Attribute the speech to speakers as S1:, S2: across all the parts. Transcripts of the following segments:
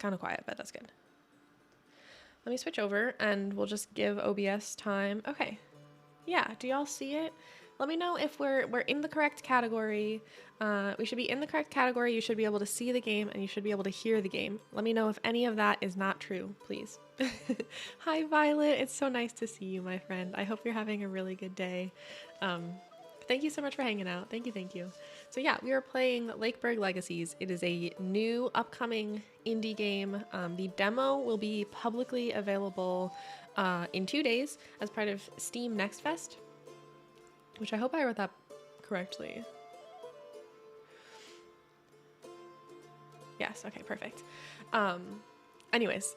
S1: kind of quiet, but that's good. Let me switch over and we'll just give OBS time. Okay. Yeah, do y'all see it? Let me know if we're in the correct category. We should be in the correct category. You should be able to see the game and you should be able to hear the game. Let me know if any of that is not true, please. Hi, Violet. It's so nice to see you, my friend. I hope you're having a really good day. Thank you so much for hanging out. Thank you, thank you. So yeah, we are playing Lakeburg Legacies. It is a new upcoming indie game. The demo will be publicly available in 2 days as part of Steam Next Fest, which I hope I wrote that correctly. Yes, okay, perfect. Anyways,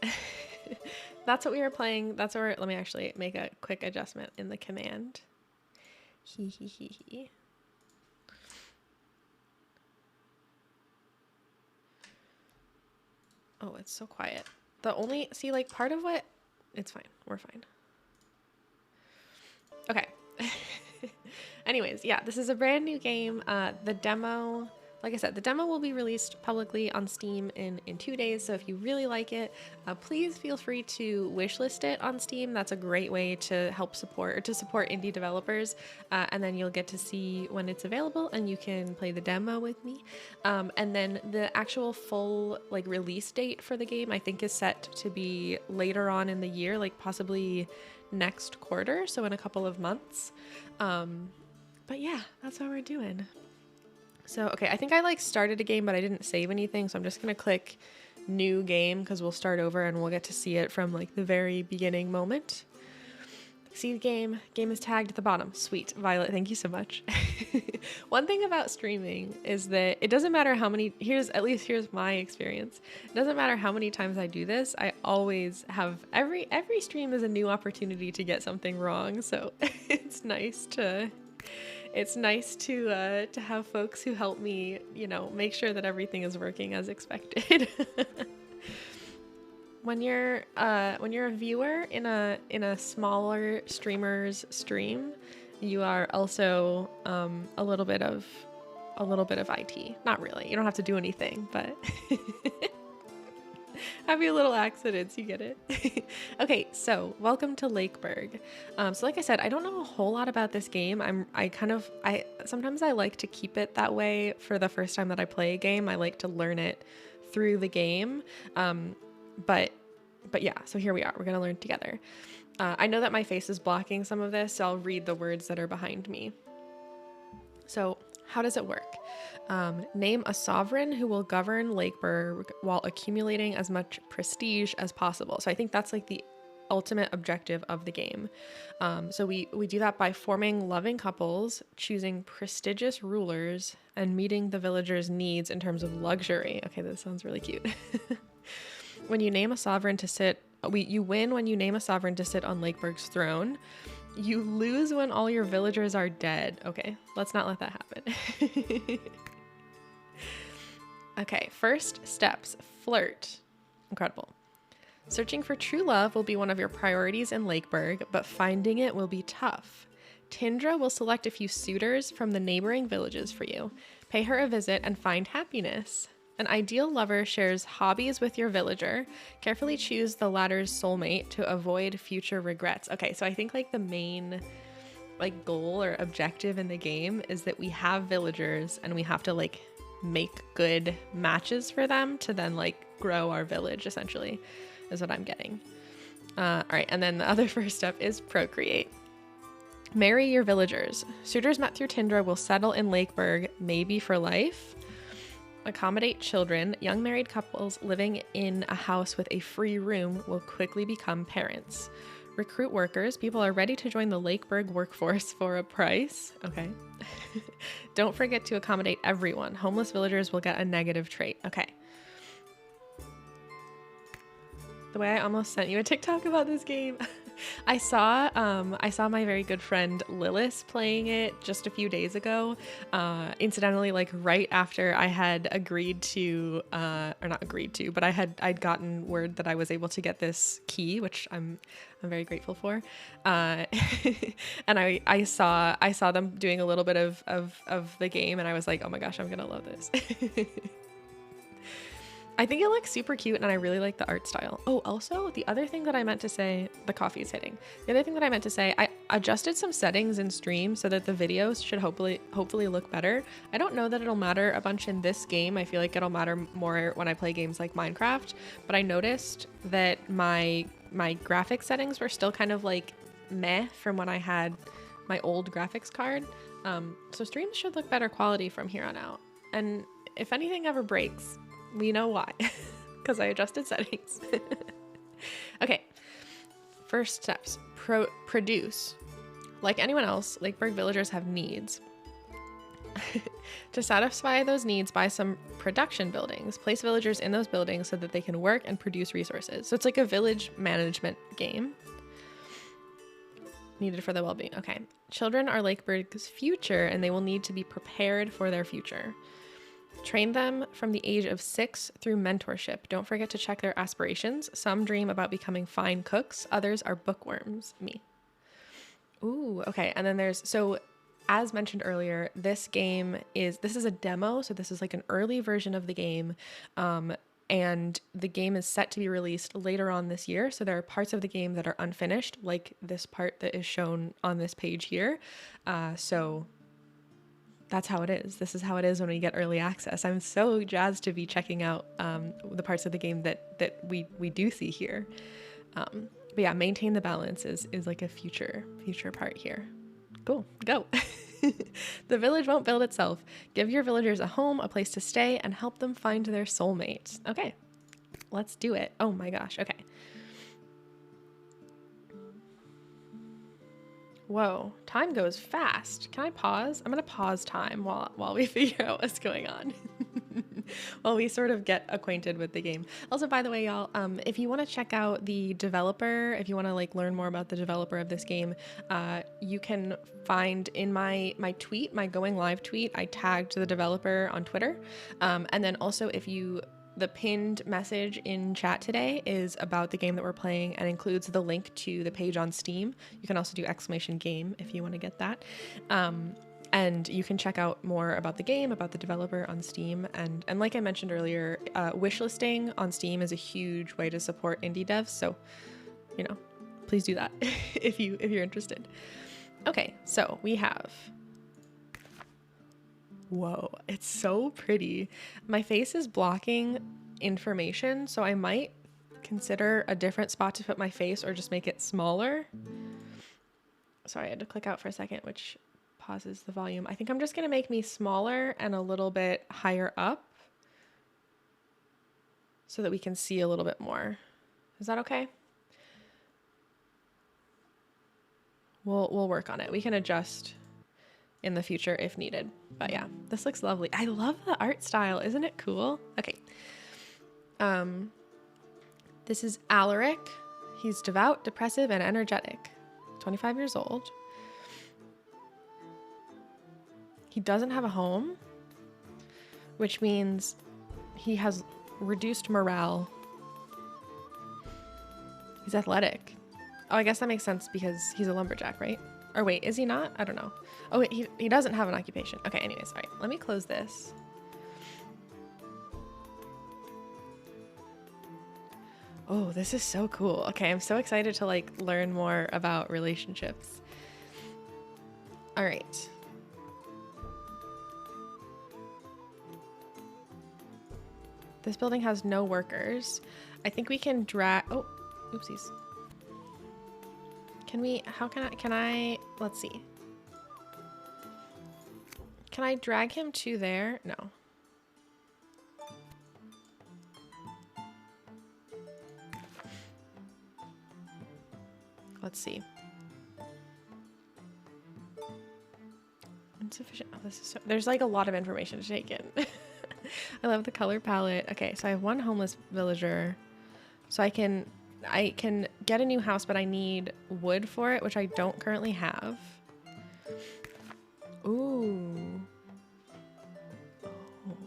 S1: that's what we were playing. That's where, let me actually make a quick adjustment in the command. He. Oh, it's so quiet. See, like, part of what, it's fine. We're fine. Okay. Anyways, yeah, this is a brand new game. The demo, like I said, the demo will be released publicly on Steam in 2 days. So if you really like it, please feel free to wishlist it on Steam. That's a great way to help support, or to support indie developers. And then you'll get to see when it's available and you can play the demo with me. And then the actual full like release date for the game, I think, is set to be later on in the year, like possibly next quarter. So in a couple of months. But yeah, that's what we're doing. So, okay, I think I like started a game, but I didn't save anything. So I'm just going to click new game because we'll start over and we'll get to see it from like the very beginning moment. See the game. Game is tagged at the bottom. Sweet. Violet, thank you so much. One thing about streaming is that it doesn't matter how many, here's my experience. It doesn't matter how many times I do this. I always have, every stream is a new opportunity to get something wrong. So it's nice to have folks who help me, make sure that everything is working as expected. When you're a viewer in a smaller streamer's stream, you are also a little bit of IT. Not really. You don't have to do anything, but have your little accidents, you get it. Okay, so welcome to Lakeburg. So like I said, I don't know a whole lot about this game. Sometimes I like to keep it that way for the first time that I play a game. I like to learn it through the game. But yeah, so here we are. We're going to learn together. I know that my face is blocking some of this, so I'll read the words that are behind me. So how does it work? Name a sovereign who will govern Lakeburg while accumulating as much prestige as possible. So I think that's like the ultimate objective of the game. So we do that by forming loving couples, choosing prestigious rulers, and meeting the villagers' needs in terms of luxury. Okay, this sounds really cute. When you name a sovereign to sit, you win when you name a sovereign to sit on Lakeburg's throne. You lose when all your villagers are dead. Okay, let's not let that happen. Okay, first steps. Flirt. Incredible. Searching for true love will be one of your priorities in Lakeburg, but finding it will be tough. Tindra will select a few suitors from the neighboring villages for you. Pay her a visit and find happiness. An ideal lover shares hobbies with your villager. Carefully choose the latter's soulmate to avoid future regrets. Okay, so I think like the main like goal or objective in the game is that we have villagers and we have to like make good matches for them to then like grow our village, essentially, is what I'm getting. All right, and then the other first step is procreate. Marry your villagers. Suitors met through Tindra will settle in Lakeburg, maybe for life. Accommodate children. Young married couples living in a house with a free room will quickly become parents. Recruit workers. People are ready to join the Lakeburg workforce for a price. Okay. Don't forget to accommodate everyone. Homeless villagers will get a negative trait. Okay. The way I almost sent you a TikTok about this game. I saw my very good friend Lilith playing it just a few days ago. Incidentally, like right after I had agreed to, or not agreed to, but I'd gotten word that I was able to get this key, which I'm very grateful for. And I saw them doing a little bit of the game, and I was like, oh my gosh, I'm gonna love this. I think it looks super cute and I really like the art style. Oh, also the other thing that I meant to say, the coffee is hitting. The other thing that I meant to say, I adjusted some settings in stream so that the videos should hopefully look better. I don't know that it'll matter a bunch in this game. I feel like it'll matter more when I play games like Minecraft, but I noticed that my graphics settings were still kind of like meh from when I had my old graphics card. So streams should look better quality from here on out. And if anything ever breaks, we know why, because I adjusted settings. Okay, first steps. Produce. Like anyone else, Lakeburg villagers have needs. To satisfy those needs, buy some production buildings. Place villagers in those buildings so that they can work and produce resources. So it's like a village management game. Needed for the well-being. Okay. Children are Lakeburg's future, and they will need to be prepared for their future. Train them from the age of 6 through mentorship. Don't forget to check their aspirations. Some dream about becoming fine cooks. Others are bookworms. Me. Ooh, okay. And then so as mentioned earlier, this is a demo. So this is like an early version of the game. And the game is set to be released later on this year. So there are parts of the game that are unfinished, like this part that is shown on this page here. So that's how it is. This is how it is when we get early access. I'm so jazzed to be checking out the parts of the game that we do see here. But yeah, maintain the balance is like a future part here. Cool, go. The village won't build itself. Give your villagers a home, a place to stay, and help them find their soulmate. Okay, let's do it. Oh my gosh, okay. Whoa, time goes fast. Can I pause? I'm gonna pause time while we figure out what's going on. While we sort of get acquainted with the game. Also, by the way, y'all, if you want to check out the developer, if you want to like learn more about the developer of this game, you can find in my tweet, my going live tweet, I tagged the developer on Twitter. And then also the pinned message in chat today is about the game that we're playing and includes the link to the page on Steam. You can also do !game if you want to get that. And you can check out more about the game, about the developer on Steam. And like I mentioned earlier, wishlisting on Steam is a huge way to support indie devs. So, please do that if you're interested. Okay, so we have... Whoa, it's so pretty. My face is blocking information, so I might consider a different spot to put my face or just make it smaller. Sorry, I had to click out for a second, which pauses the volume. I think I'm just going to make me smaller and a little bit higher up so that we can see a little bit more. Is that okay? We'll work on it. We can adjust in the future if needed. But yeah, this looks lovely. I love the art style. Isn't it cool? Okay. This is Alaric. He's devout, depressive, and energetic. 25 years old. He doesn't have a home, which means he has reduced morale. He's athletic. Oh, I guess that makes sense because he's a lumberjack, right? Or wait, is he not? I don't know. Oh, wait, he doesn't have an occupation. Okay, anyways, all right. Let me close this. Oh, this is so cool. Okay, I'm so excited to like learn more about relationships. All right. This building has no workers. I think we can drag... Oh, oopsies. Can I, let's see. Can I drag him to there? No. Let's see. Insufficient. Oh, this is so, there's like a lot of information to take in. I love the color palette. Okay, so I have one homeless villager. So I can get a new house, but I need wood for it, which I don't currently have. Ooh. Oh.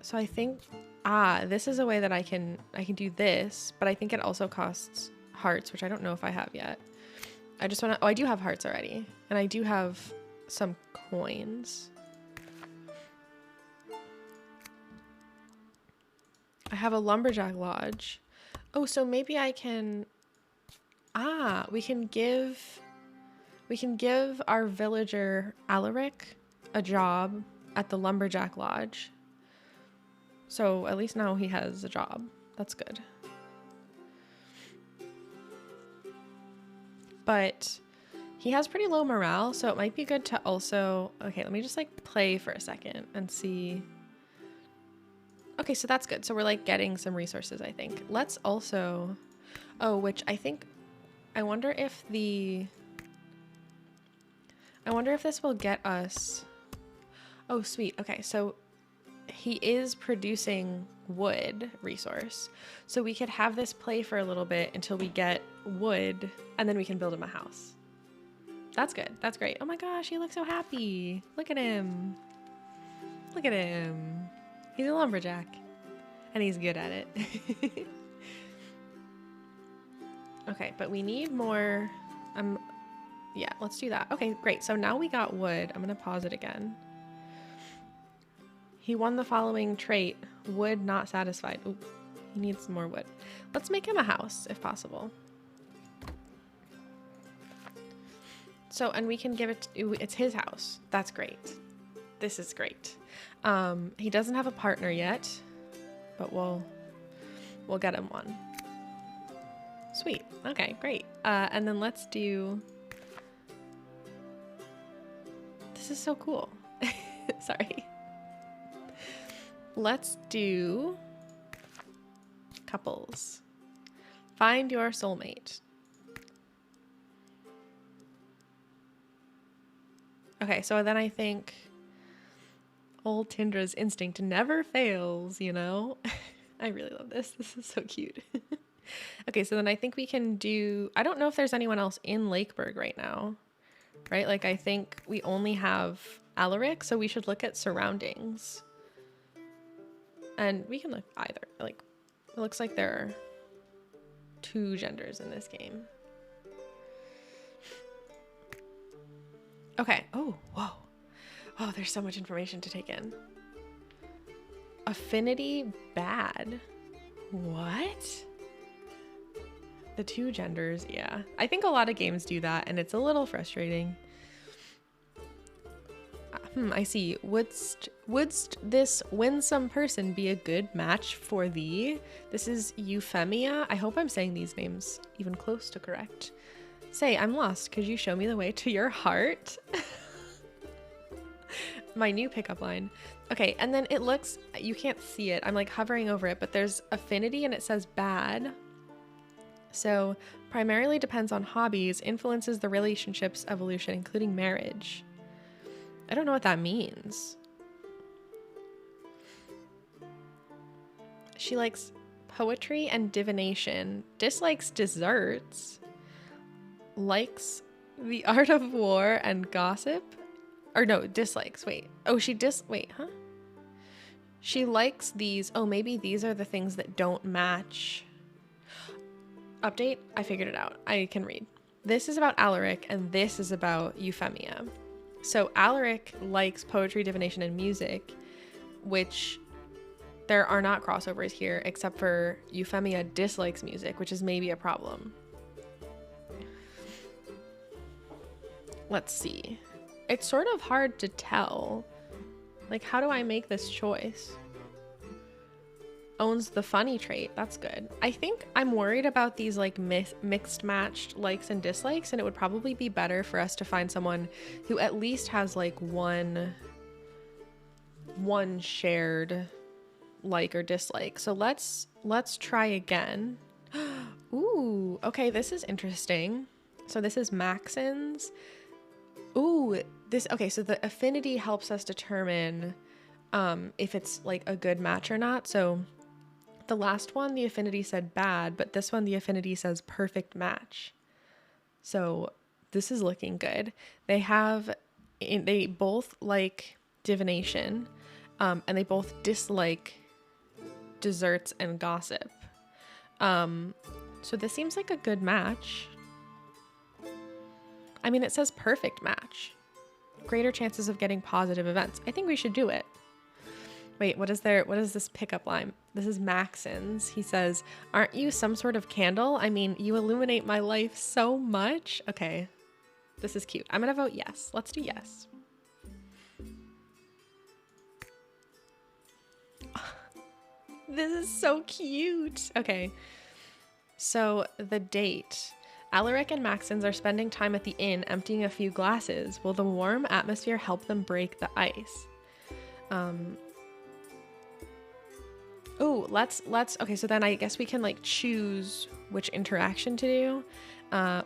S1: So I think, this is a way that I can do this, but I think it also costs hearts, which I don't know if I have yet. I just want to, I do have hearts already, and I do have some coins. I have a lumberjack lodge. Oh, so maybe I can, we can give our villager Alaric a job at the lumberjack lodge. So at least now he has a job. That's good. But he has pretty low morale, so it might be good to also... Okay, let me just like play for a second and see. Okay, so that's good. So we're like getting some resources, I think. Let's also... Oh, which I think... I wonder if this will get us... Oh, sweet. Okay, so he is producing wood resource. So we could have this play for a little bit until we get wood, and then we can build him a house. That's good. That's great. Oh my gosh, he looks so happy. Look at him. Look at him. He's a lumberjack. And he's good at it. Okay, but we need more. Yeah, let's do that. Okay, great. So now we got wood. I'm going to pause it again. He won the following trait. Wood not satisfied. Ooh, he needs some more wood. Let's make him a house if possible. So, and we can give it, it's his house. That's great. This is great. He doesn't have a partner yet, but we'll get him one. Sweet. Okay, great. And then let's do, this is so cool. Sorry. Let's do couples. Find your soulmate. Okay, so then I think old Tindra's instinct never fails, you know? I really love this. This is so cute. Okay, so then I think we can do... I don't know if there's anyone else in Lakeburg right now, right? Like, I think we only have Alaric, so we should look at surroundings. And we can look either. Like, it looks like there are 2 genders in this game. Okay. Oh, whoa. Oh, there's so much information to take in. Affinity bad. What? The 2 genders, yeah. I think a lot of games do that, and it's a little frustrating. I see. Wouldst this winsome person be a good match for thee? This is Euphemia. I hope I'm saying these names even close to correct. Say, I'm lost. Could you show me the way to your heart? My new pickup line. Okay, and then it looks, you can't see it. I'm like hovering over it, but there's affinity and it says bad. So primarily depends on hobbies, influences the relationship's evolution, including marriage. I don't know what that means. She likes poetry and divination, dislikes desserts, likes the art of war and gossip. Or no, dislikes. Wait. Oh, wait, huh? She likes these. Oh, maybe these are the things that don't match. Update. I figured it out. I can read. This is about Alaric and this is about Euphemia. So Alaric likes poetry, divination, and music, which there are not crossovers here, except for Euphemia dislikes music, which is maybe a problem. Let's see. It's sort of hard to tell. Like, how do I make this choice? Owns the funny trait. That's good. I think I'm worried about these like mixed matched likes and dislikes, and it would probably be better for us to find someone who at least has like one shared like or dislike. So let's try again. Ooh, okay, this is interesting. So this is Maxon's. Ooh, okay, so the affinity helps us determine if it's like a good match or not. So the last one, the affinity said bad, but this one, the affinity says perfect match. So this is looking good. They both like divination, and they both dislike desserts and gossip. So this seems like a good match. I mean, it says perfect match. Greater chances of getting positive events. I think we should do it. Wait, what is this pickup line? This is Maxon's. He says, "Aren't you some sort of candle? I mean, you illuminate my life so much." Okay. This is cute. I'm gonna vote yes. Let's do yes. This is so cute. Okay. So the date. Alaric and Maxons are spending time at the inn emptying a few glasses. Will the warm atmosphere help them break the ice? Oh, let's okay, so then I guess we can like choose which interaction to do.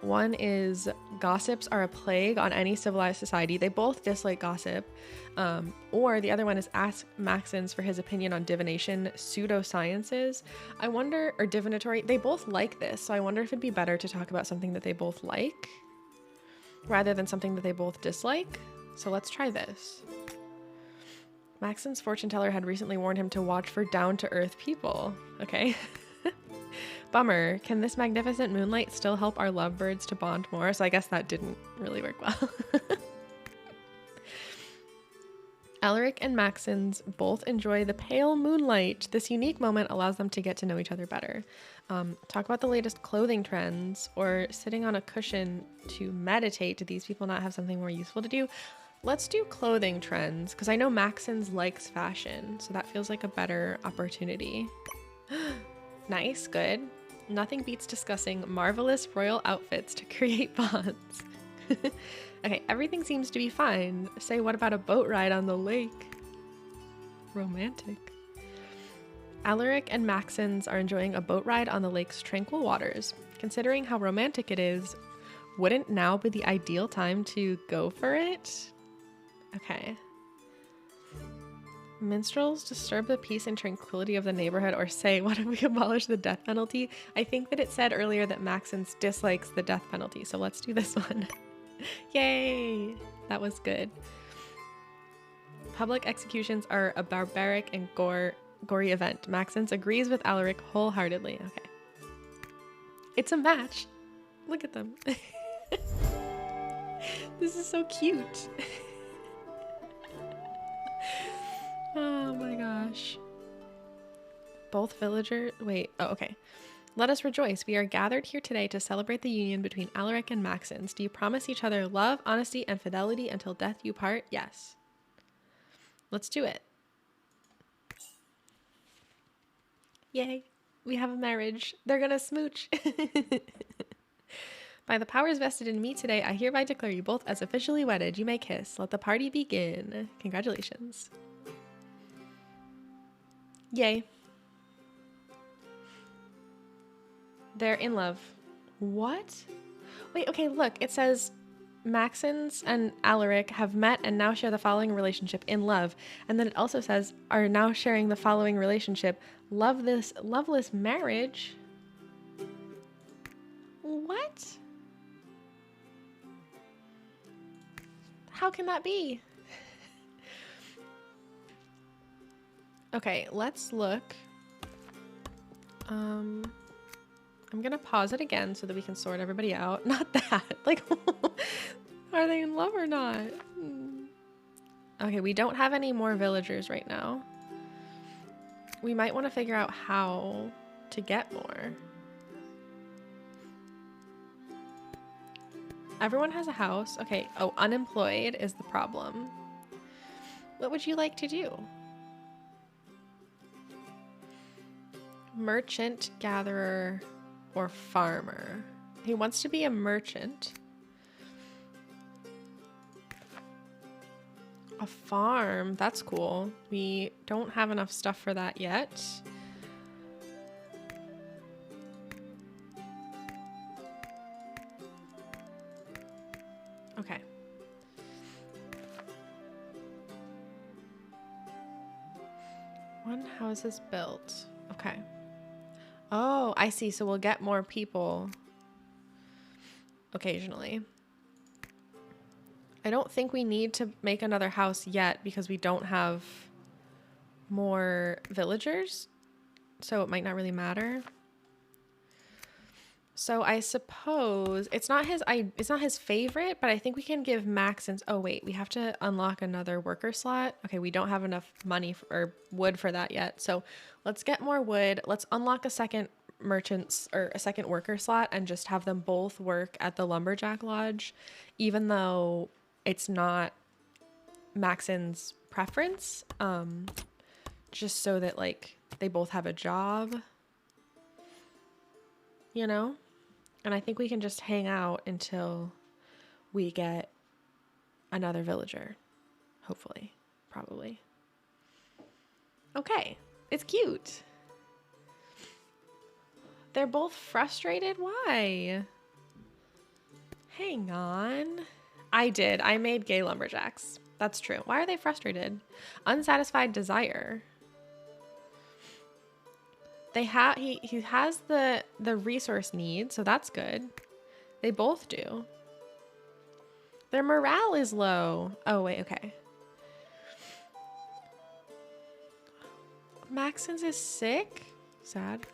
S1: One is gossips are a plague on any civilized society. They both dislike gossip. Or the other one is ask Maxons for his opinion on divination, pseudosciences. I wonder, or divinatory, they both like this. So I wonder if it'd be better to talk about something that they both like rather than something that they both dislike. So let's try this. Maxon's fortune teller had recently warned him to watch for down-to-earth people. Okay. Bummer. Can this magnificent moonlight still help our lovebirds to bond more? So I guess that didn't really work well. Alaric and Maxons both enjoy the pale moonlight. This unique moment allows them to get to know each other better. Talk about the latest clothing trends or sitting on a cushion to meditate. Do these people not have something more useful to do? Let's do clothing trends because I know Maxons likes fashion, so that feels like a better opportunity. Nice, good. Nothing beats discussing marvelous royal outfits to create bonds. Okay, everything seems to be fine. Say, what about a boat ride on the lake? Romantic. Alaric and Maxons are enjoying a boat ride on the lake's tranquil waters. Considering how romantic it is, wouldn't now be the ideal time to go for it? Okay. Minstrels disturb the peace and tranquility of the neighborhood, or say, what if we abolish the death penalty? I think that it said earlier that Maxons dislikes the death penalty, so let's do this one. Yay! That was good. Public executions are a barbaric and gory event. Maxons agrees with Alaric wholeheartedly. Okay. It's a match. Look at them. This is so cute. Oh my gosh. Both villagers. Wait. Oh, okay. Let us rejoice. We are gathered here today to celebrate the union between Alaric and Maxons. Do you promise each other love, honesty, and fidelity until death you part? Yes. Let's do it. Yay. We have a marriage. They're gonna smooch. By the powers vested in me today, I hereby declare you both as officially wedded. You may kiss. Let the party begin. Congratulations. Yay. They're in love. What? Wait, okay, look. It says Maxons and Alaric have met and now share the following relationship in love. And then it also says are now sharing the following relationship. Love this loveless marriage. What? How can that be? Okay, let's look. I'm gonna pause it again so that we can sort everybody out. Not that. Like, are they in love or not? Okay, we don't have any more villagers right now. We might want to figure out how to get more. Everyone has a house. Okay. Oh, unemployed is the problem. What would you like to do? Merchant, gatherer, or farmer. He wants to be a merchant. A farm. That's cool. We don't have enough stuff for that yet. Okay. One house is built. Okay. Oh, I see. So we'll get more people occasionally. I don't think we need to make another house yet because we don't have more villagers. So it might not really matter. So I suppose it's not his favorite, but I think we can give Maxon's. Oh wait, we have to unlock another worker slot. Okay, we don't have enough money or wood for that yet. So let's get more wood. Let's unlock a second merchants or a second worker slot and just have them both work at the lumberjack lodge, even though it's not Maxon's preference. Just so that like they both have a job, you know? And I think we can just hang out until we get another villager. Hopefully. Probably. Okay. It's cute. They're both frustrated? Why? Hang on. I did. I made gay lumberjacks. That's true. Why are they frustrated? Unsatisfied desire. He has the resource need, so that's good. They both do. Their morale is low. Oh wait, okay. Maxon's is sick? Sad.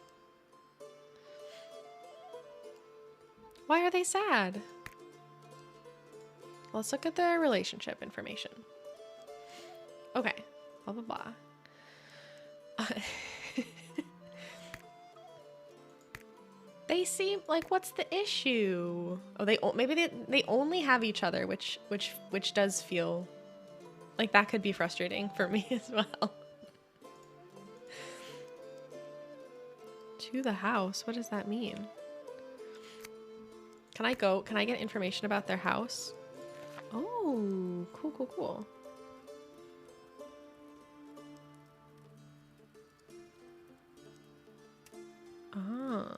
S1: Why are they sad? Let's look at their relationship information. Okay. Blah blah blah. They seem like, what's the issue? Oh, maybe they only have each other, which does feel like that could be frustrating for me as well. To the house, what does that mean? Can I get information about their house? Oh, cool. Ah.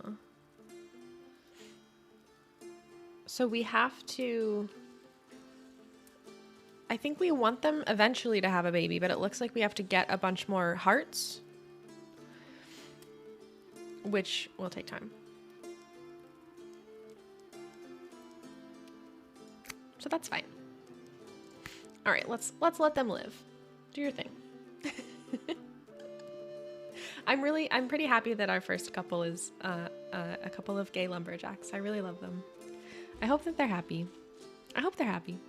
S1: So we have to, I think we want them eventually to have a baby, but it looks like we have to get a bunch more hearts, which will take time. So that's fine. All right, let's let them live. Do your thing. I'm pretty happy that our first couple is a couple of gay lumberjacks. I really love them. I hope that they're happy. I hope they're happy.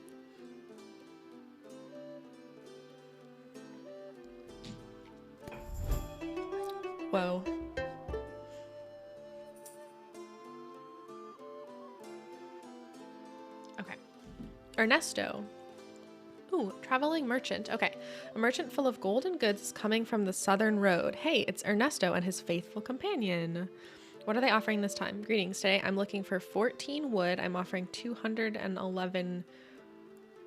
S1: Whoa. Okay. Ernesto. Ooh, traveling merchant. Okay. A merchant full of gold and goods is coming from the southern road. Hey, it's Ernesto and his faithful companion. What are they offering this time? Greetings. Today I'm looking for 14 wood. I'm offering 211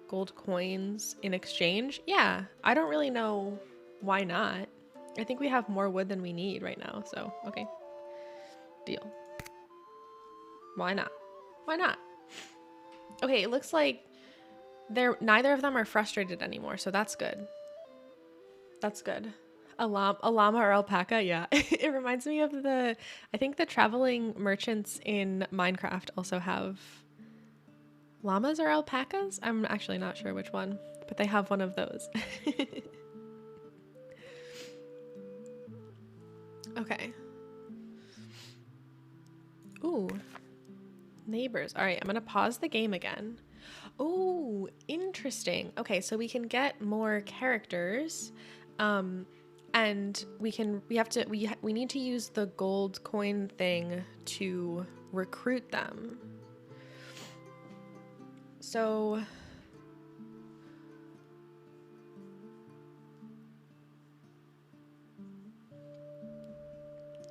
S1: gold coins in exchange. Yeah, I don't really know why not. I think we have more wood than we need right now, so okay. Deal. Why not? Why not? Okay, it looks like neither of them are frustrated anymore, so that's good. That's good. A llama or alpaca, yeah. It reminds me of I think the traveling merchants in Minecraft also have llamas or alpacas? I'm actually not sure which one, but they have one of those. Okay. Ooh. Neighbors. All right, I'm going to pause the game again. Oh, interesting. Okay, so we can get more characters. And we need to use the gold coin thing to recruit them. So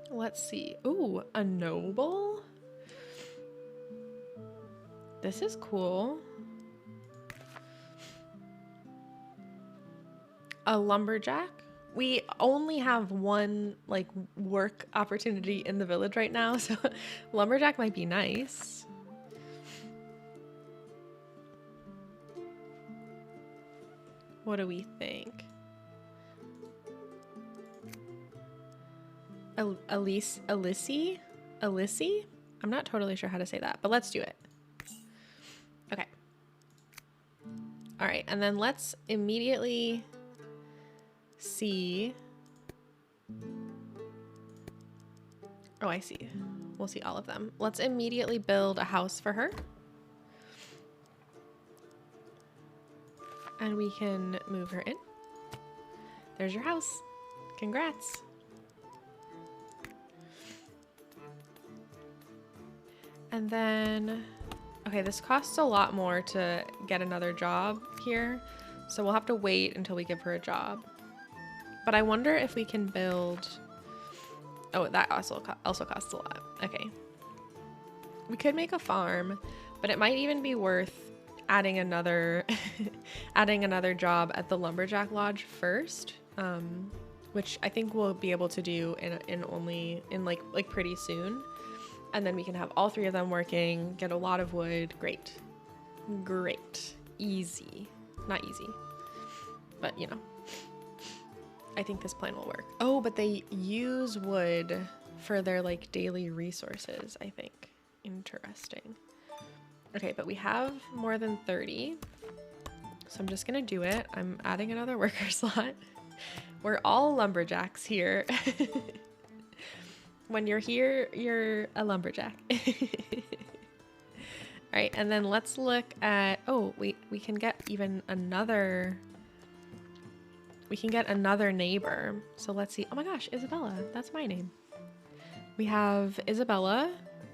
S1: let's see. Ooh, a noble? This is cool. A lumberjack? We only have one like work opportunity in the village right now, so lumberjack might be nice. What do we think? Alyssey? I'm not totally sure how to say that, but let's do it. Okay. All right, and then let's immediately see. Oh, I see. we'll see all of them. Let's immediately build a house for her. And we can move her in. There's your house. Congrats. And then, okay, this costs a lot more to get another job here. So we'll have to wait until we give her a job. But I wonder if we can build, oh, that also costs a lot. Okay. We could make a farm, but it might even be worth adding another adding another job at the lumberjack lodge first, which I think we'll be able to do in like pretty soon, and then we can have all three of them working, get a lot of wood. Great, easy. Not easy, but you know, I think this plan will work. Oh, but they use wood for their like daily resources, I think. Interesting. Okay, but we have more than 30, so I'm just gonna do it. I'm adding another worker slot. We're all lumberjacks here. When you're here, you're a lumberjack. All right, and then let's look at, oh, we can get even another, we can get another neighbor. So let's see. Oh my gosh, Isabella, that's my name. We have Isabella,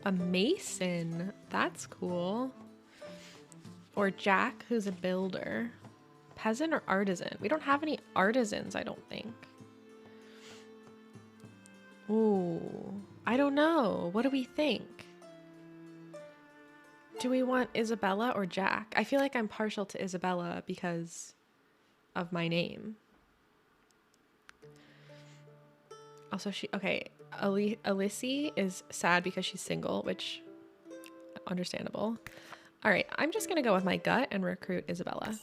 S1: a mason. That's cool. Or Jack, who's a builder. Peasant or artisan? We don't have any artisans, I don't think. Ooh, I don't know. What do we think? Do we want Isabella or Jack? I feel like I'm partial to Isabella because of my name. Also, okay, Alyssey is sad because she's single, which, understandable. All right, I'm just gonna go with my gut and recruit Isabella.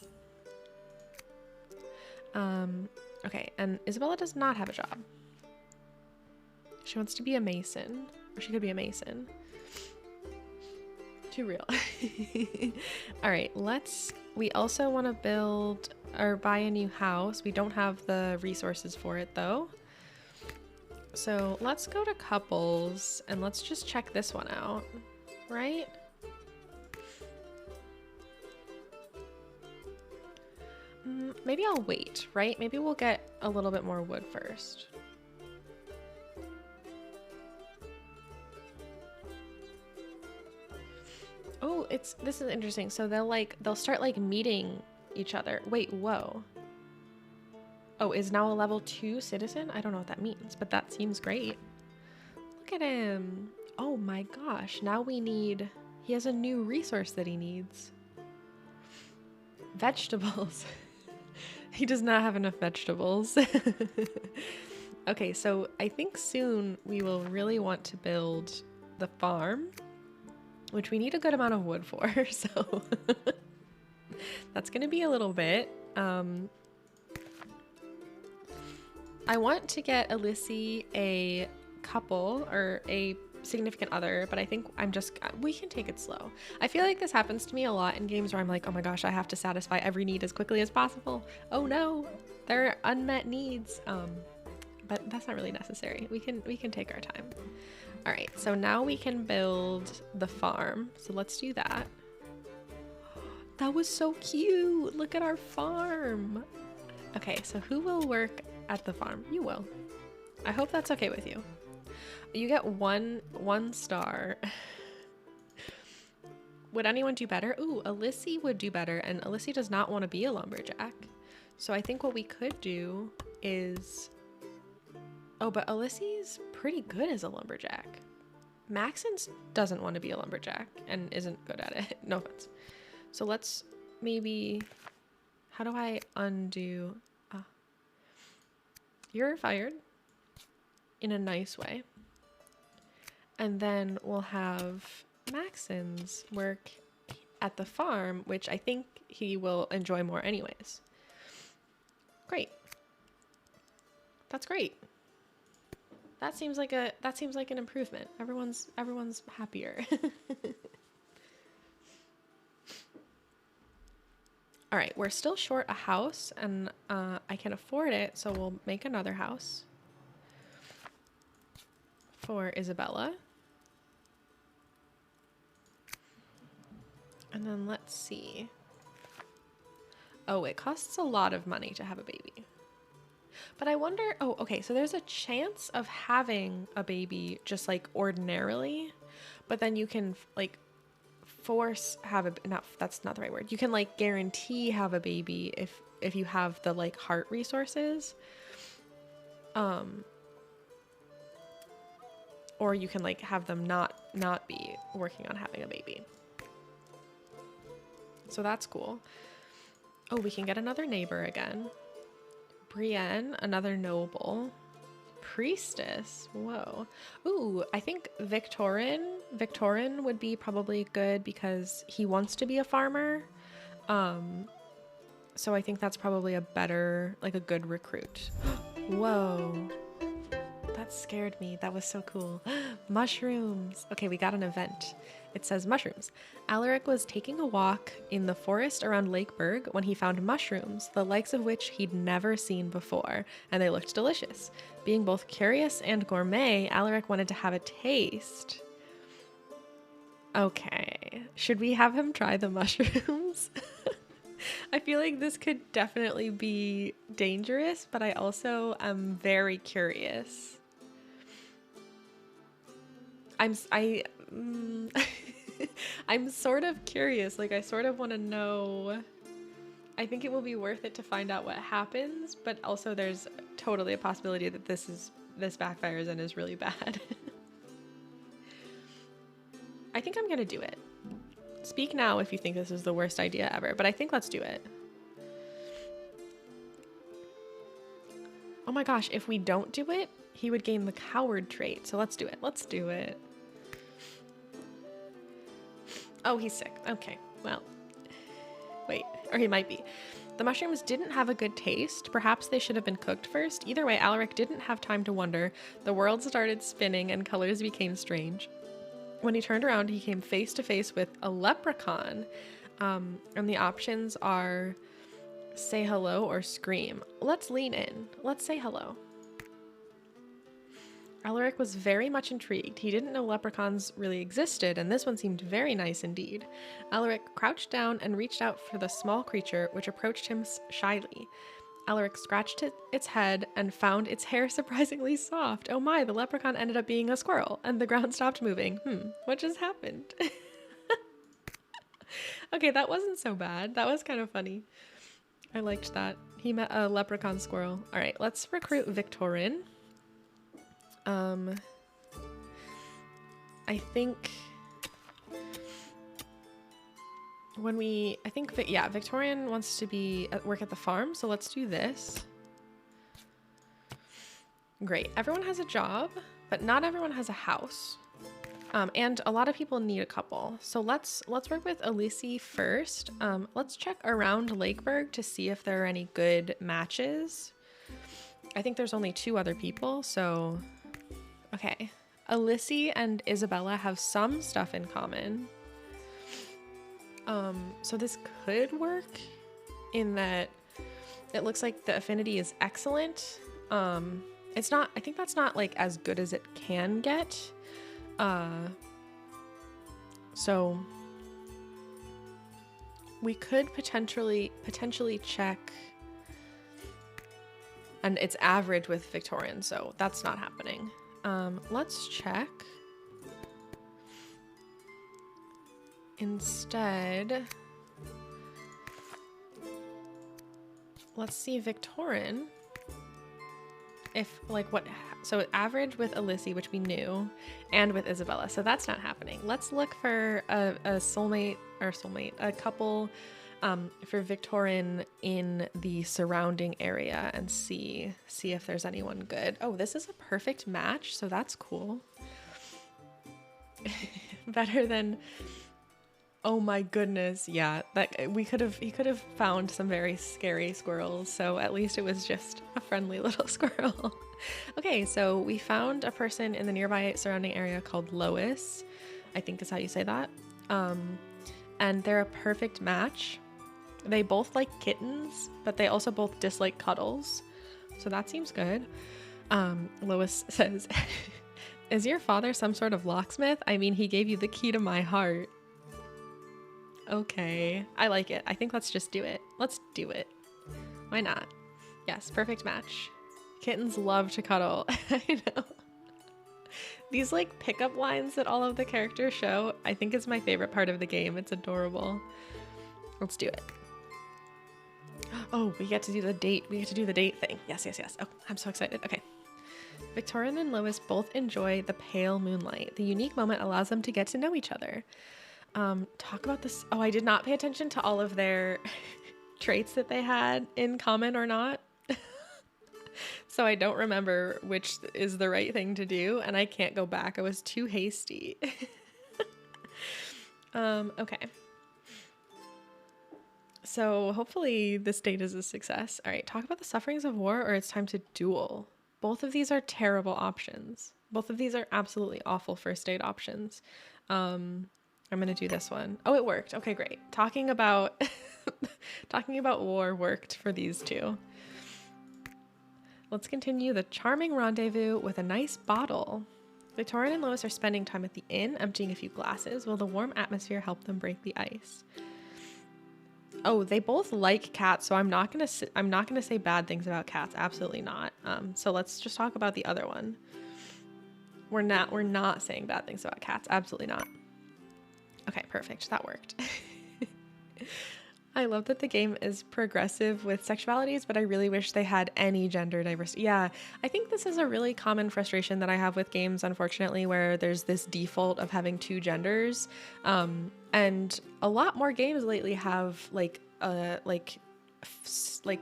S1: Okay, and Isabella does not have a job. She wants to be a mason, or she could be a mason. Too real. All right, we also want to build or buy a new house. We don't have the resources for it though. So let's go to couples and let's just check this one out, right? Maybe I'll wait, right? Maybe we'll get a little bit more wood first. Oh, this is interesting. So they'll start like meeting each other. Wait, whoa. Oh, is now a level 2 citizen? I don't know what that means, but that seems great. Look at him. Oh my gosh. Now he has a new resource that he needs. Vegetables. He does not have enough vegetables. Okay, so I think soon we will really want to build the farm, which we need a good amount of wood for, so that's gonna be a little bit. I want to get Alyssey a couple or a significant other, but I think we can take it slow. I feel like this happens to me a lot in games where I'm like, oh my gosh, I have to satisfy every need as quickly as possible. Oh no, there are unmet needs. But that's not really necessary. We can take our time. All right, so now we can build the farm. So let's do that. That was so cute. Look at our farm. Okay, so who will work at the farm? You will. I hope that's okay with you. You get one star. Would anyone do better? Ooh, Alyssey would do better, and Alyssey does not want to be a lumberjack. So I think what we could do is... Oh, but Alyssey's pretty good as a lumberjack. Maxence doesn't want to be a lumberjack and isn't good at it. No offense. So let's maybe... How do I undo... You're fired in a nice way. And then we'll have Maxence work at the farm, which I think he will enjoy more anyways. Great. That's great. That seems like an improvement. Everyone's happier. All right, we're still short a house, and I can afford it, so we'll make another house for Isabella. And then let's see. Oh, it costs a lot of money to have a baby. But I wonder, oh, okay, so there's a chance of having a baby just like ordinarily, but then you can like force have a, not, that's not the right word. You can like guarantee have a baby if you have the like heart resources. Or you can like have them not be working on having a baby. So that's cool. Oh, we can get another neighbor again. Brienne, another noble. Priestess. Whoa. Ooh, I think Victorin would be probably good because he wants to be a farmer. So I think that's probably a better, like a good recruit. Whoa. That scared me. That was so cool. Mushrooms. Okay, we got an event. It says mushrooms. Alaric was taking a walk in the forest around Lakeburg when he found mushrooms, the likes of which he'd never seen before, and they looked delicious. Being both curious and gourmet, Alaric wanted to have a taste. Okay, should we have him try the mushrooms? I feel like this could definitely be dangerous, but I also am very curious. I'm sort of curious. Like, I sort of want to know. I think it will be worth it to find out what happens, but also there's totally a possibility that this backfires and is really bad. I think I'm gonna do it. Speak now if you think this is the worst idea ever, but I think let's do it. Oh my gosh, if we don't do it, he would gain the coward trait. So let's do it. Let's do it. Oh, he's sick. Okay, well, wait, or he might be. The mushrooms didn't have a good taste. Perhaps they should have been cooked first. Either way, Alaric didn't have time to wonder. The world started spinning and colors became strange. When he turned around, he came face to face with a leprechaun. And the options are say hello or scream. Let's lean in. Let's say hello. Alaric was very much intrigued. He didn't know leprechauns really existed, and this one seemed very nice indeed. Alaric crouched down and reached out for the small creature, which approached him shyly. Alaric scratched its head and found its hair surprisingly soft. Oh my, the leprechaun ended up being a squirrel, and the ground stopped moving. What just happened? Okay, that wasn't so bad. That was kind of funny. I liked that. He met a leprechaun squirrel. All right, let's recruit Victorin. I think Victorian wants to be work at the farm, so let's do this. Great. Everyone has a job, but not everyone has a house. And a lot of people need a couple. So let's work with Legacy first. Let's check around Lakeburg to see if there are any good matches. I think there's only 2 other people, so okay. Legacy and Isabella have some stuff in common. So this could work in that it looks like the affinity is excellent. It's not, I think that's not like as good as it can get. So we could potentially check, and it's average with Victorian, so that's not happening. Let's check. Instead, let's see Victorian. If like what, so average with Legacy, which we knew, and with Isabella, so that's not happening. Let's look for a couple for Victorian in the surrounding area and see if there's anyone good. Oh, this is a perfect match, so that's cool. Better than, oh my goodness, yeah, that he could have found some very scary squirrels, so at least it was just a friendly little squirrel. Okay, so we found a person in the nearby surrounding area called Lois, I think is how you say that. And they're a perfect match. They both like kittens, but they also both dislike cuddles, so that seems good. Lois says, is your father some sort of locksmith? I mean, he gave you the key to my heart. Okay, I like it. I think let's just do it. Let's do it. Why not? Yes, perfect match. Kittens love to cuddle. I know. These like pickup lines that all of the characters show, I think is my favorite part of the game. It's adorable. Let's do it. Oh, we get to do the date. We get to do the date thing. Yes, yes, yes. Oh, I'm so excited. Okay. Victoria and Lois both enjoy the pale moonlight. The unique moment allows them to get to know each other. Talk about this. Oh, I did not pay attention to all of their traits that they had in common or not. So I don't remember which is the right thing to do, and I can't go back. I was too hasty. Okay. So hopefully this date is a success. All right, talk about the sufferings of war or it's time to duel. Both of these are terrible options. Both of these are absolutely awful first date options. I'm gonna do this one. Oh, it worked. Okay, great. Talking about talking about war worked for these two. Let's continue the charming rendezvous with a nice bottle. Victoria and Lois are spending time at the inn, emptying a few glasses, while the warm atmosphere help them break the ice. Oh, they both like cats, so I'm not gonna say bad things about cats. Absolutely not. So let's just talk about the other one. We're not saying bad things about cats. Absolutely not. Okay, perfect. That worked. I love that the game is progressive with sexualities, but I really wish they had any gender diversity. Yeah, I think this is a really common frustration that I have with games, unfortunately, where there's this default of having two genders. And a lot more games lately have like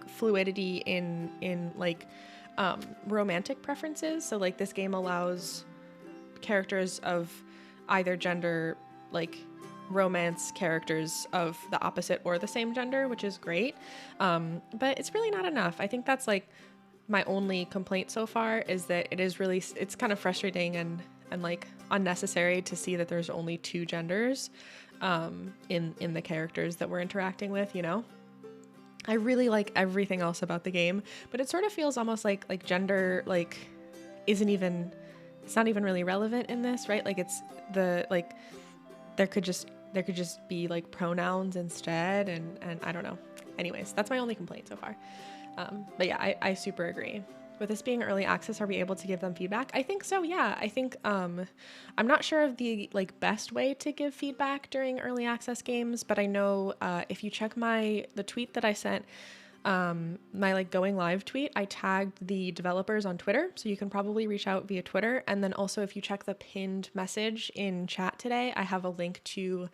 S1: fluidity in romantic preferences. So like this game allows characters of either gender romance characters of the opposite or the same gender, which is great. But it's really not enough. I think that's like my only complaint so far, is that it's kind of frustrating and like unnecessary to see that there's only two genders in the characters that we're interacting with, you know? I really like everything else about the game, but it sort of feels almost like gender it's not even really relevant in this, right? Like it's there could just be like pronouns instead, and I don't know. Anyways, that's my only complaint so far. But yeah, I super agree. With this being early access, are we able to give them feedback? I think so, yeah. I think I'm not sure of the best way to give feedback during early access games, but I know if you check the tweet that I sent, my going live tweet, I tagged the developers on Twitter, so you can probably reach out via Twitter. And then also if you check the pinned message in chat today, I have a link to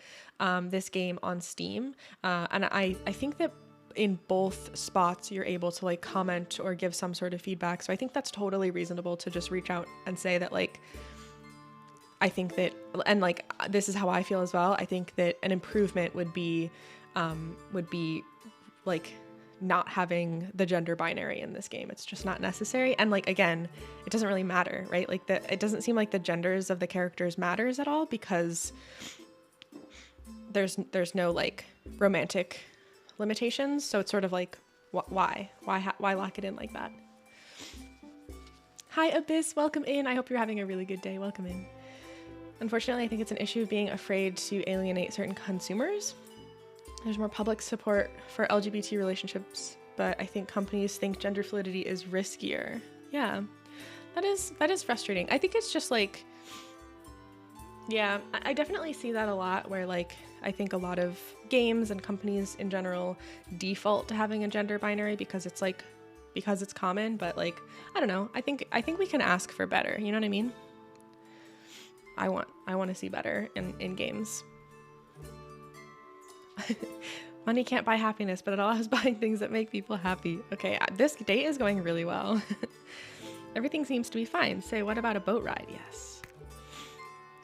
S1: this game on Steam. And I think that in both spots you're able to comment or give some sort of feedback. So I think that's totally reasonable to just reach out and say that I think that, and this is how I feel as well. I think that an improvement would be not having the gender binary in this game. It's just not necessary. And again, it doesn't really matter, right? It doesn't seem like the genders of the characters matters at all, because there's no romantic limitations. So it's sort of why lock it in like that? Hi Abyss, welcome in. I hope you're having a really good day. Welcome in. Unfortunately, I think it's an issue of being afraid to alienate certain consumers. There's more public support for LGBT relationships, but I think companies think gender fluidity is riskier. Yeah, that is frustrating. I think it's just yeah, I definitely see that a lot, where I think a lot of games and companies in general default to having a gender binary because it's common, but I don't know. I think we can ask for better. You know what I mean? I want to see better in games. Money can't buy happiness, but it allows buying things that make people happy. Okay, this date is going really well. Everything seems to be fine. Say, what about a boat ride? Yes.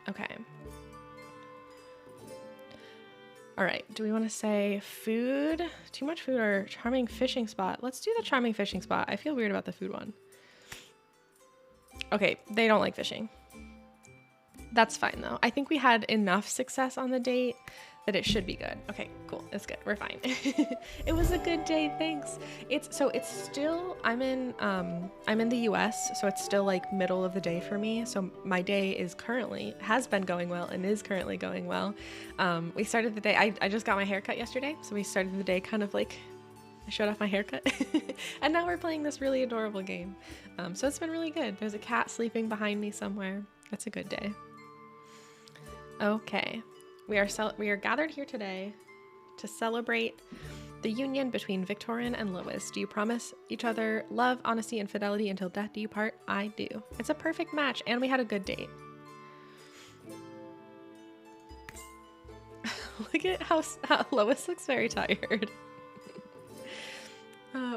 S1: Okay. All right, do we want to say food? Too much food or charming fishing spot? Let's do the charming fishing spot. I feel weird about the food one. Okay, they don't like fishing. That's fine though. I think we had enough success on the date That it should be good. Okay, cool. It's good. We're fine. It was a good day. Thanks. It's still, I'm in the US, so it's still like middle of the day for me. So my day has been going well and is currently going well. We started the day, I just got my hair cut yesterday. So we started the day kind of like, I showed off my haircut. And now we're playing this really adorable game. So it's been really good. There's a cat sleeping behind me somewhere. It's a good day. Okay. We are gathered here today to celebrate the union between Victorian and Lois. Do you promise each other love, honesty, and fidelity until death do you part? I do. It's a perfect match, and we had a good date. Look at how Lois looks very tired.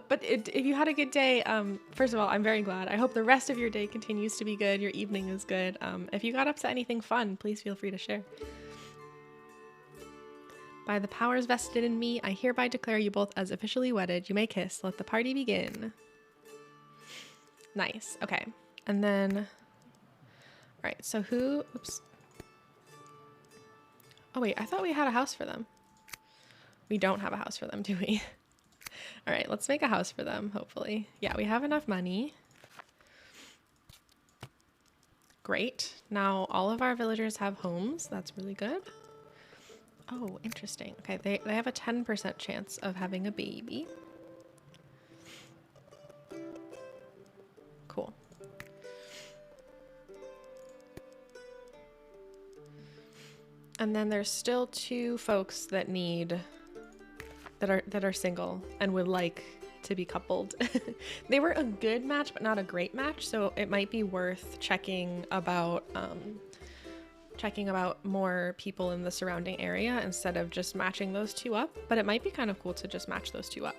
S1: But if you had a good day, first of all, I'm very glad. I hope the rest of your day continues to be good. Your evening is good. If you got up to anything fun, please feel free to share. By the powers vested in me, I hereby declare you both as officially wedded. You may kiss. Let the party begin. Nice. Okay. And then, all right. So oops. Oh wait, I thought we had a house for them. We don't have a house for them, do we? All right, let's make a house for them, hopefully. Yeah, we have enough money. Great. Now all of our villagers have homes. That's really good. Oh, interesting. Okay, they have a 10% chance of having a baby. Cool. And then there's still 2 folks that are single and would like to be coupled. They were a good match, but not a great match, so it might be worth checking about more people in the surrounding area instead of just matching those 2 up, but it might be kind of cool to just match those 2 up.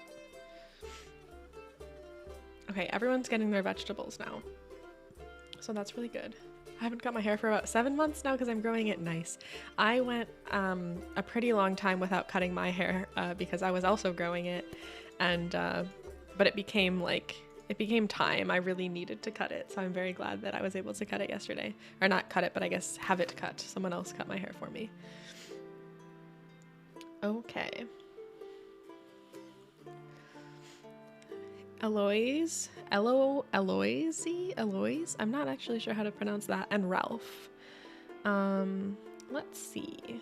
S1: Okay, everyone's getting their vegetables now, so that's really good. I haven't cut my hair for about 7 months now because I'm growing it nice. I went a pretty long time without cutting my hair because I was also growing it, and but it became time. I really needed to cut it, so I'm very glad that I was able to cut it yesterday. Or not cut it, but I guess have it cut. Someone else cut my hair for me. Okay. Eloise? I'm not actually sure how to pronounce that. And Ralph. Let's see.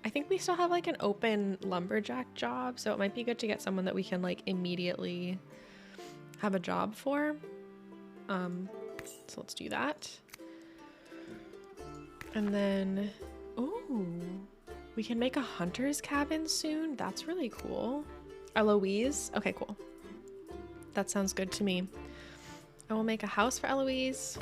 S1: I think we still have like an open lumberjack job, so it might be good to get someone that we can like immediately have a job for. So let's do that. And then, ooh, we can make a hunter's cabin soon. That's really cool. Eloise. Okay, cool. That sounds good to me. I will make a house for Eloise.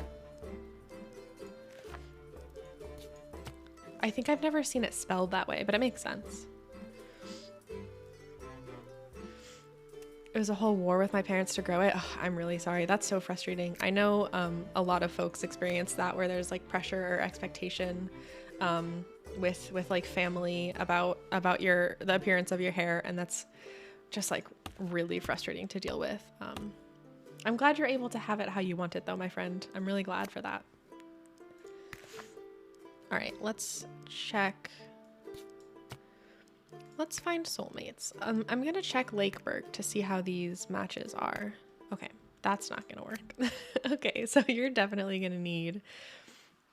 S1: I think I've never seen it spelled that way, but it makes sense. It was a whole war with my parents to grow it. Oh, I'm really sorry. That's so frustrating. I know a lot of folks experience that, where there's like pressure or expectation with like family about the appearance of your hair, and that's just like really frustrating to deal with. I'm glad you're able to have it how you want it though, my friend. I'm really glad for that. All right, let's check. Let's find soulmates. I'm gonna check Lakeburg to see how these matches are. Okay, that's not gonna work. Okay, so you're definitely gonna need,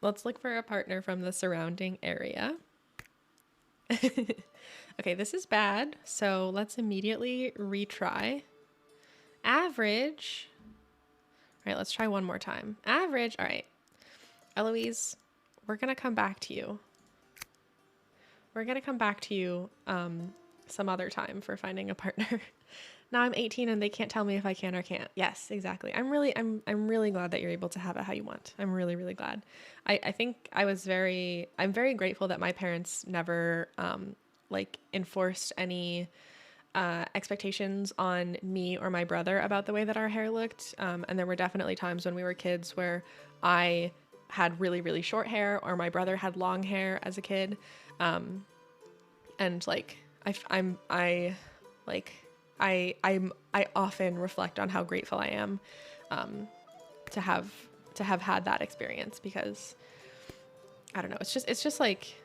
S1: let's look for a partner from the surrounding area. Okay, this is bad, so let's immediately retry. Average. All right, let's try one more time. Average. All right, Eloise, we're gonna come back to you. We're gonna come back to you some other time for finding a partner. Now I'm 18 and they can't tell me if I can or can't. Yes, exactly. I'm really glad that you're able to have it how you want. I'm really, really glad. I think I'm very grateful that my parents never like enforced any expectations on me or my brother about the way that our hair looked. And there were definitely times when we were kids where I had really, really short hair, or my brother had long hair as a kid. And like I often reflect on how grateful I am to have had that experience, because I don't know, it's just like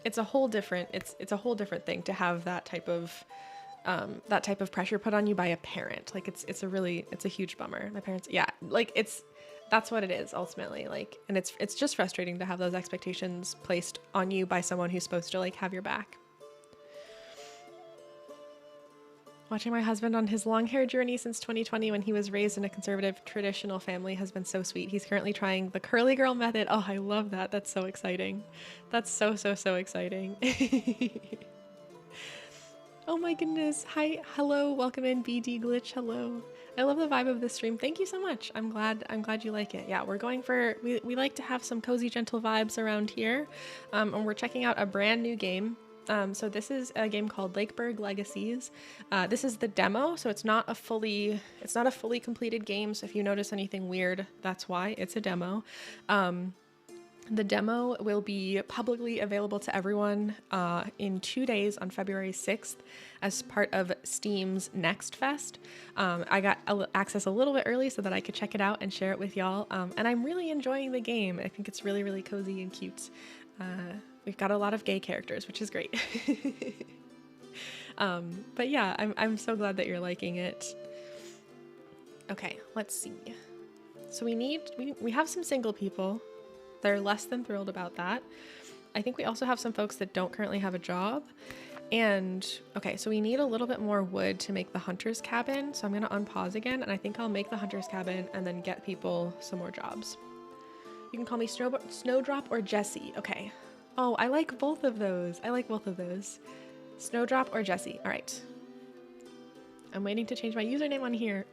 S1: it's a whole different it's a whole different thing to have that type of pressure put on you by a parent. Like it's a huge bummer. My parents, yeah, like that's what it is ultimately. Like, and it's just frustrating to have those expectations placed on you by someone who's supposed to like have your back. Watching my husband on his long hair journey since 2020 when he was raised in a conservative, traditional family has been so sweet. He's currently trying the curly girl method. Oh, I love that. That's so exciting. That's so exciting. Oh my goodness. Hi. Hello. Welcome in, BD Glitch. Hello. I love the vibe of this stream. Thank you so much. I'm glad you like it. Yeah, we're going for, we like to have some cozy, gentle vibes around here. And we're checking out a brand new game. So this is a game called Lakeburg Legacies. This is the demo, so it's not a fully completed game. So if you notice anything weird, that's why. It's a demo. The demo will be publicly available to everyone in 2 days on February 6th as part of Steam's Next Fest. I got access a little bit early so that I could check it out and share it with y'all. And I'm really enjoying the game. I think it's really cozy and cute. We've got a lot of gay characters, which is great. But yeah, I'm so glad that you're liking it. Okay, let's see. So we have some single people. They're less than thrilled about that. I think we also have some folks that don't currently have a job. And okay, so we need a little bit more wood to make the hunter's cabin. So I'm gonna unpause again, and I think I'll make the hunter's cabin and then get people some more jobs. You can call me Snowdrop or Jessie. Okay. Oh, I like both of those. Snowdrop or Jessie. All right. I'm waiting to change my username on here.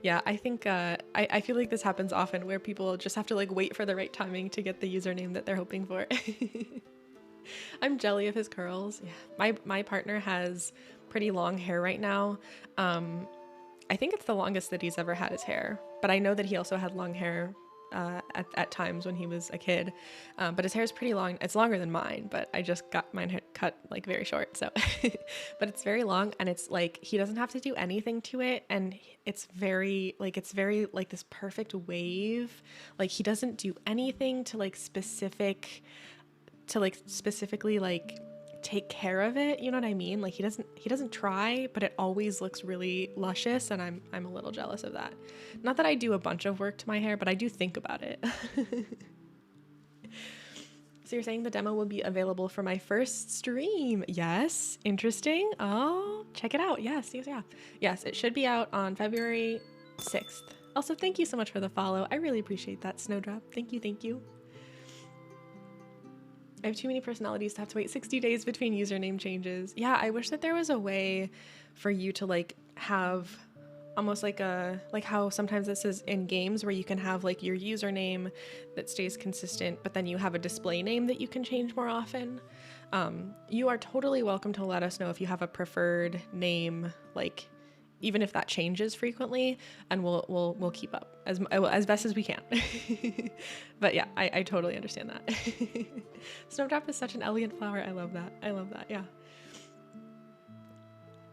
S1: Yeah, I think I feel like this happens often where people just have to like wait for the right timing to get the username that they're hoping for. I'm jelly of his curls. Yeah, my partner has pretty long hair right now. I think it's the longest that he's ever had his hair, but I know that he also had long hair at times when he was a kid, but his hair is pretty long. It's longer than mine, but I just got mine cut like very short, so but it's very long, and it's like he doesn't have to do anything to it, and it's very like this perfect wave. Like he doesn't do anything to specifically like take care of it, you know what I mean? Like he doesn't try, but it always looks really luscious, and I'm a little jealous of that. Not that I do a bunch of work to my hair, but I do think about it. So you're saying the demo will be available for my first stream? Yes. Interesting. Oh, check it out. Yes, it should be out on February 6th. Also, thank you so much for the follow. I really appreciate that, Snowdrop. Thank you. I have too many personalities to have to wait 60 days between username changes. Yeah, I wish that there was a way for you to like have almost like how sometimes this is in games where you can have like your username that stays consistent, but then you have a display name that you can change more often. You are totally welcome to let us know if you have a preferred name, like even if that changes frequently, and we'll keep up as best as we can. But yeah, I totally understand that. Snowdrop is such an elegant flower. I love that. Yeah.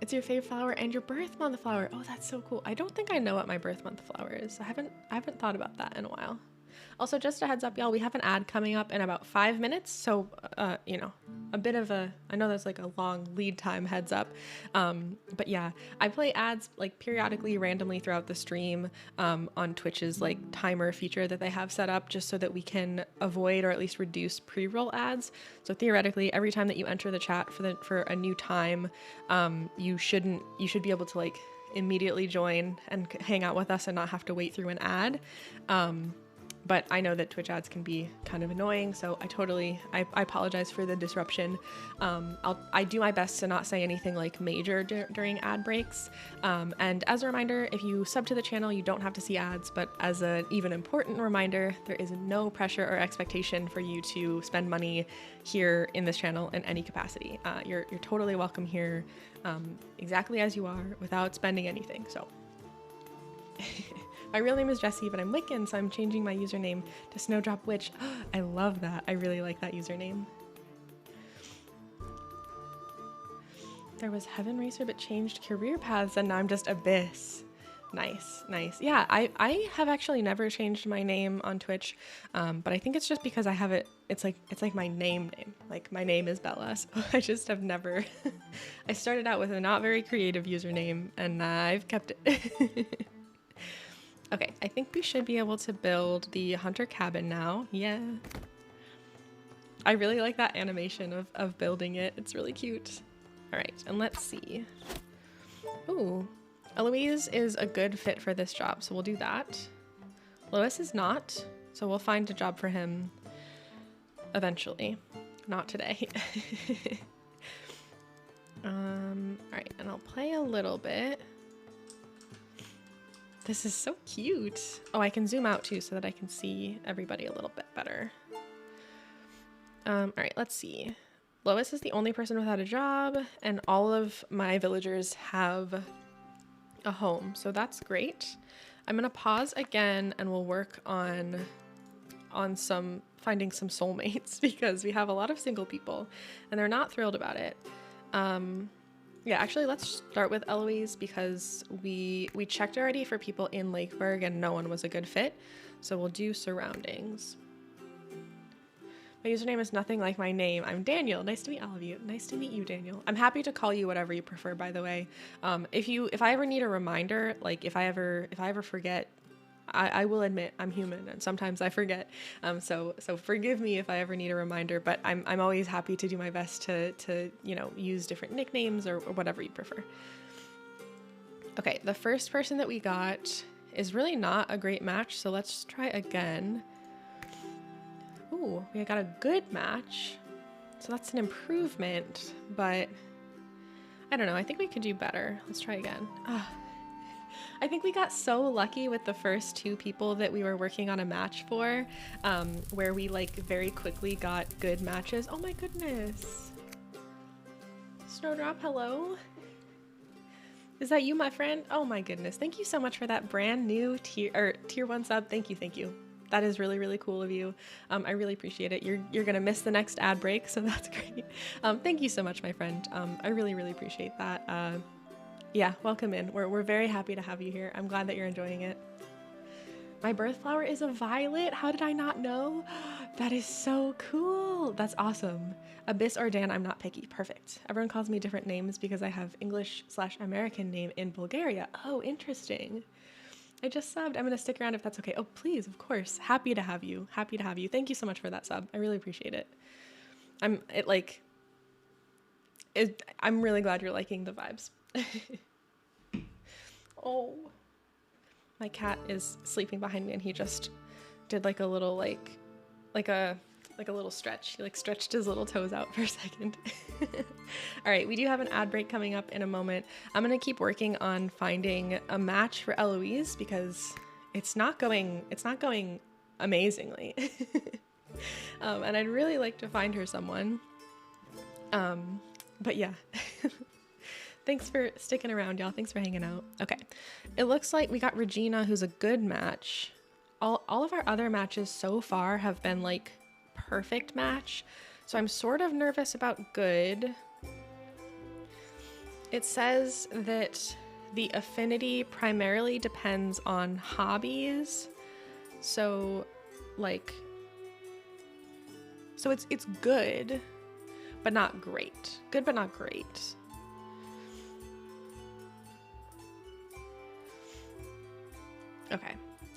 S1: It's your favorite flower and your birth month flower. Oh, that's so cool. I don't think I know what my birth month flower is. I haven't thought about that in a while. Also, just a heads up, y'all, we have an ad coming up in about 5 minutes. So, a bit of I know that's like a long lead time heads up. But yeah, I play ads like periodically, randomly throughout the stream on Twitch's like timer feature that they have set up just so that we can avoid or at least reduce pre-roll ads. So theoretically, every time that you enter the chat for a new time, you should be able to like immediately join and hang out with us and not have to wait through an ad. But I know that Twitch ads can be kind of annoying, so I apologize for the disruption. I do my best to not say anything like major during ad breaks. And as a reminder, if you sub to the channel, you don't have to see ads, but as an even important reminder, there is no pressure or expectation for you to spend money here in this channel in any capacity. You're totally welcome here, exactly as you are, without spending anything, so. My real name is Jessie, but I'm Wiccan, so I'm changing my username to Snowdrop Witch. I love that. I really like that username. There was Heaven Racer, but changed career paths, and now I'm just Abyss. Nice, nice. Yeah, I have actually never changed my name on Twitch, but I think it's just because I have it. It's like my name. Like my name is Bella, so I just have never. I started out with a not very creative username, and I've kept it. Okay, I think we should be able to build the hunter cabin now. Yeah. I really like that animation of building it. It's really cute. All right, and let's see. Ooh. Eloise is a good fit for this job, so we'll do that. Lois is not, so we'll find a job for him eventually. Not today. All right, and I'll play a little bit. This is so cute. Oh, I can zoom out too so that I can see everybody a little bit better. All right, let's see. Lois is the only person without a job, and all of my villagers have a home, so that's great. I'm gonna pause again and we'll work on finding some soulmates because we have a lot of single people and they're not thrilled about it. Yeah, actually let's start with Eloise because we checked already for people in Lakeburg and no one was a good fit, so we'll do surroundings. My username is nothing like my name. I'm Daniel. Nice to meet all of you. Nice to meet you, Daniel. I'm happy to call you whatever you prefer, by the way. If I ever need a reminder, like if I ever forget, I will admit I'm human and sometimes I forget. So forgive me if I ever need a reminder, but I'm always happy to do my best to use different nicknames or whatever you prefer. Okay, the first person that we got is really not a great match, so let's try again. Ooh, we got a good match, so that's an improvement, but I don't know, I think we could do better. Let's try again. I think we got so lucky with the first two people that we were working on a match for, where we like very quickly got good matches. Oh my goodness. Snowdrop, hello? Is that you, my friend? Oh my goodness. Thank you so much for that brand new tier 1 sub. Thank you. That is really, really cool of you. I really appreciate it. You're gonna miss the next ad break, so that's great. Thank you so much, my friend. I really, really appreciate that. Yeah, welcome in. We're very happy to have you here. I'm glad that you're enjoying it. My birth flower is a violet. How did I not know? That is so cool. That's awesome. Abyss or Dan, I'm not picky. Perfect. Everyone calls me different names because I have English/American name in Bulgaria. Oh, interesting. I just subbed. I'm going to stick around if that's okay. Oh, please, of course. Happy to have you. Happy to have you. Thank you so much for that sub. I really appreciate it. I'm really glad you're liking the vibes. Oh. My cat is sleeping behind me and he just did like a little like a little stretch. He like stretched his little toes out for a second. All right, we do have an ad break coming up in a moment. I'm gonna keep working on finding a match for Eloise because it's not going amazingly. And I'd really like to find her someone. But yeah. Thanks for sticking around, y'all. Thanks for hanging out. Okay, it looks like we got Regina, who's a good match. All of our other matches so far have been like perfect match, so I'm sort of nervous about good. It says that the affinity primarily depends on hobbies, so it's good, but not great. Good, but not great. Okay,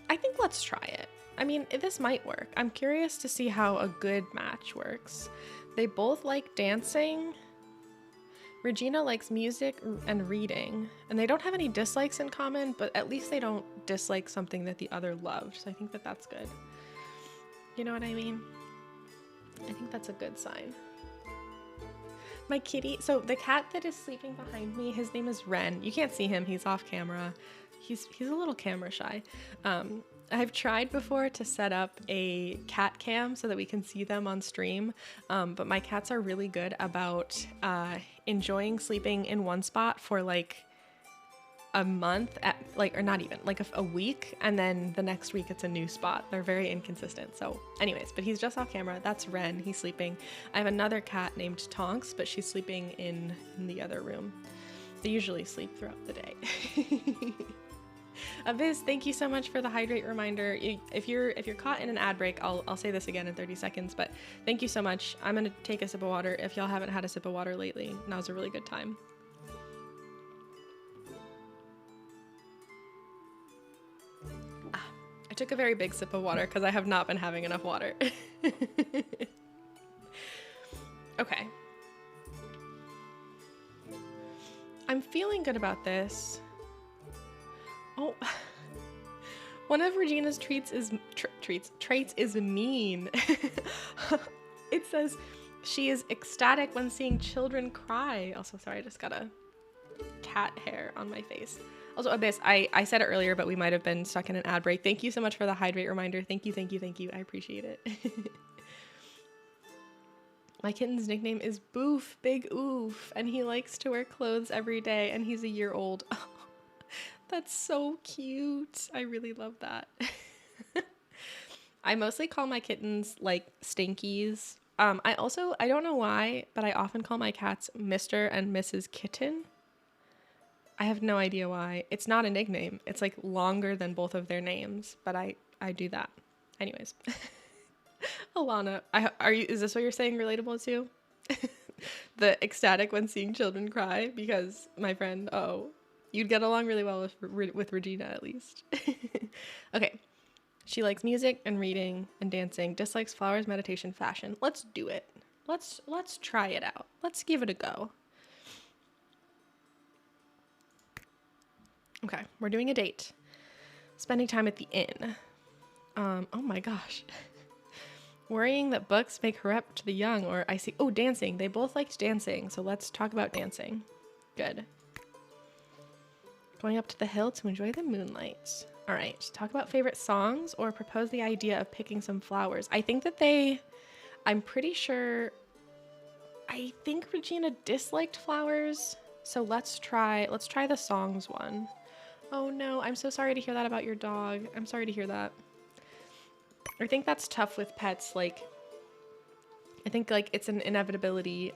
S1: I think let's try it. I mean, this might work. I'm curious to see how a good match works. They both like dancing. Regina likes music and reading, and they don't have any dislikes in common, but at least they don't dislike something that the other loved, so I think that that's good. You know what I mean? I think that's a good sign. My kitty, so the cat that is sleeping behind me, his name is Ren. You can't see him, he's off camera. He's a little camera shy. I've tried before to set up a cat cam so that we can see them on stream, but my cats are really good about enjoying sleeping in one spot for like a month, or not even, like a week, and then the next week it's a new spot. They're very inconsistent. So anyways, but he's just off camera. That's Ren, he's sleeping. I have another cat named Tonks, but she's sleeping in the other room. They usually sleep throughout the day. Abyss, thank you so much for the hydrate reminder. If you're caught in an ad break, I'll say this again in 30 seconds, but thank you so much. I'm gonna take a sip of water. If y'all haven't had a sip of water lately, now's a really good time. I took a very big sip of water because I have not been having enough water. Okay. I'm feeling good about this. Oh, one of Regina's traits is mean. It says she is ecstatic when seeing children cry. Also, sorry, I just got a cat hair on my face. Also, Abyss, I said it earlier, but we might have been stuck in an ad break. Thank you so much for the hydrate reminder. Thank you, thank you, thank you. I appreciate it. My kitten's nickname is Boof, Big Oof, and he likes to wear clothes every day, and he's a year old. Oh, that's so cute. I really love that. I mostly call my kittens like Stinkies. I don't know why, but I often call my cats Mr. and Mrs. Kitten. I have no idea why. It's not a nickname. It's like longer than both of their names, but I do that. Anyways. Alana, is this what you're saying relatable to? The ecstatic when seeing children cry? Because my friend, you'd get along really well with Regina at least. Okay. She likes music and reading and dancing, dislikes flowers, meditation, fashion. Let's do it. Let's try it out. Let's give it a go. Okay, we're doing a date. Spending time at the inn. Oh my gosh. Worrying that books make her up to the young, or dancing. They both liked dancing, so let's talk about dancing. Good. Going up to the hill to enjoy the moonlight. All right, talk about favorite songs or propose the idea of picking some flowers. I think Regina disliked flowers, so let's try the songs one. Oh no, I'm so sorry to hear that about your dog. I'm sorry to hear that. I think that's tough with pets. Like, I think like it's an inevitability,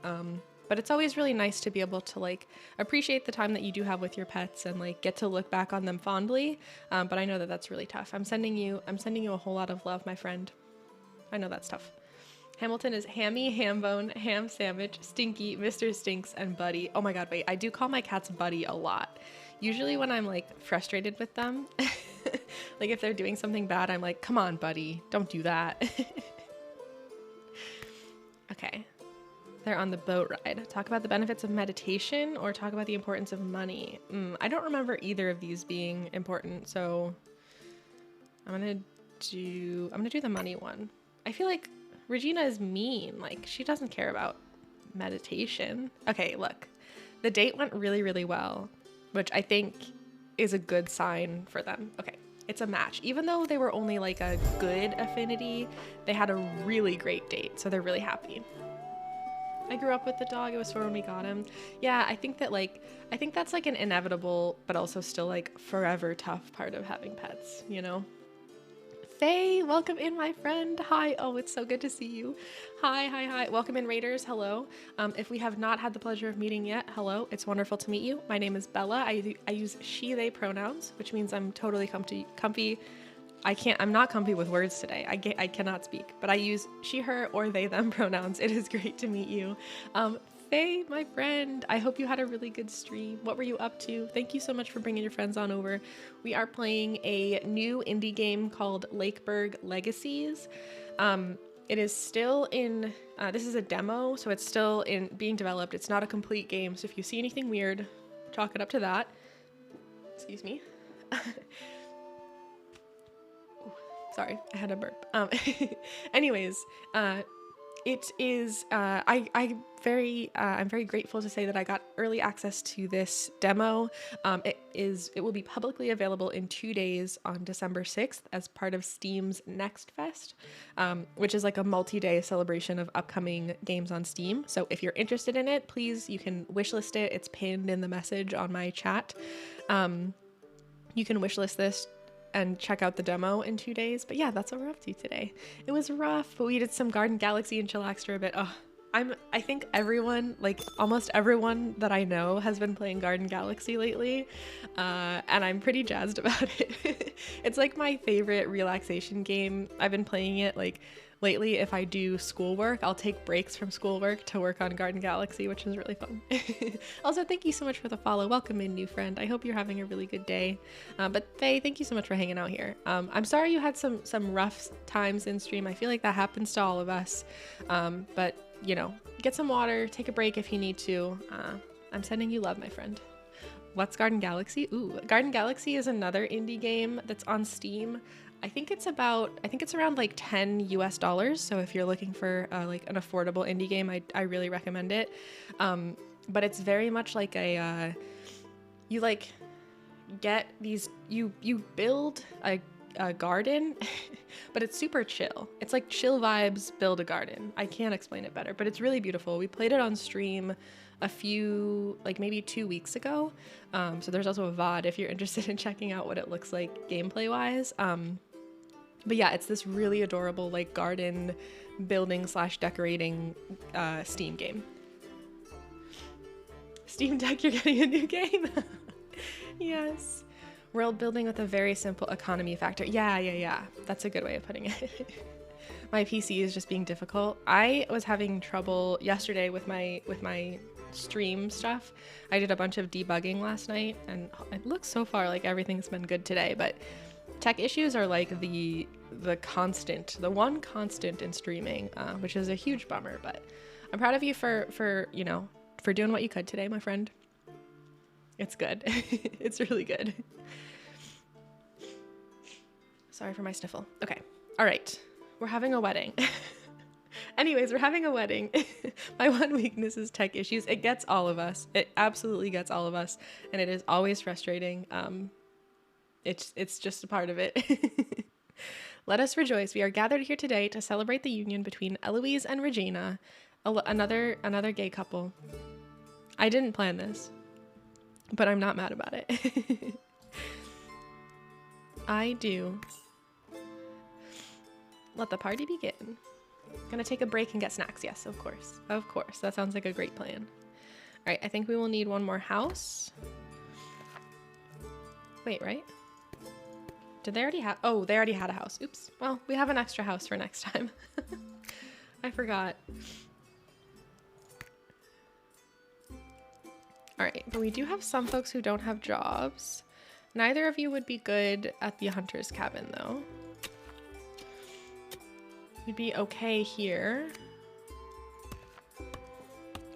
S1: but it's always really nice to be able to like appreciate the time that you do have with your pets and like get to look back on them fondly. But I know that that's really tough. I'm sending you a whole lot of love, my friend. I know that's tough. Hamilton is Hammy, Hambone, Ham Sandwich, Stinky, Mr. Stinks, and Buddy. Oh my god, wait, I do call my cats Buddy a lot. Usually when I'm like frustrated with them, like if they're doing something bad, I'm like, come on, Buddy, don't do that. Okay. They're on the boat ride. Talk about the benefits of meditation or talk about the importance of money. I don't remember either of these being important, so I'm gonna do the money one. I feel like Regina is mean. Like, she doesn't care about meditation. Okay, look. The date went really, really well, which I think is a good sign for them. Okay, it's a match. Even though they were only like a good affinity, they had a really great date, so they're really happy. I grew up with the dog. It was for when we got him. Yeah, I think that's like an inevitable, but also still like forever tough part of having pets, you know? Faye, welcome in, my friend. Hi. Oh, it's so good to see you. Hi. Welcome in, Raiders. Hello. If we have not had the pleasure of meeting yet, hello. It's wonderful to meet you. My name is Bella. I use she, they pronouns, which means I'm totally comfy. I'm not comfy with words today. I cannot speak, but I use she, her, or they, them pronouns. It is great to meet you. Faye, my friend, I hope you had a really good stream. What were you up to? Thank you so much for bringing your friends on over. We are playing a new indie game called Lakeburg Legacies. It is still in, this is a demo, so it's still being developed. It's not a complete game, so if you see anything weird, chalk it up to that. Excuse me. Sorry, I had a burp. Anyways, it is, I'm very grateful to say that I got early access to this demo. It will be publicly available in 2 days on December 6th as part of Steam's Next Fest, which is like a multi-day celebration of upcoming games on Steam. So if you're interested in it, please, you can wishlist it. It's pinned in the message on my chat. You can wishlist this and check out the demo in 2 days. But yeah, that's what we're up to today. It was rough, but we did some Garden Galaxy and Chillaxter a bit. Oh, I think everyone, like almost everyone that I know has been playing Garden Galaxy lately, and I'm pretty jazzed about it. It's like my favorite relaxation game. I've been playing it like lately. If I do schoolwork, I'll take breaks from schoolwork to work on Garden Galaxy, which is really fun. Also, thank you so much for the follow. Welcome in, new friend. I hope you're having a really good day. But Faye, thank you so much for hanging out here. I'm sorry you had some rough times in stream. I feel like that happens to all of us. But you know, get some water, take a break if you need to. I'm sending you love, my friend. What's Garden Galaxy? Ooh, Garden Galaxy is another indie game that's on Steam. I think it's around like $10 US. So if you're looking for like an affordable indie game, I really recommend it. But it's very much like you like get these, you build a garden, but it's super chill. It's like chill vibes, build a garden. I can't explain it better, but it's really beautiful. We played it on stream a few, like maybe 2 weeks ago. So there's also a VOD if you're interested in checking out what it looks like gameplay wise. But yeah, it's this really adorable like garden building / decorating Steam game. Steam Deck, you're getting a new game. Yes. World building with a very simple economy factor. Yeah. That's a good way of putting it. My PC is just being difficult. I was having trouble yesterday with my stream stuff. I did a bunch of debugging last night, and it looks so far like everything's been good today, but tech issues are like the one constant in streaming, which is a huge bummer, but I'm proud of you for you know, for doing what you could today, my friend. It's good. It's really good. Sorry for my sniffle. Okay. All right. We're having a wedding. Anyways, we're having a wedding. My one weakness is tech issues. It gets all of us. It absolutely gets all of us. And it is always frustrating. It's just a part of it. Let us rejoice. We are gathered here today to celebrate the union between Eloise and Regina, another gay couple. I didn't plan this, but I'm not mad about it. I do. Let the party begin. Gonna take a break and get snacks. Yes, of course. Of course. That sounds like a great plan. All right, I think we will need one more house. Wait, right? Did they already have... Oh, they already had a house. Oops. Well, we have an extra house for next time. I forgot. All right, but we do have some folks who don't have jobs. Neither of you would be good at the hunter's cabin, though. You'd be okay here.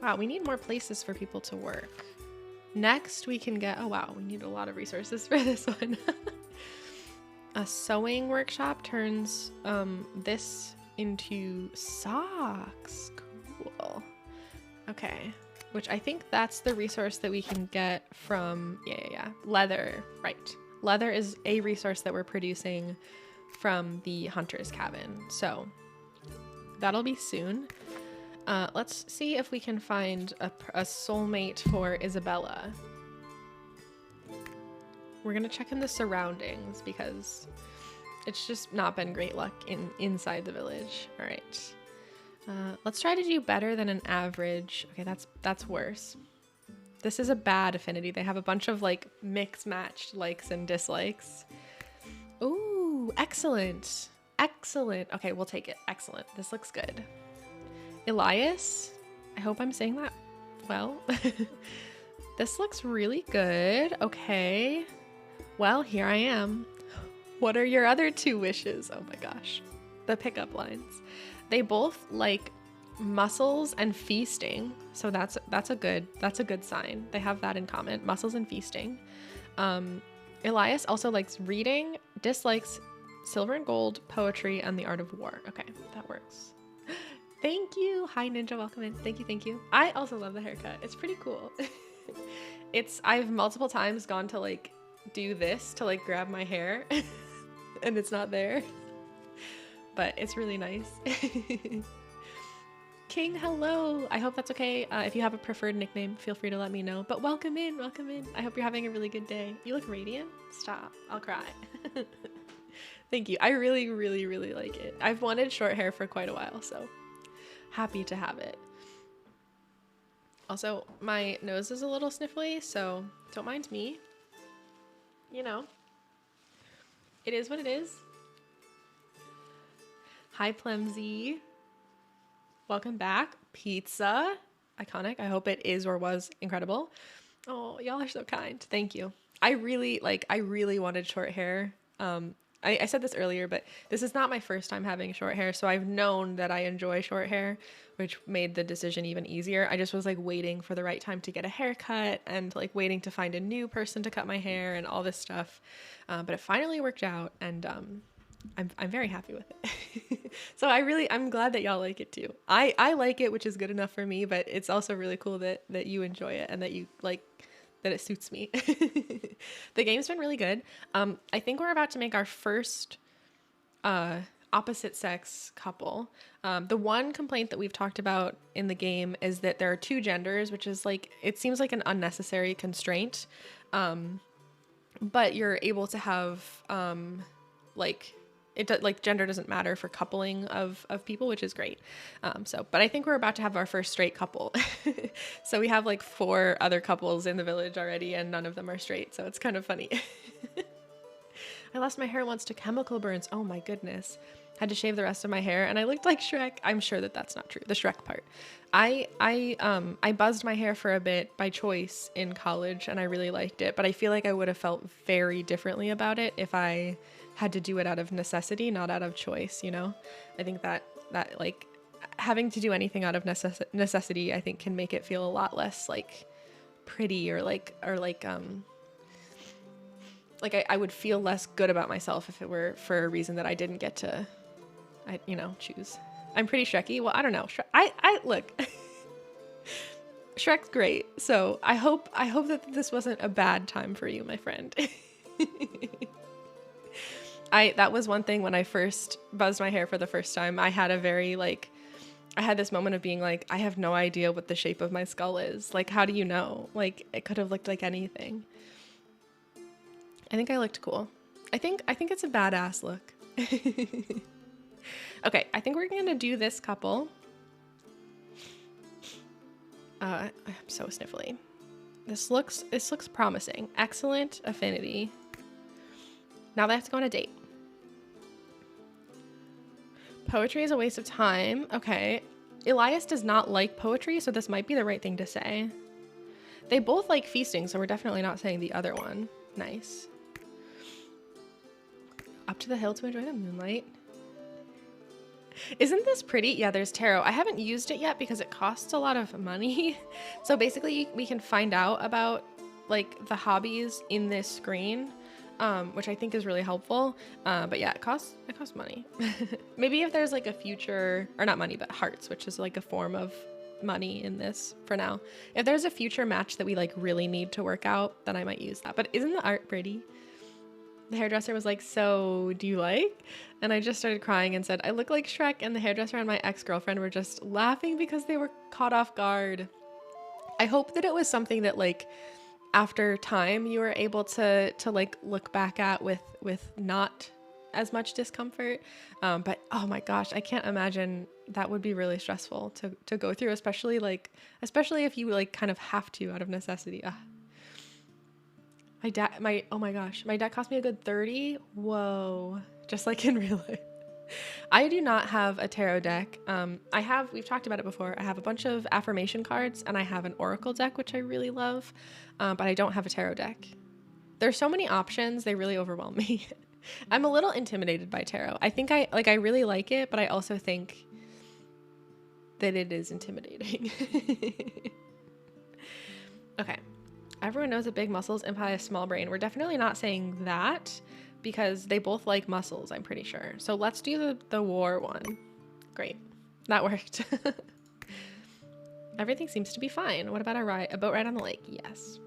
S1: Wow, we need more places for people to work. Next, we can get... Oh, wow, we need a lot of resources for this one. A sewing workshop turns this into socks. Cool. Okay. Which I think that's the resource that we can get from... Yeah. Leather. Right. Leather is a resource that we're producing from the hunter's cabin. So that'll be soon. Let's see if we can find a soulmate for Isabella. We're gonna check in the surroundings because it's just not been great luck inside the village. All right. Let's try to do better than an average. Okay, that's worse. This is a bad affinity. They have a bunch of like mix-matched likes and dislikes. Ooh, excellent. Excellent. Okay, we'll take it. Excellent. This looks good. Elias, I hope I'm saying that well. This looks really good. Okay. Well, here I am. What are your other 2 wishes? Oh my gosh. The pickup lines. They both like mussels and feasting. So that's a good sign. They have that in common. Mussels and feasting. Elias also likes reading, dislikes silver and gold, poetry, and the art of war. Okay, that works. Thank you. Hi, Ninja. Welcome in. Thank you. I also love the haircut. It's pretty cool. I've multiple times gone to like do this to like grab my hair and it's not there, but it's really nice. King, hello. I hope that's okay. If you have a preferred nickname, feel free to let me know, but welcome in. I hope you're having a really good day. You look radiant. Stop. I'll cry. Thank you. I really like it. I've wanted short hair for quite a while, so happy to have it. Also, my nose is a little sniffly, so don't mind me. You know, it is what it is. Hi, Plemsy. Welcome back. Pizza. Iconic. I hope it is or was incredible. Oh, y'all are so kind. Thank you. I really wanted short hair. I said this earlier, but this is not my first time having short hair, so I've known that I enjoy short hair, which made the decision even easier. I just was like waiting for the right time to get a haircut and like waiting to find a new person to cut my hair and all this stuff. But it finally worked out, and I'm very happy with it. So I'm glad that y'all like it too. I like it, which is good enough for me, but it's also really cool that you enjoy it and that you like that it suits me. The game's been really good. I think we're about to make our first opposite sex couple. The one complaint that we've talked about in the game is that there are two genders, which is like, it seems like an unnecessary constraint. But you're able to have like gender doesn't matter for coupling of people, which is great. But I think we're about to have our first straight couple. So we have like 4 other couples in the village already, and none of them are straight. So it's kind of funny. I lost my hair once to chemical burns. Oh my goodness. Had to shave the rest of my hair and I looked like Shrek. I'm sure that that's not true. The Shrek part. I buzzed my hair for a bit by choice in college and I really liked it, but I feel like I would have felt very differently about it if I had to do it out of necessity, not out of choice, you know? I think that like having to do anything out of necessity, I think can make it feel a lot less like pretty or I would feel less good about myself if it were for a reason that I didn't get to, choose. I'm pretty Shreky. Well, I don't know. I look, Shrek's great. So I hope that this wasn't a bad time for you, my friend. That was one thing when I first buzzed my hair for the first time. I had I had this moment of being like, I have no idea what the shape of my skull is. Like, how do you know? Like, it could have looked like anything. I think I looked cool. I think it's a badass look. Okay, I think we're gonna do this couple. I'm so sniffly. This looks promising. Excellent affinity. Now they have to go on a date. Poetry is a waste of time. Okay. Elias does not like poetry, so this might be the right thing to say. They both like feasting, so we're definitely not saying the other one. Nice. Up to the hill to enjoy the moonlight. Isn't this pretty? Yeah, there's tarot. I haven't used it yet because it costs a lot of money. So basically we can find out about like the hobbies in this screen, which I think is really helpful. But yeah, it costs money. Maybe if there's like a future, or not money, but hearts, which is like a form of money in this for now. If there's a future match that we like really need to work out, then I might use that. But isn't the art pretty? The hairdresser was like, so do you like? And I just started crying and said, I look like Shrek. And the hairdresser and my ex-girlfriend were just laughing because they were caught off guard. I hope that it was something that like after time you were able to like look back at with not as much discomfort. But oh my gosh, I can't imagine. That would be really stressful to go through, especially if you like kind of have to out of necessity. Oh my gosh, my dad cost me a good 30. Whoa. Just like in real life. I do not have a tarot deck. We've talked about it before. I have a bunch of affirmation cards and I have an oracle deck, which I really love. But I don't have a tarot deck. There's so many options. They really overwhelm me. I'm a little intimidated by tarot. I think I really like it, but I also think that it is intimidating. Okay. Everyone knows that big muscles imply a small brain. We're definitely not saying that because they both like muscles, I'm pretty sure. So let's do the war one. Great. That worked. Everything seems to be fine. What about a boat ride on the lake? Yes.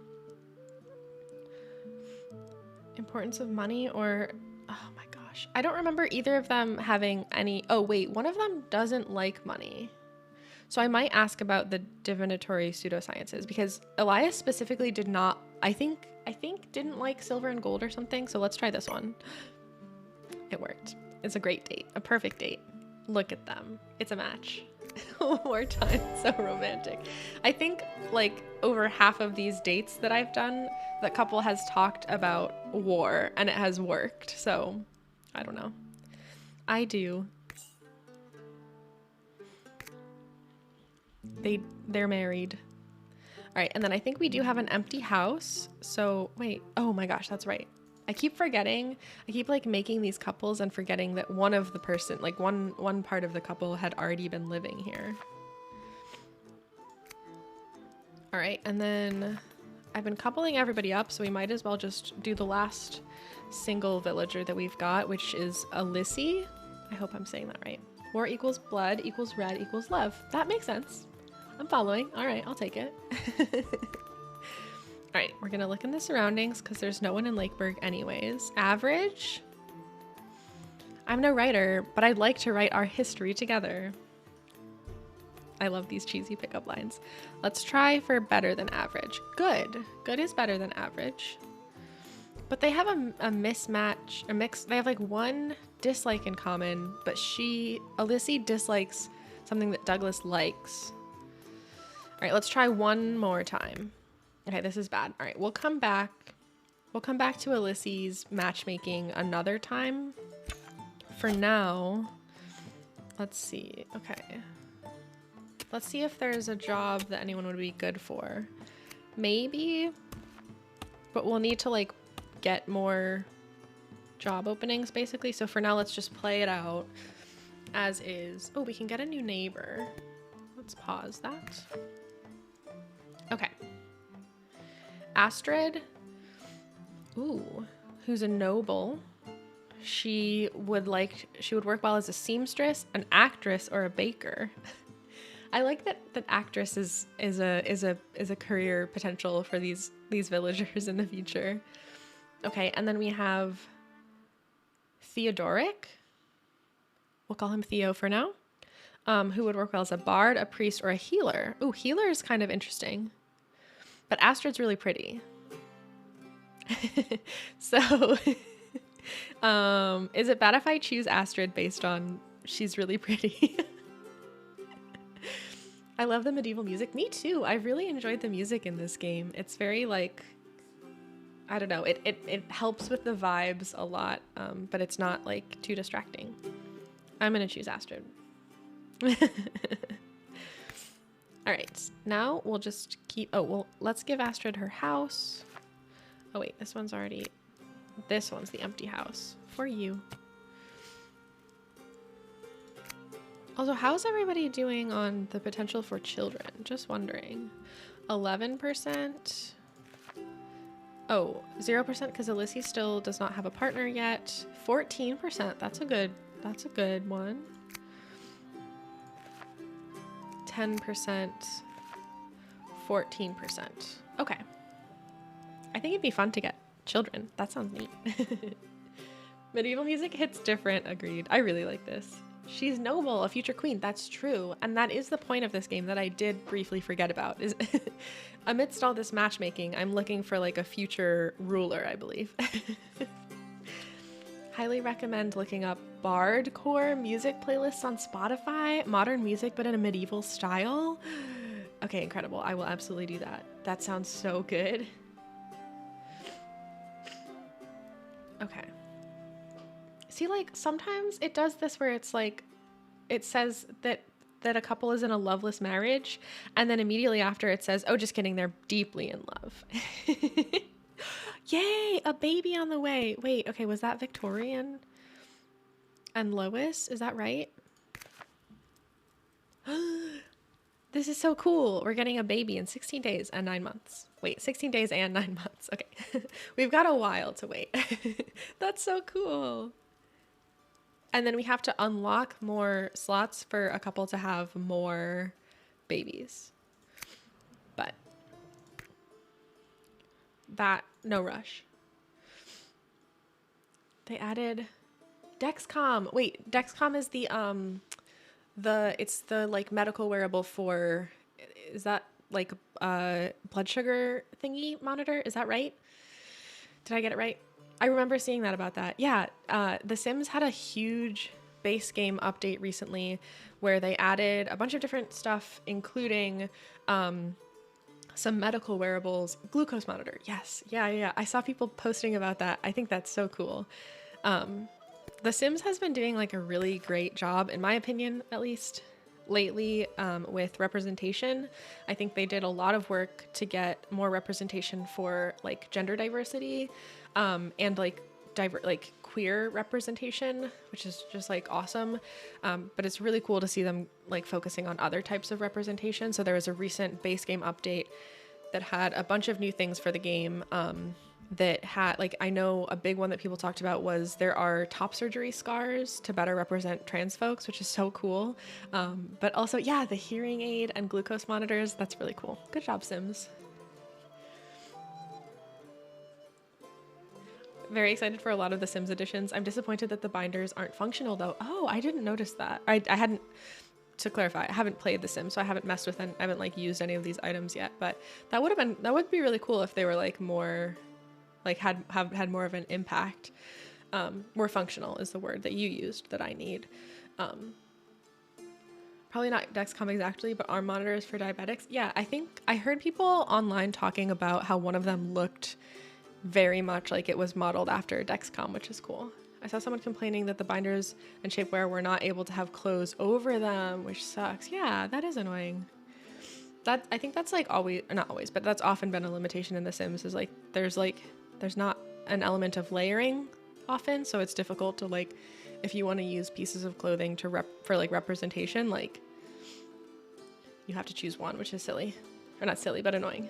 S1: Importance of money or... Oh my gosh. I don't remember either of them having any... Oh wait, one of them doesn't like money. So I might ask about the divinatory pseudosciences because Elias specifically did not, I think didn't like silver and gold or something. So let's try this one. It worked. It's a great date, a perfect date. Look at them. It's a match. Wartime, so romantic. I think like over half of these dates that I've done, the couple has talked about war and it has worked. So I don't know. I do. They're married. All right, and then I think we do have an empty house. So wait, oh my gosh, that's right. I keep forgetting. I keep like making these couples and forgetting that one of the person, like one part of the couple had already been living here. All right, and then I've been coupling everybody up, so we might as well just do the last single villager that we've got, which is Legacy. I hope I'm saying that right. War equals blood equals red equals love. That makes sense. I'm following. All right, I'll take it. All right, we're gonna look in the surroundings because there's no one in Lakeburg anyways. Average. I'm no writer, but I'd like to write our history together. I love these cheesy pickup lines. Let's try for better than average. Good. Good is better than average. But they have a mismatch, a mix. They have like one dislike in common, but Legacy dislikes something that Douglas likes. All right, let's try one more time. Okay, this is bad. All right, we'll come back. We'll come back to Legacy's matchmaking another time. For now, let's see. Okay. Let's see if there's a job that anyone would be good for. Maybe, but we'll need to like get more job openings basically. So for now, let's just play it out as is. Oh, we can get a new neighbor. Let's pause that. Okay. Astrid, ooh, who's a noble. She would work well as a seamstress, an actress, or a baker. I like that actress is a career potential for these villagers in the future. Okay, and then we have Theodoric. We'll call him Theo for now. Who would work well as a bard, a priest, or a healer. Ooh, healer is kind of interesting. But Astrid's really pretty. So, is it bad if I choose Astrid based on she's really pretty? I love the medieval music. Me too. I really enjoyed the music in this game. It's very like, I don't know, it helps with the vibes a lot, but it's not like too distracting. I'm gonna choose Astrid. All right, now we'll just keep, let's give Astrid her house. Oh wait, this one's the empty house for you. Also, how's everybody doing on the potential for children? Just wondering. 11%. Oh, 0% because Legacy still does not have a partner yet. 14%. That's a good one. 10%. 14%. Okay. I think it'd be fun to get children. That sounds neat. Medieval music hits different. Agreed. I really like this. She's noble, a future queen. That's true. And that is the point of this game that I did briefly forget about. Is amidst all this matchmaking, I'm looking for like a future ruler, I believe. Highly recommend looking up bardcore music playlists on Spotify. Modern music, but in a medieval style. Okay, incredible. I will absolutely do that. That sounds so good. Okay. See, like, sometimes it does this where it's like, it says that a couple is in a loveless marriage, and then immediately after it says, oh, just kidding, they're deeply in love. Yay, a baby on the way. Wait, okay, was that Victorian and Lois? Is that right? This is so cool. We're getting a baby in 16 days and 9 months. Wait, 16 days and 9 months. Okay. We've got a while to wait. That's so cool. And then we have to unlock more slots for a couple to have more babies. But no rush. They added Dexcom. Wait, Dexcom is it's the like medical wearable for, is that like blood sugar thingy monitor? Is that right? Did I get it right? I remember seeing that about that. Yeah, The Sims had a huge base game update recently where they added a bunch of different stuff, including some medical wearables, glucose monitor. Yes. Yeah. I saw people posting about that. I think that's so cool. The Sims has been doing like a really great job, in my opinion, at least lately, with representation. I think they did a lot of work to get more representation for like gender diversity, and like queer representation, which is just like awesome. But it's really cool to see them like focusing on other types of representation. So there was a recent base game update that had a bunch of new things for the game, that had, like, I know a big one that people talked about was there are top surgery scars to better represent trans folks, which is so cool. But also, yeah, the hearing aid and glucose monitors, that's really cool. Good job, Sims. Very excited for a lot of the Sims editions. I'm disappointed that the binders aren't functional though. Oh, I didn't notice that. I hadn't, to clarify, I haven't played The Sims, so I haven't messed with and I haven't like used any of these items yet, but that would be really cool if they were like more, like had more of an impact. More functional is the word that you used that I need. Probably not Dexcom exactly, but arm monitors for diabetics. Yeah, I think I heard people online talking about how one of them looked very much like it was modeled after Dexcom, which is cool. I saw someone complaining that the binders and shapewear were not able to have clothes over them, which sucks. Yeah, that is annoying. That, I think that's like always, or not always, but that's often been a limitation in The Sims, is like there's not an element of layering often, so it's difficult to like, if you want to use pieces of clothing to for like representation, like you have to choose one, which is silly. Or not silly, but annoying.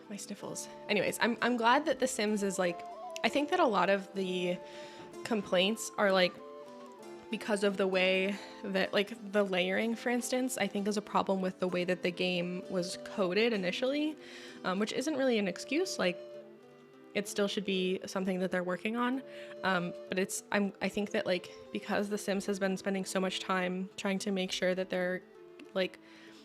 S1: My sniffles. Anyways, I'm glad that The Sims is like, I think that a lot of the complaints are like because of the way that, like, the layering, for instance, I think is a problem with the way that the game was coded initially, which isn't really an excuse. Like, it still should be something that they're working on. But I think that, like, because The Sims has been spending so much time trying to make sure that they're like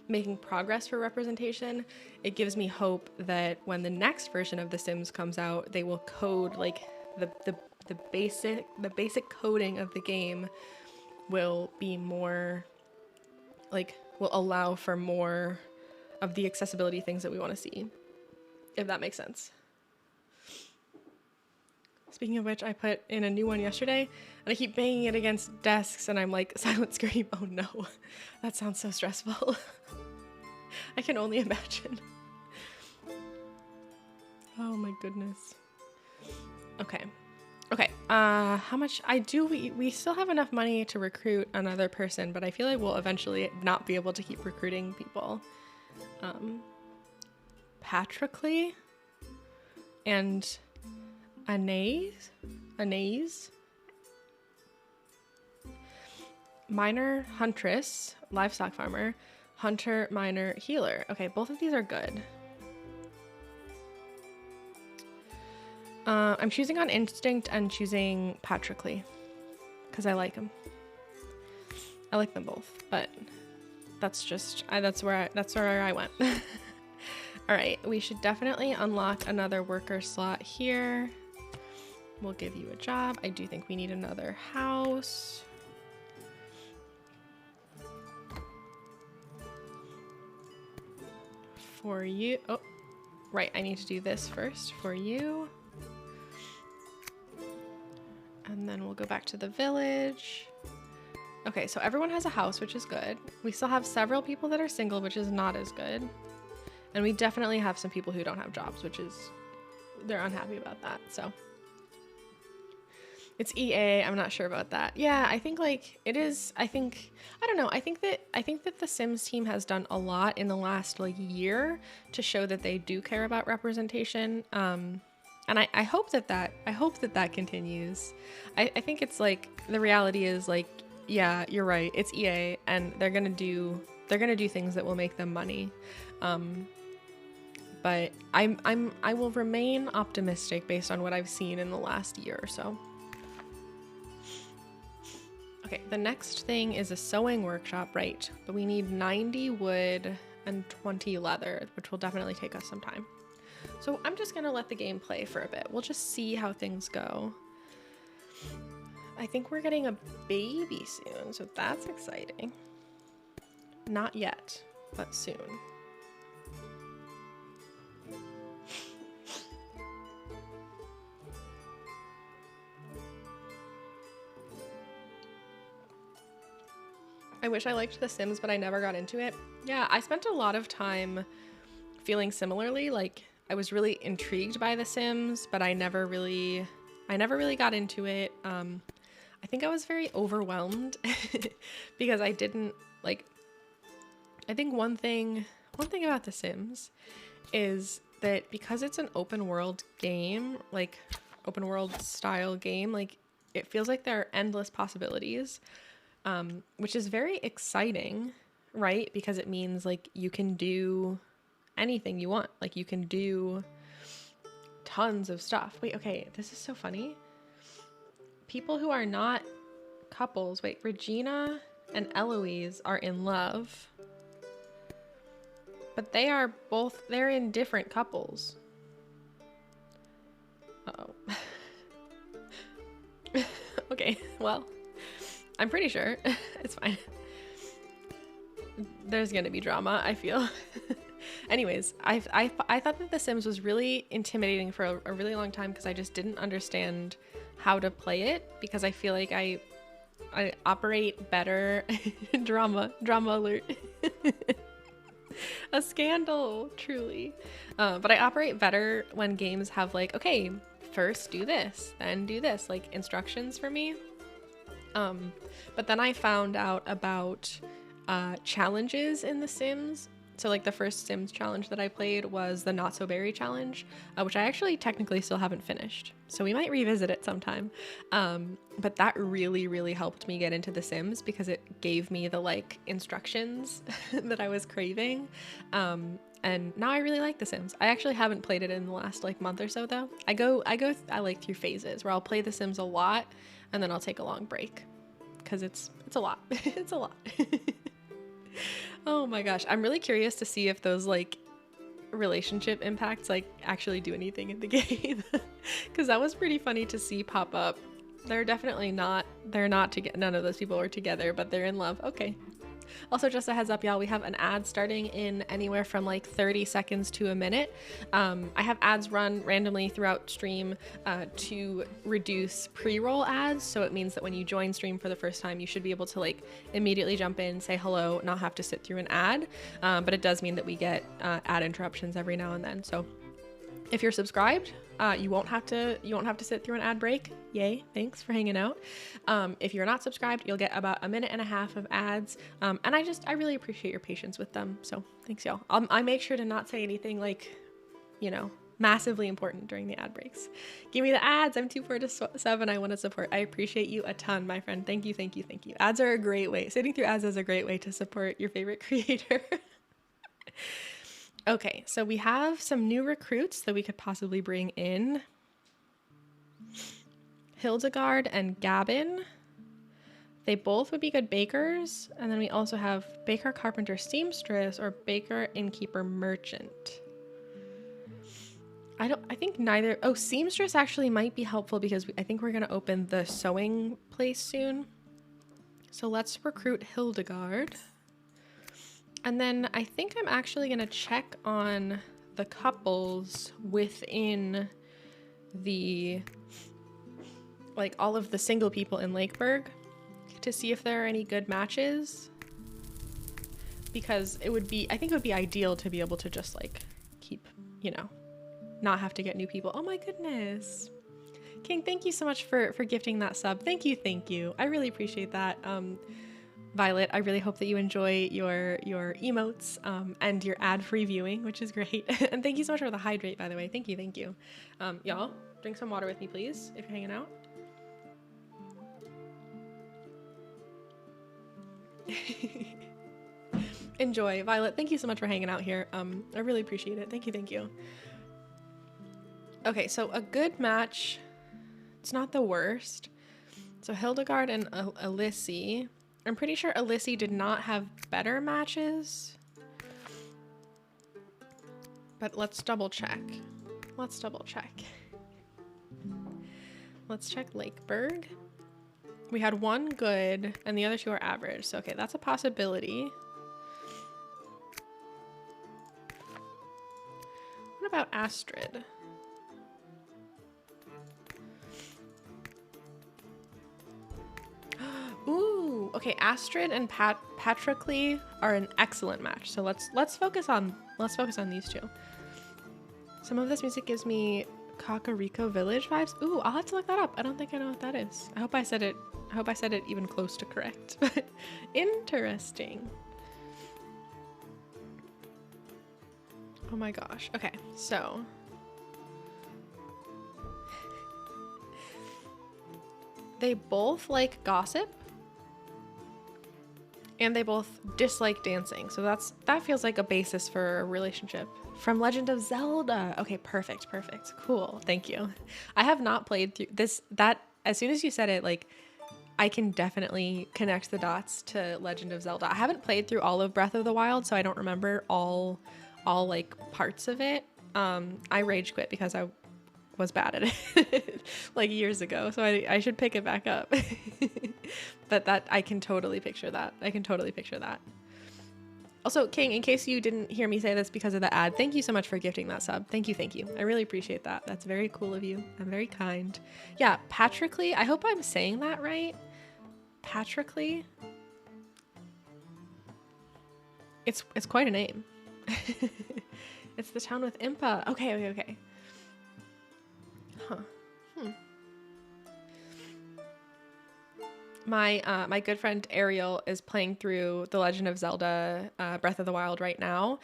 S1: making progress for representation, it gives me hope that when the next version of The Sims comes out, they will code like the basic coding of the game will be more like, will allow for more of the accessibility things that we want to see, if that makes sense. Speaking of which, I put in a new one yesterday and I keep banging it against desks and I'm like, silent scream. Oh no, that sounds so stressful. I can only imagine. Oh my goodness. Okay. How much we still have enough money to recruit another person, but I feel like we'll eventually not be able to keep recruiting people. Patroclus and Anais, miner, huntress, livestock farmer, hunter, miner, healer. Okay, both of these are good. I'm choosing on instinct and choosing Patroclus because I like him. I like them both, but that's just that's where I went. All right, we should definitely unlock another worker slot here. We'll give you a job. I do think we need another house. For you. Oh, right. I need to do this first for you. And then we'll go back to the village. Okay, so everyone has a house, which is good. We still have several people that are single, which is not as good. And we definitely have some people who don't have jobs, which is, they're unhappy about that, so. It's EA, I'm not sure about that. Yeah, I think like it is, I don't know. I think that the Sims team has done a lot in the last like year to show that they do care about representation. And I hope that continues. I think it's like, the reality is like, yeah, you're right. It's EA and they're going to do things that will make them money. But I will remain optimistic based on what I've seen in the last year or so. Okay, the next thing is a sewing workshop, right? But we need 90 wood and 20 leather, which will definitely take us some time. So I'm just gonna let the game play for a bit. We'll just see how things go. I think we're getting a baby soon, so that's exciting. Not yet, but soon. I wish I liked The Sims, but I never got into it. Yeah, I spent a lot of time feeling similarly. Like, I was really intrigued by The Sims, but I never really got into it. I think I was very overwhelmed because I didn't like. I think one thing about The Sims is that because it's an open world game, like open world style game, like it feels like there are endless possibilities. Which is very exciting, right? Because it means like you can do anything you want. Like you can do tons of stuff. Wait, okay, this is so funny. People who are not couples, wait, Regina and Eloise are in love, but they're in different couples. Uh-oh. Okay, well, I'm pretty sure it's fine. There's gonna be drama, I feel. Anyways, I thought that The Sims was really intimidating for a really long time because I just didn't understand how to play it, because I feel like I operate better. drama alert. A scandal, truly. But I operate better when games have like, okay, first do this, then do this, like instructions for me. But then I found out about challenges in The Sims. So like the first Sims challenge that I played was the Not So Berry challenge, which I actually technically still haven't finished. So we might revisit it sometime. But that really helped me get into The Sims because it gave me the like instructions that I was craving. And now I really like The Sims. I actually haven't played it in the last like month or so though. I like through phases where I'll play The Sims a lot and then I'll take a long break because it's a lot. It's a lot. Oh my gosh, I'm really curious to see if those like relationship impacts like actually do anything in the game, because that was pretty funny to see pop up. They're not together. None of those people are together, but they're in love. Okay. Also, just a heads up, y'all, we have an ad starting in anywhere from like 30 seconds to a minute. I have ads run randomly throughout stream to reduce pre-roll ads. So it means that when you join stream for the first time, you should be able to like immediately jump in, say hello, not have to sit through an ad. But it does mean that we get ad interruptions every now and then. So if you're subscribed, you won't have to sit through an ad break. Yay, thanks for hanging out. If you're not subscribed, you'll get about a minute and a half of ads. And I really appreciate your patience with them. So thanks, y'all. I make sure to not say anything like, massively important during the ad breaks. Give me the ads. I'm 247. I want to support. I appreciate you a ton, my friend. Thank you. Ads are a great way. Sitting through ads is a great way to support your favorite creator. Okay, so we have some new recruits that we could possibly bring in. Hildegard and Gabin. They both would be good bakers. And then we also have baker, carpenter, seamstress, or baker, innkeeper, merchant. I think neither. Oh, seamstress actually might be helpful because I think we're going to open the sewing place soon. So let's recruit Hildegard. And then I think I'm actually going to check on the couples within the, like all of the single people in Lakeburg to see if there are any good matches. Because I think it would be ideal to be able to just like keep, not have to get new people. Oh my goodness. King, thank you so much for gifting that sub. Thank you. I really appreciate that. Violet, I really hope that you enjoy your emotes and your ad-free viewing, which is great. And thank you so much for the hydrate, by the way. Thank you. Y'all, drink some water with me, please, if you're hanging out. Enjoy. Violet, thank you so much for hanging out here. I really appreciate it. Thank you. Okay, so a good match. It's not the worst. So Hildegard and Alyssy. I'm pretty sure Alyssy did not have better matches. But let's double check. Let's check Lakeburg. We had one good and the other two are average. So, okay, that's a possibility. What about Astrid? Ooh, okay. Astrid and Patrocly are an excellent match. So let's focus on these two. Some of this music gives me Kakariko Village vibes. Ooh, I'll have to look that up. I don't think I know what that is. I hope I said it even close to correct. Interesting. Oh my gosh. Okay, so they both like gossip and they both dislike dancing. So that feels like a basis for a relationship. From Legend of Zelda. Okay, perfect. Cool. Thank you. I have not played through that as soon as you said it, like I can definitely connect the dots to Legend of Zelda. I haven't played through all of Breath of the Wild, so I don't remember all like parts of it. I rage quit because I was bad at it like years ago, so I should pick it back up. But that I can totally picture that. Also, King, in case you didn't hear me say this because of the ad, thank you so much for gifting that sub. Thank you. I really appreciate that. That's very cool of you. I'm very kind. Yeah, Patrocly. I hope I'm saying that right. Patrocly. It's quite a name. It's the town with Impa. Okay. Huh. My good friend Ariel is playing through The Legend of Zelda Breath of the Wild right now,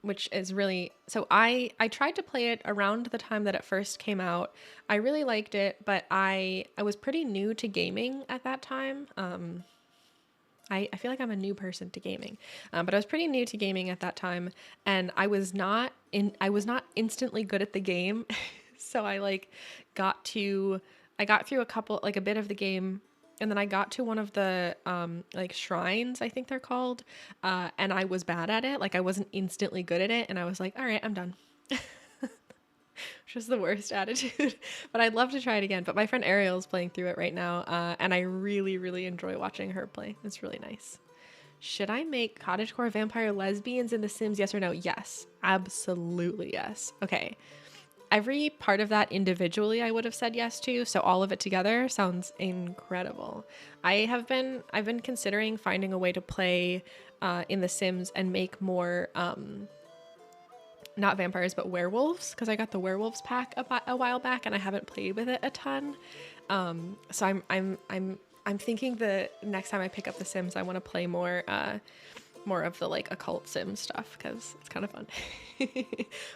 S1: which is really... So I tried to play it around the time that it first came out. I really liked it, but I was pretty new to gaming at that time. I feel like I'm a new person to gaming, but I was pretty new to gaming at that time, and I was not instantly good at the game. So I got through a bit of the game, and then I got to one of the shrines, I think they're called, and I was bad at it. Like I wasn't instantly good at it, and I was like, all right, I'm done. Which is the worst attitude, but I'd love to try it again. But my friend Ariel is playing through it right now, and I really, really enjoy watching her play. It's really nice. Should I make cottagecore vampire lesbians in The Sims? Yes or no? Yes, absolutely yes. Okay. Every part of that individually I would have said yes to, so all of it together sounds incredible. I've been considering finding a way to play in The Sims and make more not vampires but werewolves, because I got the werewolves pack a while back and I haven't played with it a ton. So I'm thinking the next time I pick up The Sims I want to play more of the like occult sim stuff, because it's kind of fun.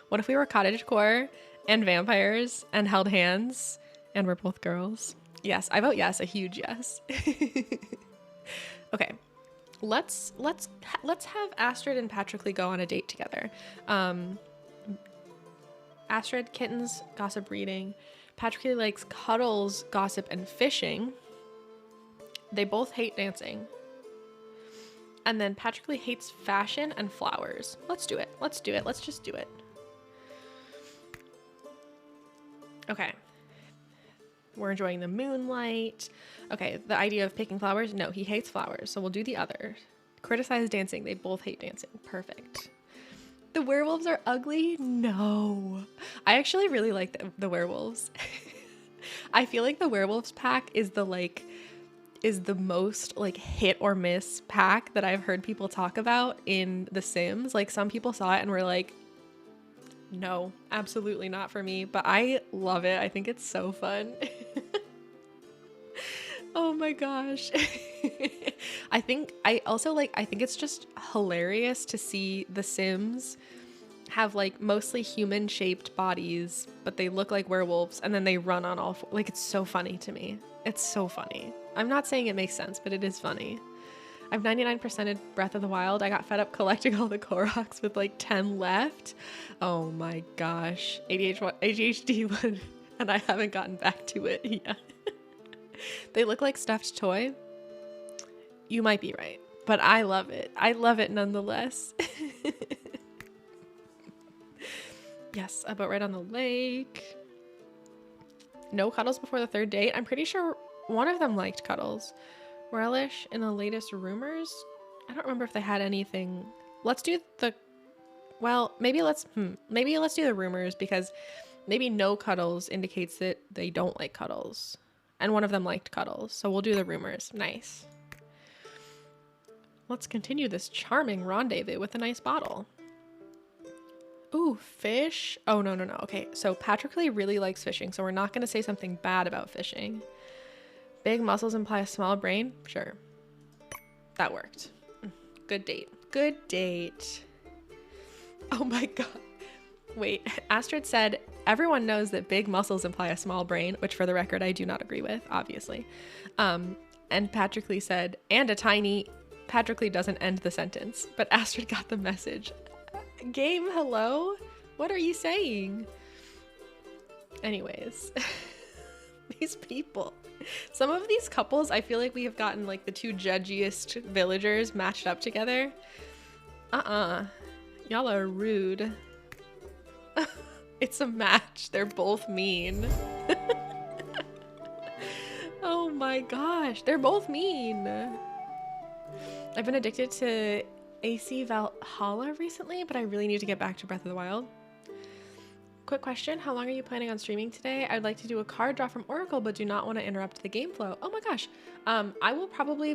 S1: What if we were cottagecore and vampires and held hands and we're both girls? Yes, I vote yes, a huge yes. Okay, let's have Astrid and Patrocly go on a date together. Astrid, kittens, gossip, reading. Patrocly likes cuddles, gossip, and fishing. They both hate dancing. And then Patrocly hates fashion and flowers. Let's do it. Let's just do it. Okay. We're enjoying the moonlight. Okay, the idea of picking flowers. No, he hates flowers, so we'll do the other. Criticize dancing. They both hate dancing. Perfect. The werewolves are ugly? No. I actually really like the werewolves. I feel like the werewolves pack is the most like hit or miss pack that I've heard people talk about in The Sims. Like some people saw it and were like, no, absolutely not for me, but I love it. I think it's so fun. Oh my gosh. I think it's just hilarious to see The Sims have like mostly human shaped bodies, but they look like werewolves and then they run on all four. Like it's so funny to me. It's so funny. I'm not saying it makes sense, but it is funny. I've 99%ed Breath of the Wild. I got fed up collecting all the Koroks with like 10 left. Oh my gosh. ADHD one, and I haven't gotten back to it yet. They look like stuffed toy. You might be right, but I love it. I love it nonetheless. Yes, a boat ride on the lake. No cuddles before the third date. I'm pretty sure one of them liked cuddles. Relish in the latest rumors. I don't remember if they had anything. Let's do the, well, maybe let's do the rumors, because maybe no cuddles indicates that they don't like cuddles. And one of them liked cuddles. So we'll do the rumors. Nice. Let's continue this charming rendezvous with a nice bottle. Ooh, fish. Oh, no. Okay, so Patrick Lee really likes fishing, so we're not going to say something bad about fishing. Big muscles imply a small brain? Sure. That worked. Good date. Good date. Oh my god. Wait, Astrid said, everyone knows that big muscles imply a small brain, which for the record, I do not agree with, obviously. And Patrick Lee said, and a tiny... Patrick Lee doesn't end the sentence, but Astrid got the message. Game, hello? What are you saying? Anyways, these people. Some of these couples, I feel like we have gotten like the two judgiest villagers matched up together. Y'all are rude. It's a match. They're both mean. Oh my gosh, they're both mean. I've been addicted to AC Valhalla recently, but I really need to get back to Breath of the Wild. Quick question, how long are you planning on streaming today? I'd like to do a card draw from Oracle, but do not want to interrupt the game flow. Oh my gosh. I'll probably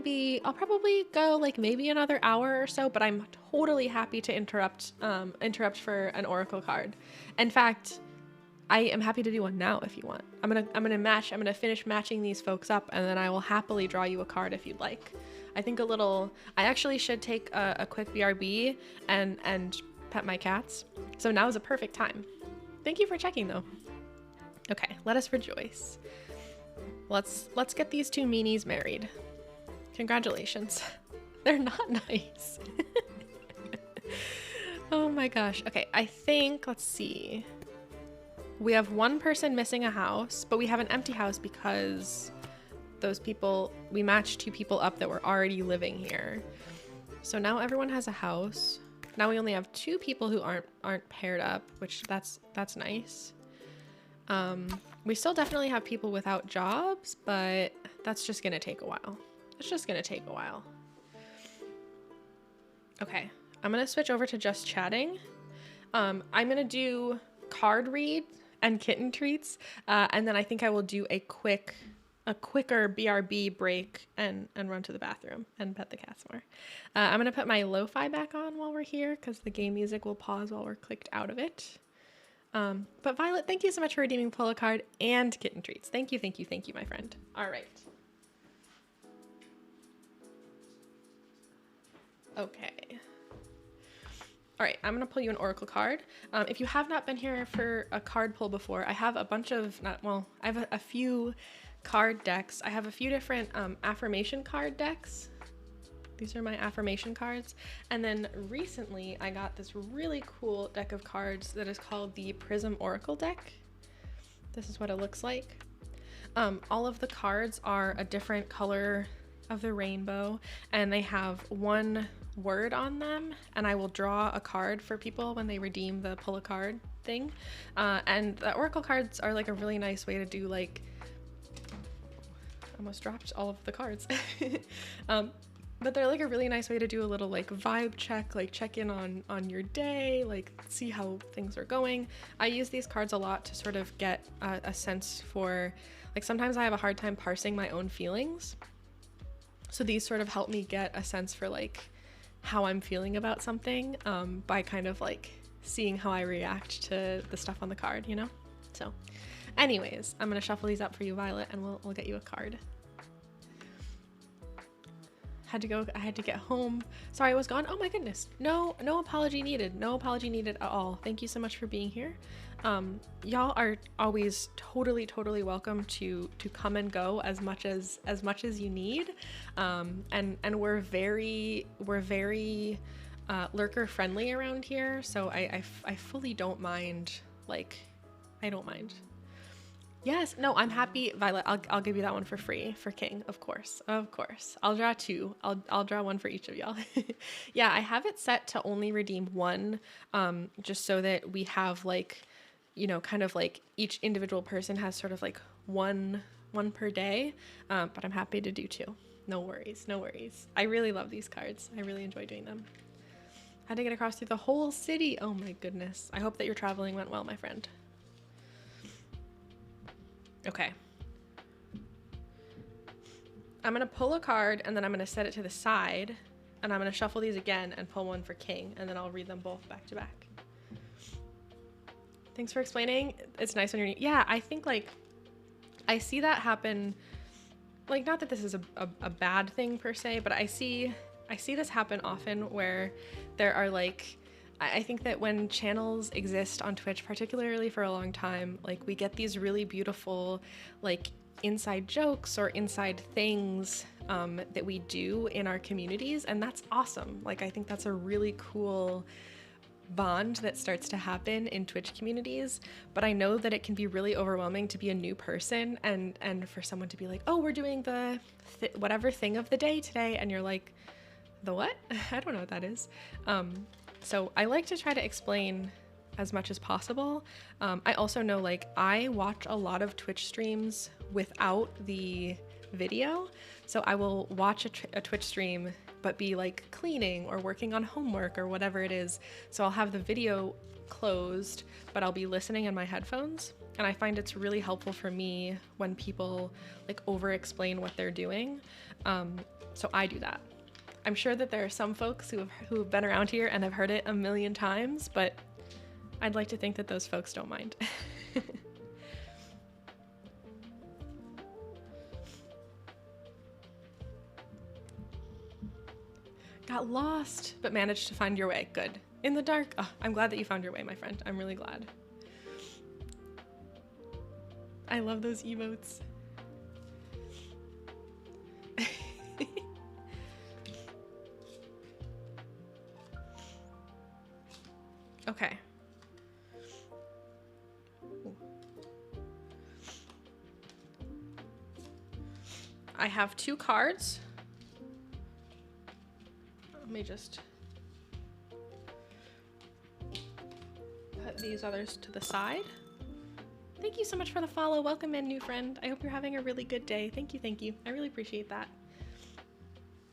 S1: go like maybe another hour or so, but I'm totally happy to interrupt for an Oracle card. In fact, I am happy to do one now if you want. I'm gonna finish matching these folks up, and then I will happily draw you a card if you'd like. I actually should take a quick BRB and pet my cats. So now is a perfect time. Thank you for checking though. Okay, let us rejoice. Let's get these two meanies married. Congratulations. They're not nice. Oh my gosh. Okay, I think, let's see. We have one person missing a house, but we have an empty house because those people, we matched two people up that were already living here. So now everyone has a house. Now we only have two people who aren't paired up, which that's nice. We still definitely have people without jobs, but that's just gonna take a while. It's just gonna take a while. Okay, I'm gonna switch over to just chatting. I'm gonna do card read and kitten treats, and then I think I will do a quicker BRB break and run to the bathroom and pet the cats more. I'm gonna put my lo-fi back on while we're here because the game music will pause while we're clicked out of it. But Violet, thank you so much for redeeming Pull a Card and kitten treats. Thank you, my friend. All right. Okay. All right, I'm gonna pull you an Oracle card. If you have not been here for a card pull before, I have a bunch of, I have a few card decks. I have a few different affirmation card decks. These are my affirmation cards. And then recently I got this really cool deck of cards that is called the Prism Oracle deck. This is what it looks like. All of the cards are a different color of the rainbow, and they have one word on them, and I will draw a card for people when they redeem the pull a card thing. And the Oracle cards are like a really nice way to do like, almost dropped all of the cards. But they're like a really nice way to do a little like vibe check, like check in on your day, like see how things are going. I use these cards a lot to sort of get a sense for, like sometimes I have a hard time parsing my own feelings. So these sort of help me get a sense for like how I'm feeling about something by kind of like seeing how I react to the stuff on the card, you know? So anyways, I'm gonna shuffle these up for you, Violet, and we'll get you a card. I had to get home. Sorry, I was gone. Oh my goodness. No apology needed. No apology needed at all. Thank you so much for being here. Y'all are always totally welcome to come and go as much as you need. And we're very lurker friendly around here. So I fully don't mind. Like, I don't mind. Yes, no, I'm happy, Violet. I'll give you that one for free for King, of course. I'll draw two. I'll draw one for each of y'all. Yeah, I have it set to only redeem one, just so that we have like, you know, kind of like each individual person has sort of like one one per day, but I'm happy to do 2. No worries, no worries. I really love these cards. I really enjoy doing them. Had to get across through the whole city. Oh my goodness. I hope that your traveling went well, my friend. Okay. I'm going to pull a card and then I'm going to set it to the side and I'm going to shuffle these again and pull one for king and then I'll read them both back to back. Thanks for explaining. It's nice when you're, yeah, I think like I see that happen, like not that this is a bad thing per se, but I see this happen often where there are like, I think that when channels exist on Twitch, particularly for a long time, like we get these really beautiful like inside jokes or inside things that we do in our communities, and that's awesome. Like I think that's a really cool bond that starts to happen in Twitch communities, but I know that it can be really overwhelming to be a new person and for someone to be like, oh, we're doing the whatever thing of the day today, and you're like, the what? I don't know what that is. So I like to try to explain as much as possible. I also know like I watch a lot of Twitch streams without the video. So I will watch a Twitch stream but be like cleaning or working on homework or whatever it is. So I'll have the video closed, but I'll be listening in my headphones. And I find it's really helpful for me when people like over explain what they're doing. So I do that. I'm sure that there are some folks who have been around here and have heard it a million times, but I'd like to think that those folks don't mind. Got lost, but managed to find your way. Good. In the dark. Oh, I'm glad that you found your way, my friend. I'm really glad. I love those emotes. Okay. I have 2 cards. Let me just put these others to the side. Thank you so much for the follow. Welcome in, new friend. I hope you're having a really good day. Thank you, thank you. I really appreciate that.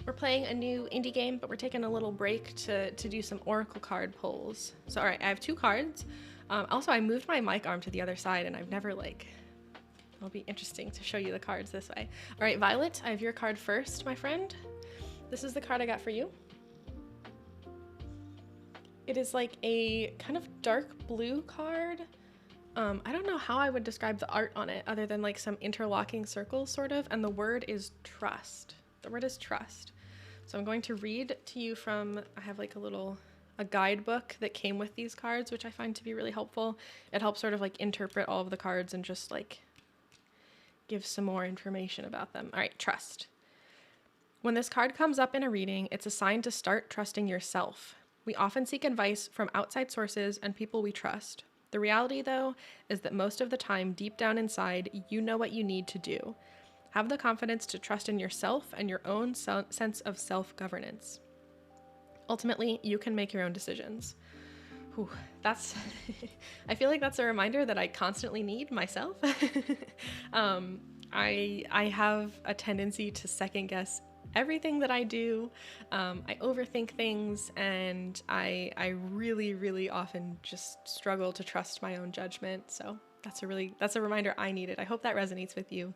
S1: We're playing a new indie game, but we're taking a little break to do some oracle card pulls. So, all right, I have 2 cards. Also, I moved my mic arm to the other side, and I've never, like, it'll be interesting to show you the cards this way. All right, Violet, I have your card first, my friend. This is the card I got for you. It is like a kind of dark blue card. I don't know how I would describe the art on it other than like some interlocking circles, sort of, and the word is trust. The word is trust. So I'm going to read to you from, I have like a guidebook that came with these cards, which I find to be really helpful. It helps sort of like interpret all of the cards and just like give some more information about them. All right, trust. When this card comes up in a reading, it's a sign to start trusting yourself. We often seek advice from outside sources and people we trust. The reality, though, is that most of the time, deep down inside, you know what you need to do. Have the confidence to trust in yourself and your own sense of self-governance. Ultimately, you can make your own decisions. Whew, that's, I feel like that's a reminder that I constantly need myself. I have a tendency to second guess everything that I do. I overthink things, and I really, really often just struggle to trust my own judgment. So that's a reminder I needed. I hope that resonates with you,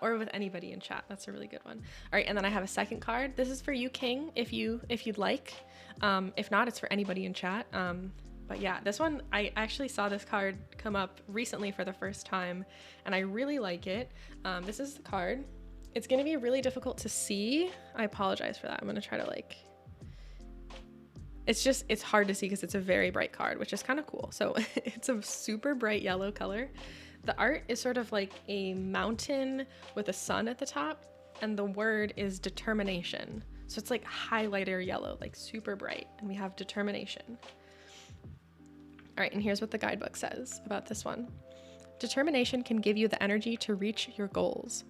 S1: or with anybody in chat. That's a really good one. All right, and then I have a second card. This is for you, King, if you'd like. If not, it's for anybody in chat. But yeah, this one, I actually saw this card come up recently for the first time, and I really like it. This is the card. It's going to be really difficult to see. I apologize for that. I'm going to try to like, it's hard to see because it's a very bright card, which is kind of cool. So it's a super bright yellow color. The art is sort of like a mountain with a sun at the top, and the word is determination. So it's like highlighter yellow, like super bright, and we have determination. All right, and here's what the guidebook says about this one. Determination can give you the energy to reach your goals.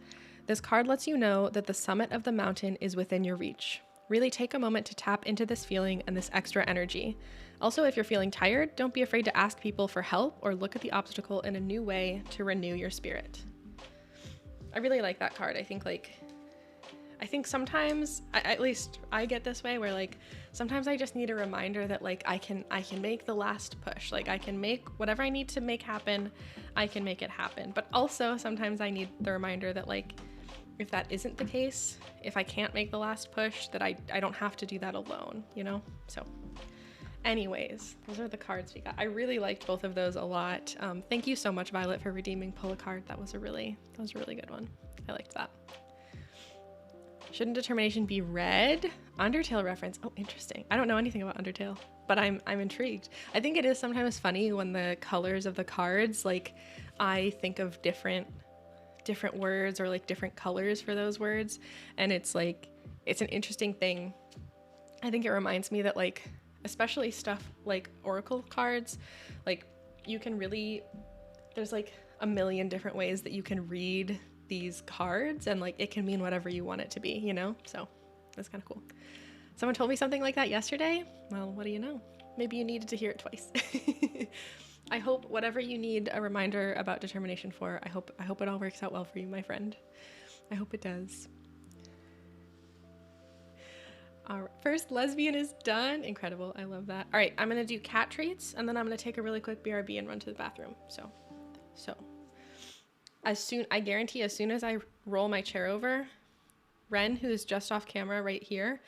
S1: This card lets you know that the summit of the mountain is within your reach. Really take a moment to tap into this feeling and this extra energy. Also, if you're feeling tired, don't be afraid to ask people for help or look at the obstacle in a new way to renew your spirit. I really like that card. I think sometimes, at least I get this way, where like sometimes I just need a reminder that like I can make the last push. Like I can make whatever I need to make happen, I can make it happen. But also sometimes I need the reminder that like if that isn't the case, if I can't make the last push, that I don't have to do that alone, you know? So anyways, those are the cards we got. I really liked both of those a lot. Thank you so much, Violet, for redeeming Pull a Card. That was a really good one. I liked that. Shouldn't Determination be red? Undertale reference. Oh, interesting. I don't know anything about Undertale, but I'm intrigued. I think it is sometimes funny when the colors of the cards, like I think of different words or like different colors for those words, and it's like it's an interesting thing. I think it reminds me that like especially stuff like oracle cards, like you can really, there's like a million different ways that you can read these cards, and like it can mean whatever you want it to be, you know? So that's kind of cool. Someone told me something like that yesterday. Well, what do you know? Maybe you needed to hear it twice. I hope whatever you need a reminder about determination for, I hope it all works out well for you, my friend. I hope it does. Our first lesbian is done. Incredible. I love that. All right, I'm going to do cat treats, and then I'm going to take a really quick BRB and run to the bathroom. So I guarantee as soon as I roll my chair over, Ren, who's just off camera right here,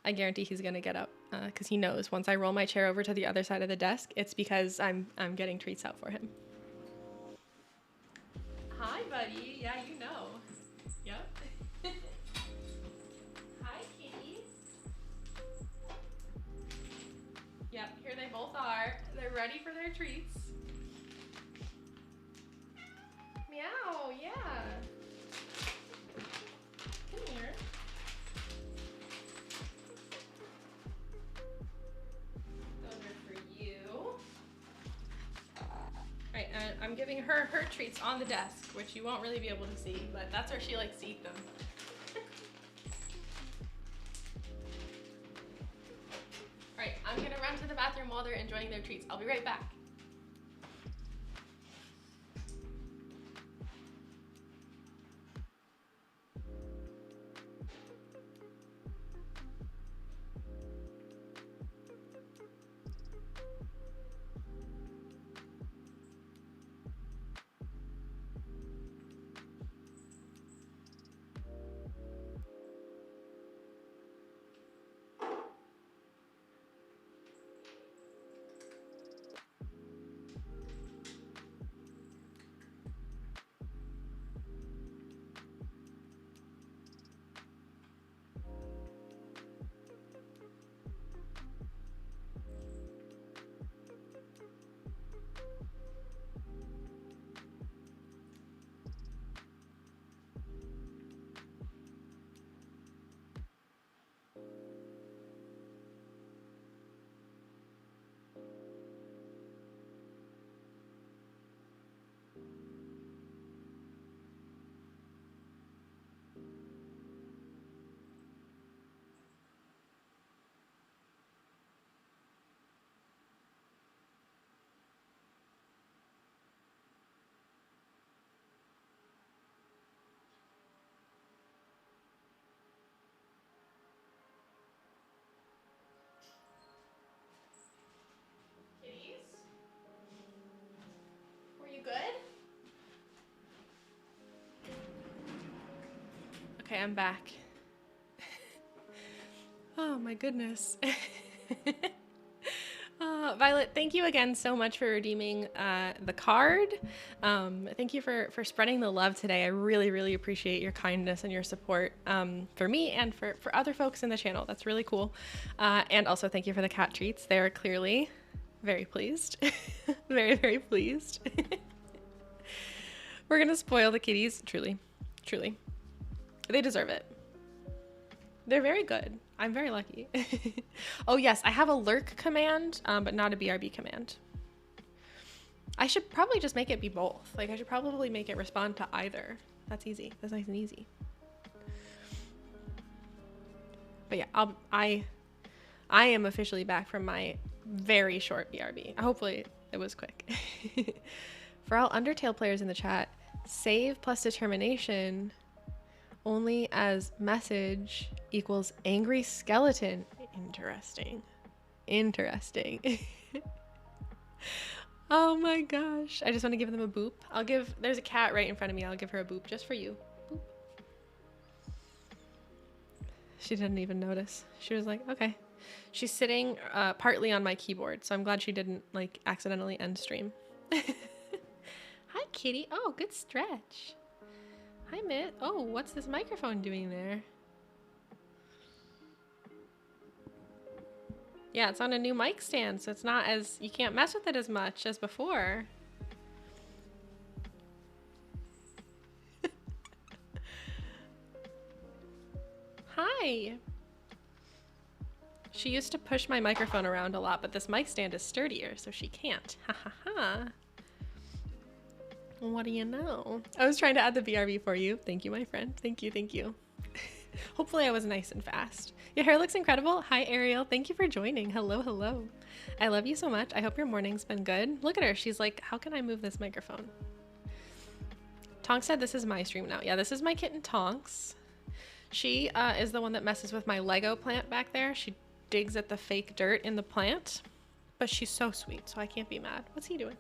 S1: I guarantee he's gonna get up because he knows once I roll my chair over to the other side of the desk, it's because I'm getting treats out for him. Hi, buddy. Yeah, you know. Yep. Hi, kitty. Yep, here they both are. They're ready for their treats. Meow, yeah. Come here. Those are for you. Alright, I'm giving her treats on the desk, which you won't really be able to see, but that's where she likes to eat them. Alright, I'm gonna run to the bathroom while they're enjoying their treats. I'll be right back. You good? Okay, I'm back. Oh my goodness. Violet, thank you again so much for redeeming the card. Thank you for spreading the love today. I really, really appreciate your kindness and your support for me and for other folks in the channel. That's really cool. And also thank you for the cat treats. They are clearly very pleased. Very, very pleased. We're gonna spoil the kitties. Truly, truly. They deserve it. They're very good. I'm very lucky. Oh yes, I have a lurk command, but not a BRB command. I should probably just make it be both. Like I should probably make it respond to either. That's easy. That's nice and easy. But yeah, I am officially back from my very short BRB. Hopefully it was quick. For all Undertale players in the chat, Save plus determination only as message equals angry skeleton. Interesting. Interesting. Oh my gosh. I just want to give them a boop. There's a cat right in front of me. I'll give her a boop just for you. Boop. She didn't even notice. She was like, okay. She's sitting partly on my keyboard, so I'm glad she didn't like accidentally end stream. Hi, kitty. Oh, good stretch. Hi, Mitt. Oh, what's this microphone doing there? Yeah, it's on a new mic stand, so it's not as, you can't mess with it as much as before. Hi. She used to push my microphone around a lot, but this mic stand is sturdier, so she can't. Ha ha ha. What do you know? I was trying to add the BRB for you. Thank you, my friend. Thank you, thank you. Hopefully I was nice and fast. Your hair looks incredible. Hi, Ariel. Thank you for joining. Hello, hello. I love you so much. I hope your morning's been good. Look at her. She's like, how can I move this microphone? Tonks said this is my stream now. Yeah, this is my kitten Tonks. She is the one that messes with my Lego plant back there. She digs at the fake dirt in the plant, but she's so sweet, so I can't be mad. What's he doing?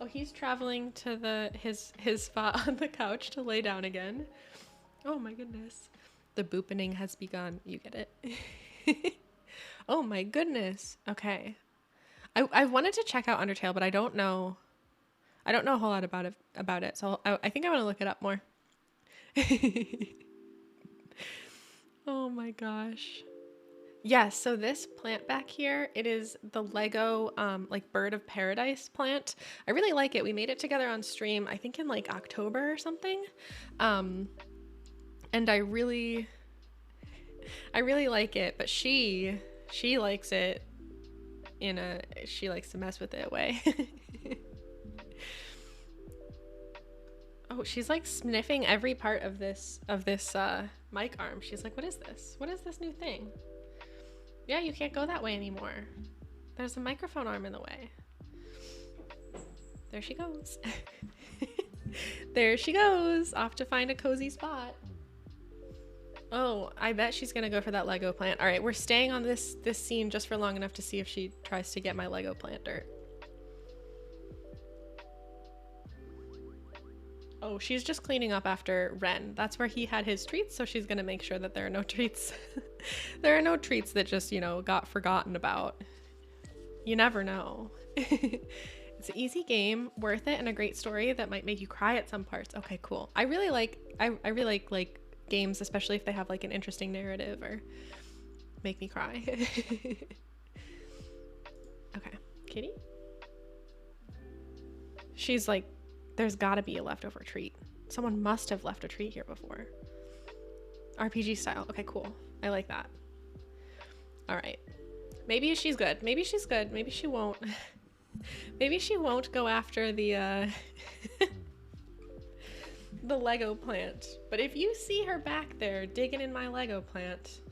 S1: Oh, he's traveling to his spot on the couch to lay down again. Oh my goodness. The boopening has begun. You get it? Oh my goodness. Okay. I wanted to check out Undertale, but I don't know a whole lot about it. So I think I want to look it up more. Oh my gosh. Yes, so this plant back here, it is the Lego like Bird of Paradise plant. I really like it. We made it together on stream, I think in like October or something. And I really like it, but she likes it she likes to mess with it way. Oh, she's like sniffing every part of this mic arm. She's like, what is this? What is this new thing? Yeah, you can't go that way anymore. There's a microphone arm in the way. There she goes. There she goes, off to find a cozy spot. Oh, I bet she's gonna go for that Lego plant. All right, we're staying on this scene just for long enough to see if she tries to get my Lego plant dirt. Oh, she's just cleaning up after Ren. That's where he had his treats, so she's gonna make sure that there are no treats. There are no treats that just, you know, got forgotten about. You never know. It's an easy game, worth it, and a great story that might make you cry at some parts. Okay, cool. I really like games, especially if they have like an interesting narrative or make me cry. Okay, kitty? She's like, there's gotta be a leftover treat. Someone must have left a treat here before. RPG style. Okay, cool. I like that. All right. Maybe she's good. Maybe she's good. Maybe she won't. Maybe she won't go after the the Lego plant. But if you see her back there digging in my Lego plant,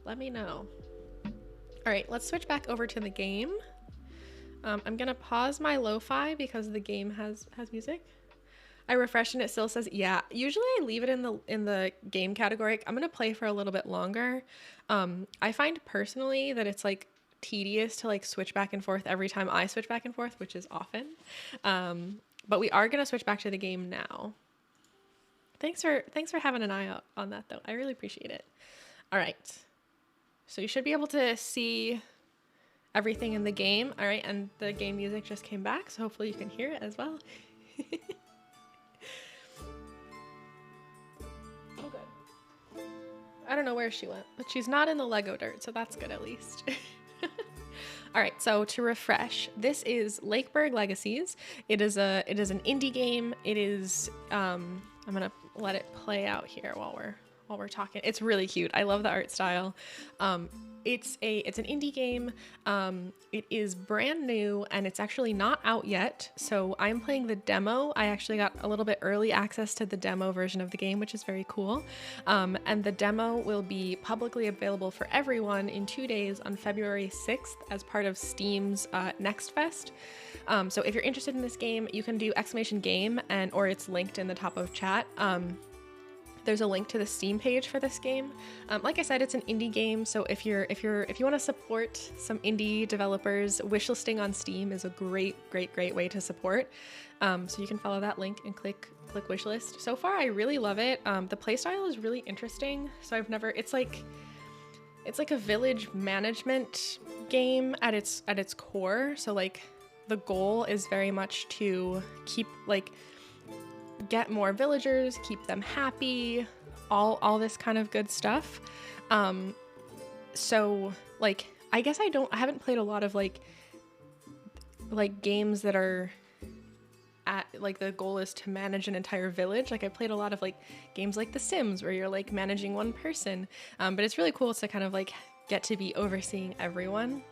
S1: let me know. All right, let's switch back over to the game. I'm gonna pause my lo-fi because the game has music. I refreshed and it still says, yeah. Usually I leave it in the game category. I'm gonna play for a little bit longer. I find personally that it's like tedious to like switch back and forth every time I switch back and forth, which is often. But we are gonna switch back to the game now. Thanks for having an eye out on that though. I really appreciate it. All right. So you should be able to see everything in the game. All right, and the game music just came back, so hopefully you can hear it as well. Oh, good. I don't know where she went, but she's not in the Lego dirt, so that's good at least. All right, so to refresh, this is Lakeburg Legacies. It is an indie game. It is I'm gonna let it play out here while while we're talking. It's really cute. I love the art style. It's an indie game. It is brand new and it's actually not out yet. So I'm playing the demo. I actually got a little bit early access to the demo version of the game, which is very cool. And the demo will be publicly available for everyone in 2 days on February 6th as part of Steam's Next Fest. So if you're interested in this game, you can do !game or it's linked in the top of chat. There's a link to the Steam page for this game. Like I said, it's an indie game, so if you want to support some indie developers, wishlisting on Steam is a great way to support. So you can follow that link and click wishlist. So far, I really love it. The playstyle is really interesting. So it's like a village management game at its core. So like the goal is very much to keep get more villagers, keep them happy, all this kind of good stuff. So like I guess I haven't played a lot of like games that are at like the goal is to manage an entire village. Like I played a lot of like games like The Sims where you're like managing one person. But it's really cool to kind of like get to be overseeing everyone.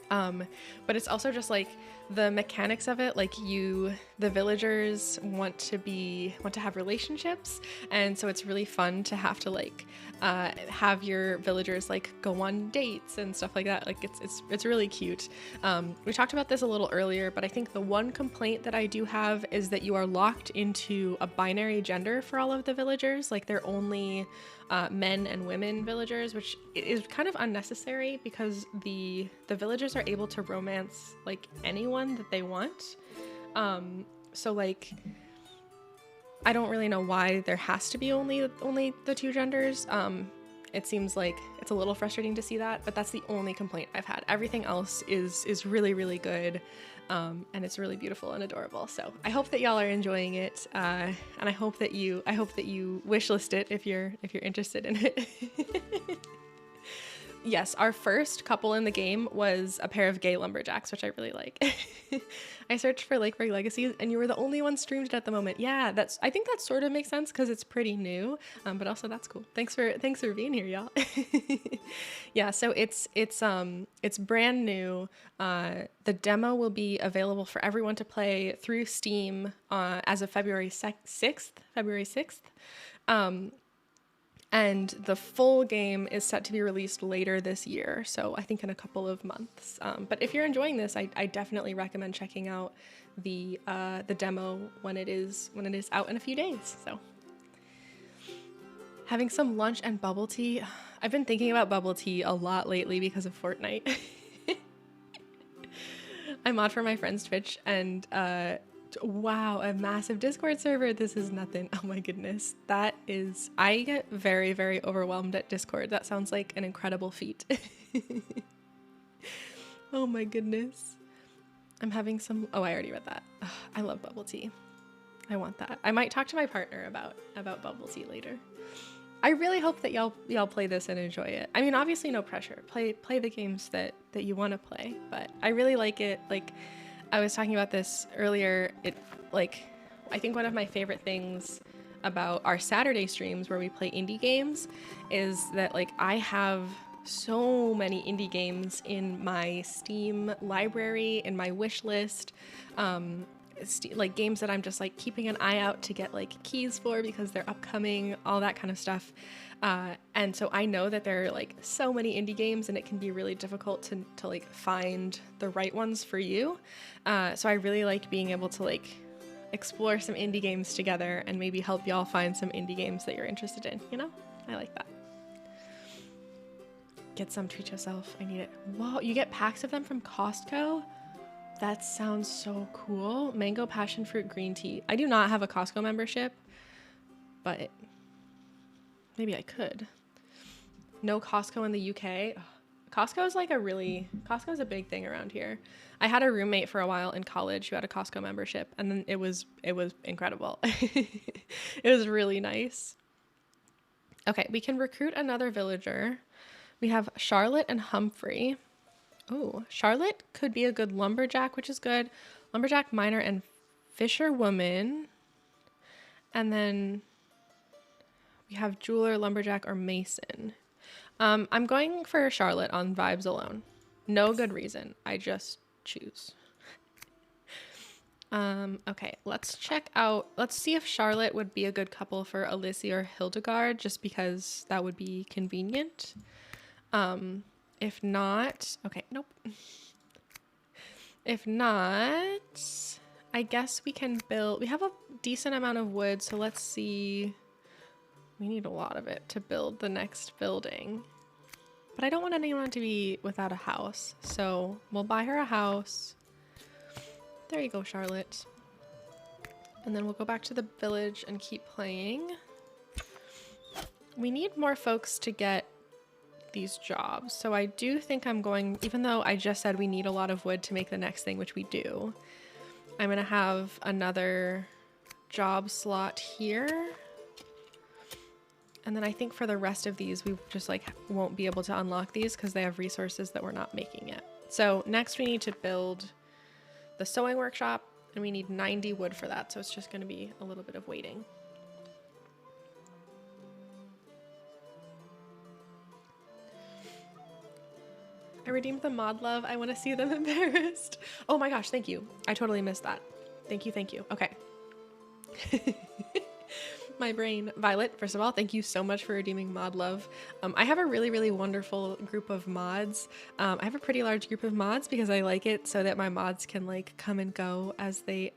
S1: But it's also just like the mechanics of it, like the villagers want to have relationships, and so it's really fun to have to like have your villagers like go on dates and stuff like that. Like it's really cute. We talked about this a little earlier, but I think the one complaint that I do have is that you are locked into a binary gender for all of the villagers. Like they're only men and women villagers, which is kind of unnecessary because the villagers are able to romance like anyone that they want. So like I don't really know why there has to be only the two genders. It seems like it's a little frustrating to see that, but that's the only complaint I've had. Everything else is really good. And it's really beautiful and adorable. So I hope that y'all are enjoying it, and I hope that you wishlist it if you're interested in it. Yes, our first couple in the game was a pair of gay lumberjacks, which I really like. I searched for Lakeburg Legacies, and you were the only one streamed it at the moment. Yeah, I think that sort of makes sense because it's pretty new, but also that's cool. Thanks for being here, y'all. Yeah, so it's brand new. The demo will be available for everyone to play through Steam as of February 6th. And the full game is set to be released later this year, so I think in a couple of months. But if you're enjoying this, I definitely recommend checking out the demo when it is out in a few days. So, having some lunch and bubble tea. I've been thinking about bubble tea a lot lately because of Fortnite. I'm on for my friend's Twitch, and wow, a massive Discord server. This is nothing. Oh my goodness. I get very, very overwhelmed at Discord. That sounds like an incredible feat. Oh my goodness. I'm having some, I already read that. Ugh, I love bubble tea. I want that. I might talk to my partner about bubble tea later. I really hope that y'all play this and enjoy it. I mean, obviously no pressure. Play the games that you want to play, but I really like it. Like, I was talking about this earlier. I think one of my favorite things about our Saturday streams where we play indie games is that like I have so many indie games in my Steam library, in my wish list, like games that I'm just like keeping an eye out to get like keys for because they're upcoming, all that kind of stuff. And so I know that there are like so many indie games and it can be really difficult to like find the right ones for you. So I really like being able to like explore some indie games together and maybe help y'all find some indie games that you're interested in, you know? I like that. Get some, treat yourself. I need it. Whoa, you get packs of them from Costco? That sounds so cool. Mango passion fruit green tea. I do not have a Costco membership, but maybe I could. No Costco in the UK. Costco's a big thing around here. I had a roommate for a while in college who had a Costco membership, and then it was incredible. It was really nice. Okay, we can recruit another villager. We have Charlotte and Humphrey. Oh, Charlotte could be a good lumberjack, which is good. Lumberjack, miner, and fisherwoman. And then We have jeweler, lumberjack, or mason. I'm going for Charlotte on vibes alone. No good reason. I just choose. Okay, let's check out. Let's see if Charlotte would be a good couple for Alicia or Hildegard, just because that would be convenient. If not, okay, nope. If not, I guess we can build. We have a decent amount of wood, so let's see. We need a lot of it to build the next building. But I don't want anyone to be without a house, so we'll buy her a house. There you go, Charlotte. And then we'll go back to the village and keep playing. We need more folks to get these jobs. So I do think I'm going, even though I just said we need a lot of wood to make the next thing, which we do, I'm going to have another job slot here. And then I think for the rest of these, we just like won't be able to unlock these because they have resources that we're not making yet. So next we need to build the sewing workshop, and we need 90 wood for that. So it's just going to be a little bit of waiting. I redeemed the mod love. I want to see them embarrassed. Oh my gosh, thank you. I totally missed that. Thank you, thank you. Okay. My brain. Violet, first of all, thank you so much for redeeming mod love. I have a really, really wonderful group of mods. I have a pretty large group of mods because I like it so that my mods can like come and go as they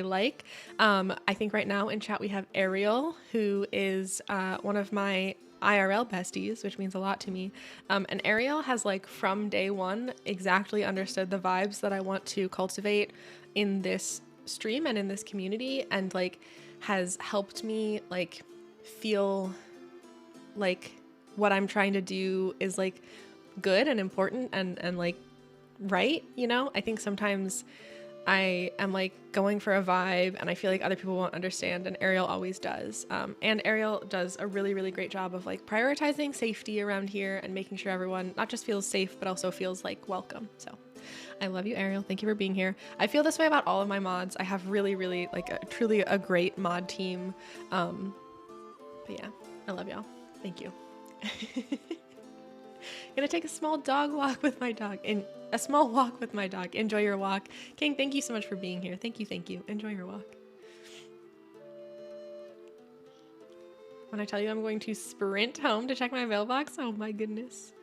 S1: like. I think right now in chat we have Ariel, who is one of my IRL besties, which means a lot to me. And Ariel has like from day one exactly understood the vibes that I want to cultivate in this stream and in this community, and like has helped me like feel like what I'm trying to do is like good and important and like right, you know? I think sometimes I am like going for a vibe and I feel like other people won't understand, and Ariel always does. And Ariel does a really, really great job of like prioritizing safety around here and making sure everyone not just feels safe, but also feels like welcome. So I love you, Ariel. Thank you for being here. I feel this way about all of my mods. I have really, really like truly a great mod team. But yeah, I love y'all. Thank you. Gonna take a small dog walk with my dog. A small walk with my dog. Enjoy your walk. King, thank you so much for being here. Thank you, thank you. Enjoy your walk. When I tell you I'm going to sprint home to check my mailbox, oh my goodness.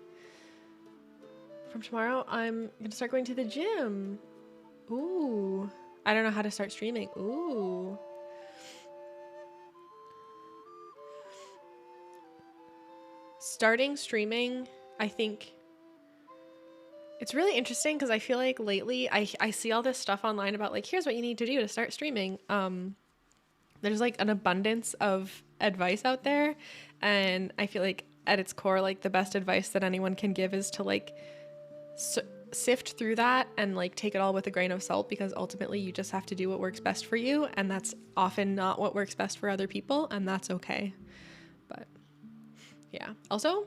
S1: From tomorrow, I'm gonna start going to the gym. Ooh. I don't know how to start streaming. Ooh. Starting streaming, I think it's really interesting because I feel like lately I see all this stuff online about like, here's what you need to do to start streaming. There's like an abundance of advice out there, and I feel like at its core, like the best advice that anyone can give is to like sift through that and like take it all with a grain of salt, because ultimately you just have to do what works best for you, and that's often not what works best for other people, and that's okay. But yeah, also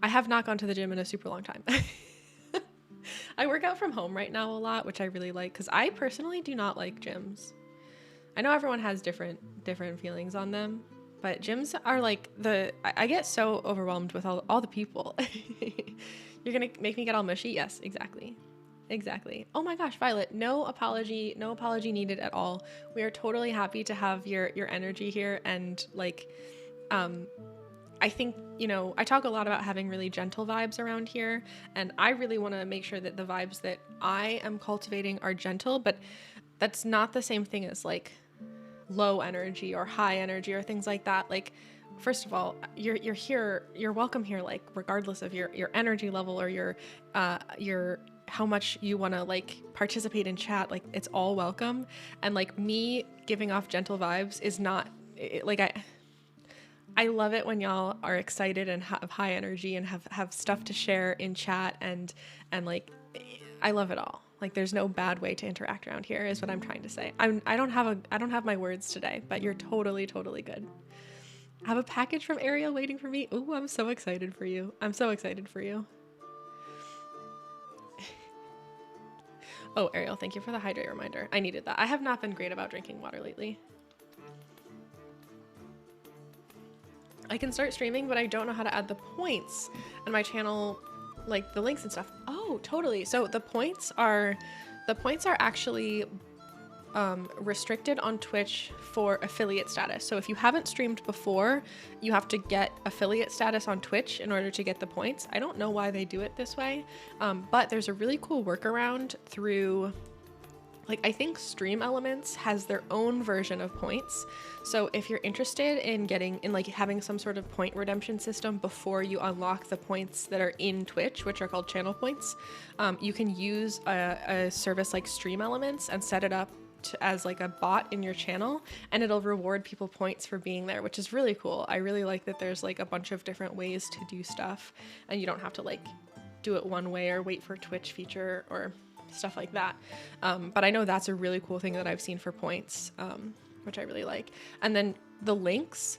S1: I have not gone to the gym in a super long time. I work out from home right now a lot, which I really like because I personally do not like gyms. I know everyone has different feelings on them, but gyms are like I get so overwhelmed with all the people. You're gonna make me get all mushy? Yes, exactly. Exactly. Oh my gosh, Violet, no apology needed at all. We are totally happy to have your energy here, and like I think, you know, I talk a lot about having really gentle vibes around here, and I really want to make sure that the vibes that I am cultivating are gentle, but that's not the same thing as like low energy or high energy or things like that. Like, first of all, you're here, you're welcome here, like regardless of your energy level or your how much you want to like participate in chat, like it's all welcome. And like me giving off gentle vibes is not like I love it when y'all are excited and have high energy and have stuff to share in chat, and like I love it all. Like there's no bad way to interact around here is what I'm trying to say. I don't have my words today, but you're totally good. I have a package from Ariel waiting for me. Ooh, I'm so excited for you. I'm so excited for you. Oh, Ariel, thank you for the hydrate reminder. I needed that. I have not been great about drinking water lately. I can start streaming, but I don't know how to add the points on my channel, like the links and stuff. Oh, totally. So the points are actually restricted on Twitch for affiliate status. So if you haven't streamed before, you have to get affiliate status on Twitch in order to get the points. I don't know why they do it this way, but there's a really cool workaround through, like, I think Stream Elements has their own version of points. So if you're interested in like having some sort of point redemption system before you unlock the points that are in Twitch, which are called channel points, you can use a service like Stream Elements and set it up as like a bot in your channel, and it'll reward people points for being there, which is really cool. I really like that there's like a bunch of different ways to do stuff, and you don't have to like do it one way or wait for a Twitch feature or stuff like that. But I know that's a really cool thing that I've seen for points, which I really like. And then the links,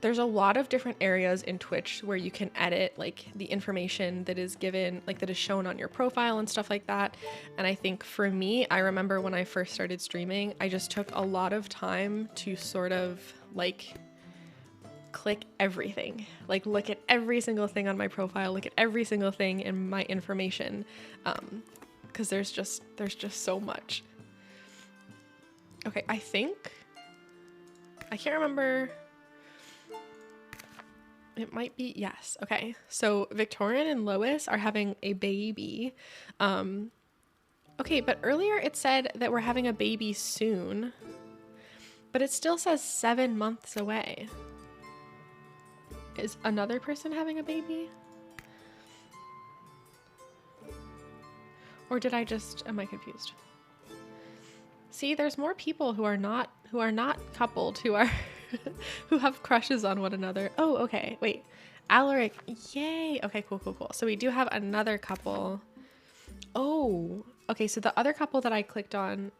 S1: there's a lot of different areas in Twitch where you can edit like the information that is given, like that is shown on your profile and stuff like that. And I think for me, I remember when I first started streaming, I just took a lot of time to sort of like click everything, like look at every single thing on my profile, look at every single thing in my information, because there's just so much. Okay, I can't remember. It might be, yes. Okay, so Victorian and Lois are having a baby. Okay, but earlier it said that we're having a baby soon, but it still says 7 months away. Is another person having a baby? Or am I confused? See, there's more people who are not coupled, who are who have crushes on one another. Oh, okay. Wait. Alaric. Yay. Okay, cool. So we do have another couple. Oh, okay. So the other couple that I clicked on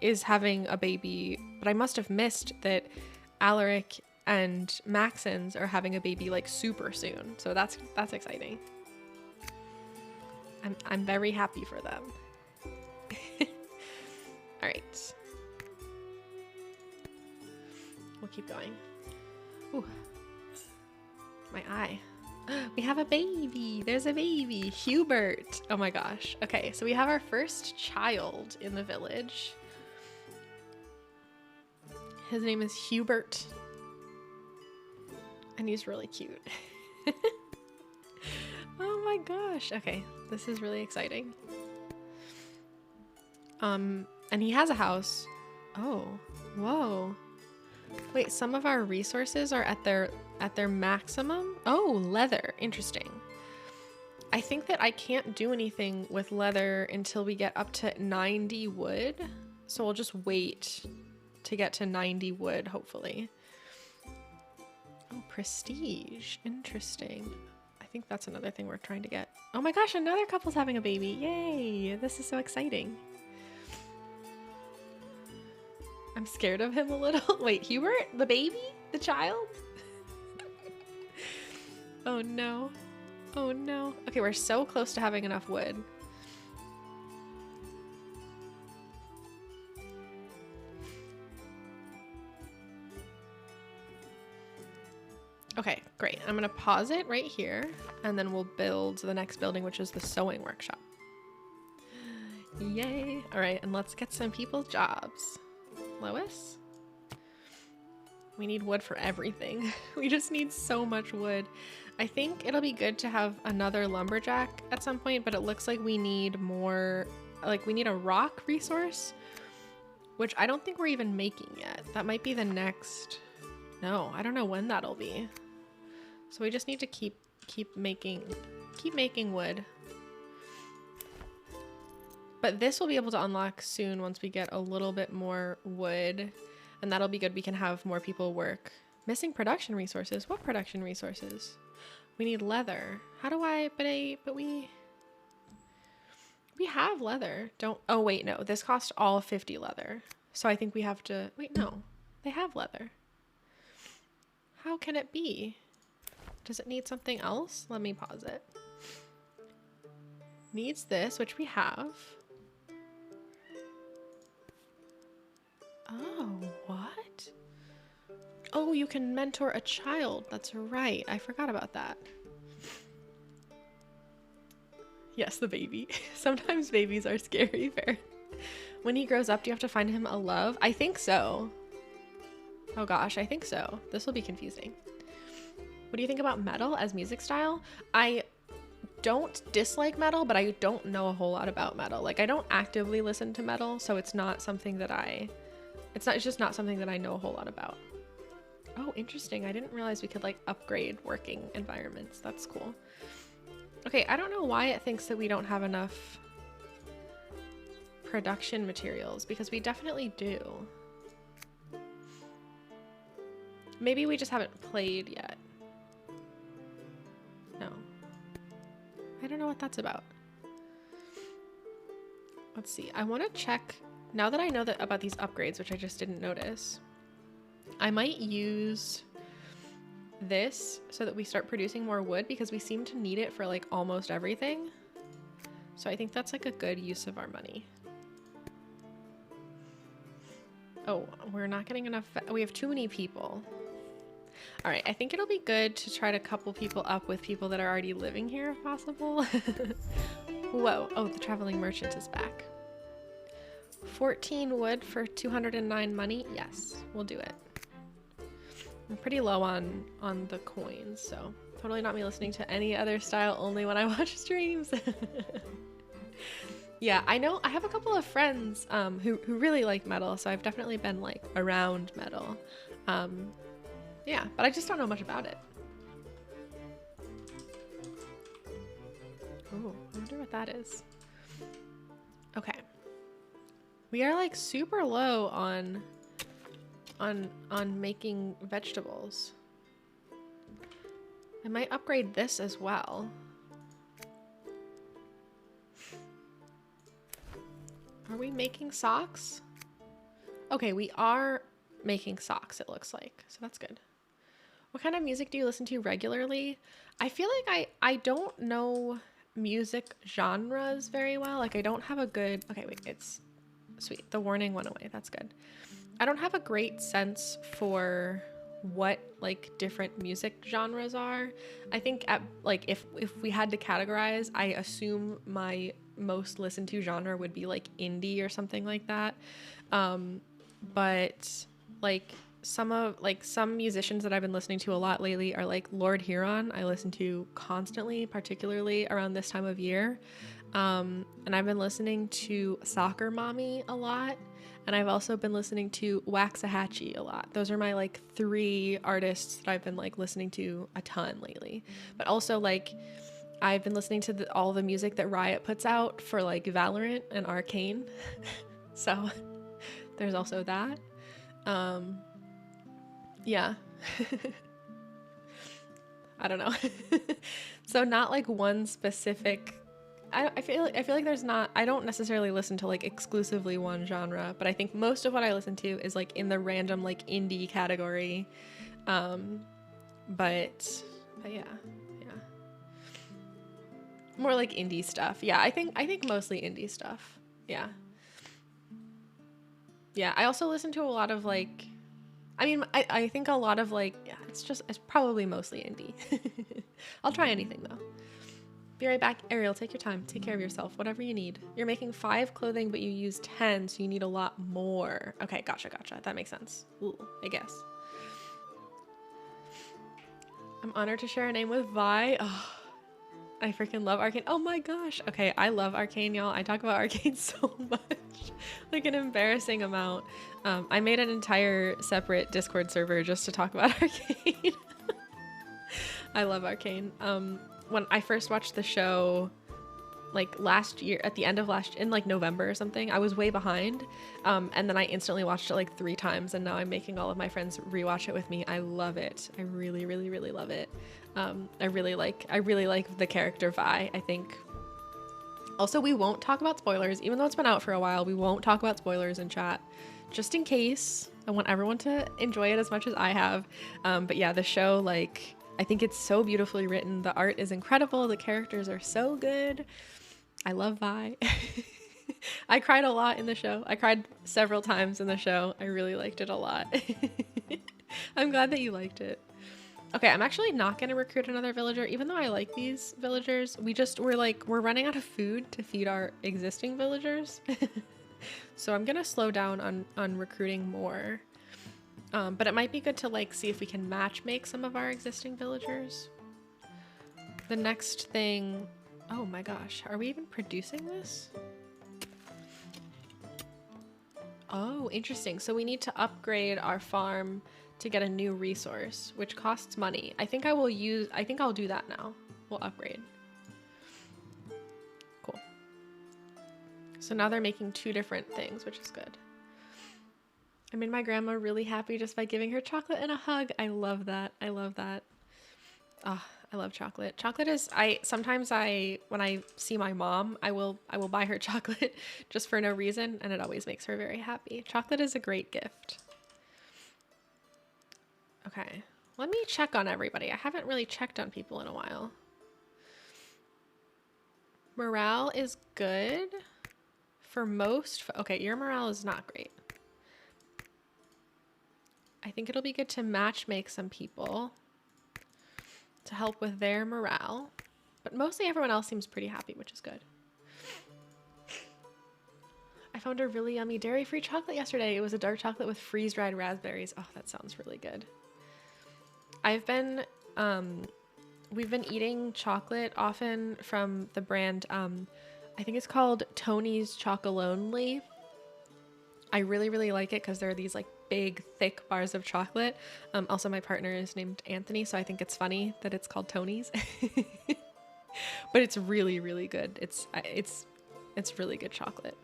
S1: is having a baby, but I must have missed that Alaric and Maxons are having a baby like super soon. So that's exciting. I'm very happy for them. All right. We'll keep going. Ooh. My eye. We have a baby. There's a baby. Hubert. Oh my gosh. Okay, so we have our first child in the village. His name is Hubert. And he's really cute. Oh my gosh. Okay, this is really exciting. And he has a house. Oh, whoa. Wait, some of our resources are at their maximum? Oh, leather. Interesting. I think that I can't do anything with leather until we get up to 90 wood. So we'll just wait to get to 90 wood, hopefully. Oh, prestige. Interesting. I think that's another thing we're trying to get. Oh my gosh, another couple's having a baby. Yay. This is so exciting. I'm scared of him a little. Wait, Hubert? The baby? The child? Oh no. Oh no. Okay, we're so close to having enough wood. Okay, great. I'm gonna pause it right here, and then we'll build the next building, which is the sewing workshop. Yay. All right, and let's get some people's jobs. Lois? We need wood for everything. We just need so much wood. I think it'll be good to have another lumberjack at some point, but it looks like we need more, like we need a rock resource, which I don't think we're even making yet. That might be the next, no, I don't know when that'll be. So we just need to keep making wood. But this will be able to unlock soon once we get a little bit more wood, and that'll be good. We can have more people work. Missing production resources. What production resources? We need leather. How do I, but we have leather. Oh wait, no, this cost all 50 leather. So I think we have to, wait, no, they have leather. How can it be? Does it need something else? Let me pause it. Needs this, which we have. Oh, what? Oh, Oh, you can mentor a child. That's right. I forgot about that. Yes, the baby. Sometimes babies are scary, fair. When he grows up, do you have to find him a love? I think so. Oh gosh, I think so. This will be confusing. What do you think about metal as music style? I don't dislike metal, but I don't know a whole lot about metal. Like, I don't actively listen to metal, so it's not something that it's just not something that I know a whole lot about. Oh, interesting. I didn't realize we could like upgrade working environments. That's cool. Okay, I don't know why it thinks that we don't have enough production materials, because we definitely do. Maybe we just haven't played yet. No. I don't know what that's about. Let's see. I want to check, now that I know that about these upgrades, which I just didn't notice, I might use this so that we start producing more wood, because we seem to need it for like almost everything. So I think that's like a good use of our money. Oh, we're not getting enough. We have too many people. All right, I think it'll be good to try to couple people up with people that are already living here if possible. Whoa, oh, the traveling merchant is back. 14 wood for 209 money. Yes, we'll do it. I'm pretty low on the coins, so totally not me listening to any other style, only when I watch streams. Yeah, I know I have a couple of friends who really like metal, so I've definitely been like around metal. Yeah, but I just don't know much about it. Oh, I wonder what that is. Okay. We are like super low on making vegetables. I might upgrade this as well. Are we making socks? Okay, we are making socks, it looks like. So that's good. What kind of music do you listen to regularly? I feel like I don't know music genres very well. Like I don't have a good, okay, wait, it's sweet. The warning went away. That's good. I don't have a great sense for what like different music genres are. I think at like if we had to categorize, I assume my most listened to genre would be like indie or something like that. But like some musicians that I've been listening to a lot lately are like Lord Huron. I listen to constantly, particularly around this time of year. And I've been listening to Soccer Mommy a lot. And I've also been listening to Waxahachie a lot. Those are my like 3 artists that I've been like listening to a ton lately. But also like I've been listening to all the music that Riot puts out for like Valorant and Arcane. So there's also that. Yeah. I don't know. So not like one specific, I feel like there's not, I don't necessarily listen to like exclusively one genre, but I think most of what I listen to is like in the random like indie category. But yeah. More like indie stuff. Yeah, I think mostly indie stuff. Yeah. Yeah, I also listen to a lot of like, I mean, I think a lot of like, yeah, it's probably mostly indie. I'll try anything though. Be right back. Ariel, take your time. Take care of yourself. Whatever you need. You're making 5 clothing, but you use 10, so you need a lot more. Okay, gotcha. That makes sense. Ooh, I guess. I'm honored to share a name with Vi. Oh, I freaking love Arcane. Oh my gosh. Okay, I love Arcane, y'all. I talk about Arcane so much. Like an embarrassing amount. I made an entire separate Discord server just to talk about Arcane. I love Arcane. When I first watched the show, like last year, at the end of in like November or something, I was way behind. And then I instantly watched it like 3 times, and now I'm making all of my friends rewatch it with me. I love it. I really, really, really love it. I really like the character Vi, I think. Also, we won't talk about spoilers, even though it's been out for a while. We won't talk about spoilers in chat, just in case. I want everyone to enjoy it as much as I have. But yeah, the show, like, I think it's so beautifully written. The art is incredible. The characters are so good. I love Vi. I cried a lot in the show. I cried several times in the show. I really liked it a lot. I'm glad that you liked it. Okay, I'm actually not going to recruit another villager, even though I like these villagers. We're running out of food to feed our existing villagers. So I'm going to slow down on recruiting more. But it might be good to like see if we can match make some of our existing villagers. The next thing, oh my gosh, are we even producing this? Oh, interesting. So we need to upgrade our farm to get a new resource, which costs money. I think I'll do that now. We'll upgrade. Cool. So now they're making 2 different things, which is good. I made my grandma really happy just by giving her chocolate and a hug. I love that. I love that. Oh, I love chocolate. Chocolate is, when I see my mom, I will buy her chocolate just for no reason, and it always makes her very happy. Chocolate is a great gift. Okay, let me check on everybody. I haven't really checked on people in a while. Morale is good for most. Okay, your morale is not great. I think it'll be good to match make some people to help with their morale, but mostly everyone else seems pretty happy, which is good. I found a really yummy dairy-free chocolate yesterday. It was a dark chocolate with freeze-dried raspberries. Oh, that sounds really good. We've been eating chocolate often from the brand, I think it's called Tony's Chocolonely. I really, really like it because there are these like big, thick bars of chocolate. Also, my partner is named Anthony, so I think it's funny that it's called Tony's. But it's really, really good. It's really good chocolate.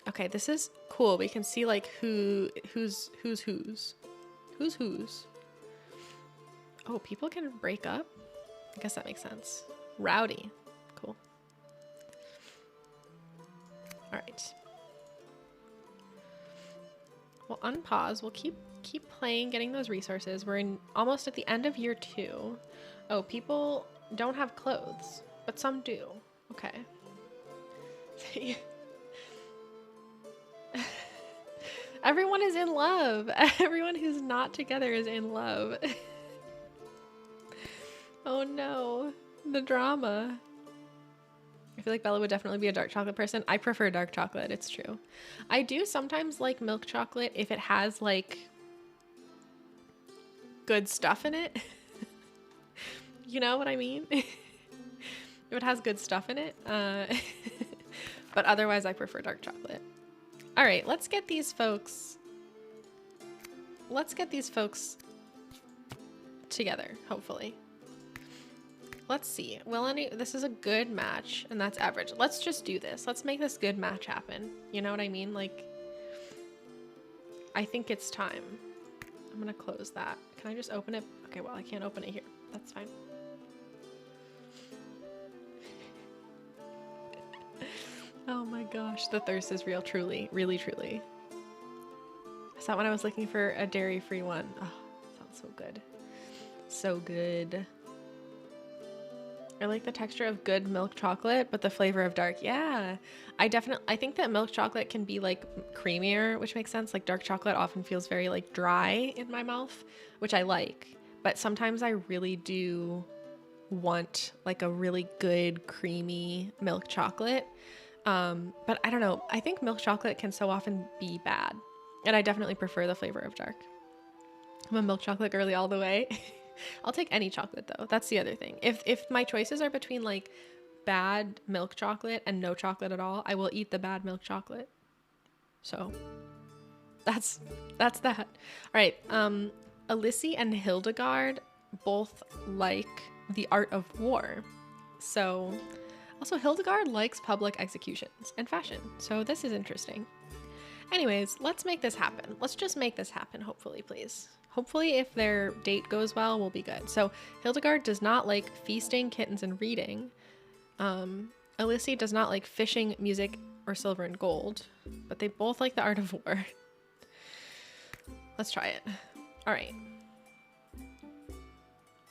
S1: Okay, this is cool. We can see like who's. Oh, people can break up? I guess that makes sense. Rowdy. Cool. All right. We'll unpause. We'll keep playing, getting those resources. We're almost at the end of year 2. Oh, people don't have clothes, but some do. Okay. Everyone is in love. Everyone who's not together is in love. Oh no, the drama. I feel like Bella would definitely be a dark chocolate person. I prefer dark chocolate, it's true. I do sometimes like milk chocolate if it has like good stuff in it. You know what I mean? If it has good stuff in it. But otherwise I prefer dark chocolate. All right, let's get these folks together, hopefully. Let's see. This is a good match, and that's average. Let's just do this. Let's make this good match happen. You know what I mean? Like, I think it's time. I'm gonna close that. Can I just open it? Okay, well, I can't open it here. That's fine. Oh my gosh, the thirst is real, truly, really, truly. I saw when I was looking for a dairy-free one. Oh, sounds so good. So good. I like the texture of good milk chocolate, but the flavor of dark. Yeah, I think that milk chocolate can be like creamier, which makes sense. Like dark chocolate often feels very like dry in my mouth, which I like. But sometimes I really do want like a really good creamy milk chocolate. But I don't know. I think milk chocolate can so often be bad. And I definitely prefer the flavor of dark. I'm a milk chocolate girly all the way. I'll take any chocolate though. That's the other thing. If my choices are between like bad milk chocolate and no chocolate at all, I will eat the bad milk chocolate. So that's that. All right. Alyssy and Hildegard both like the art of war. So also Hildegard likes public executions and fashion. So this is interesting. Anyways, let's make this happen. Let's just make this happen, hopefully, please. Hopefully, if their date goes well, we'll be good. So, Hildegard does not like feasting, kittens, and reading. Alyssy does not like fishing, music, or silver and gold. But they both like the art of war. Let's try it. All right.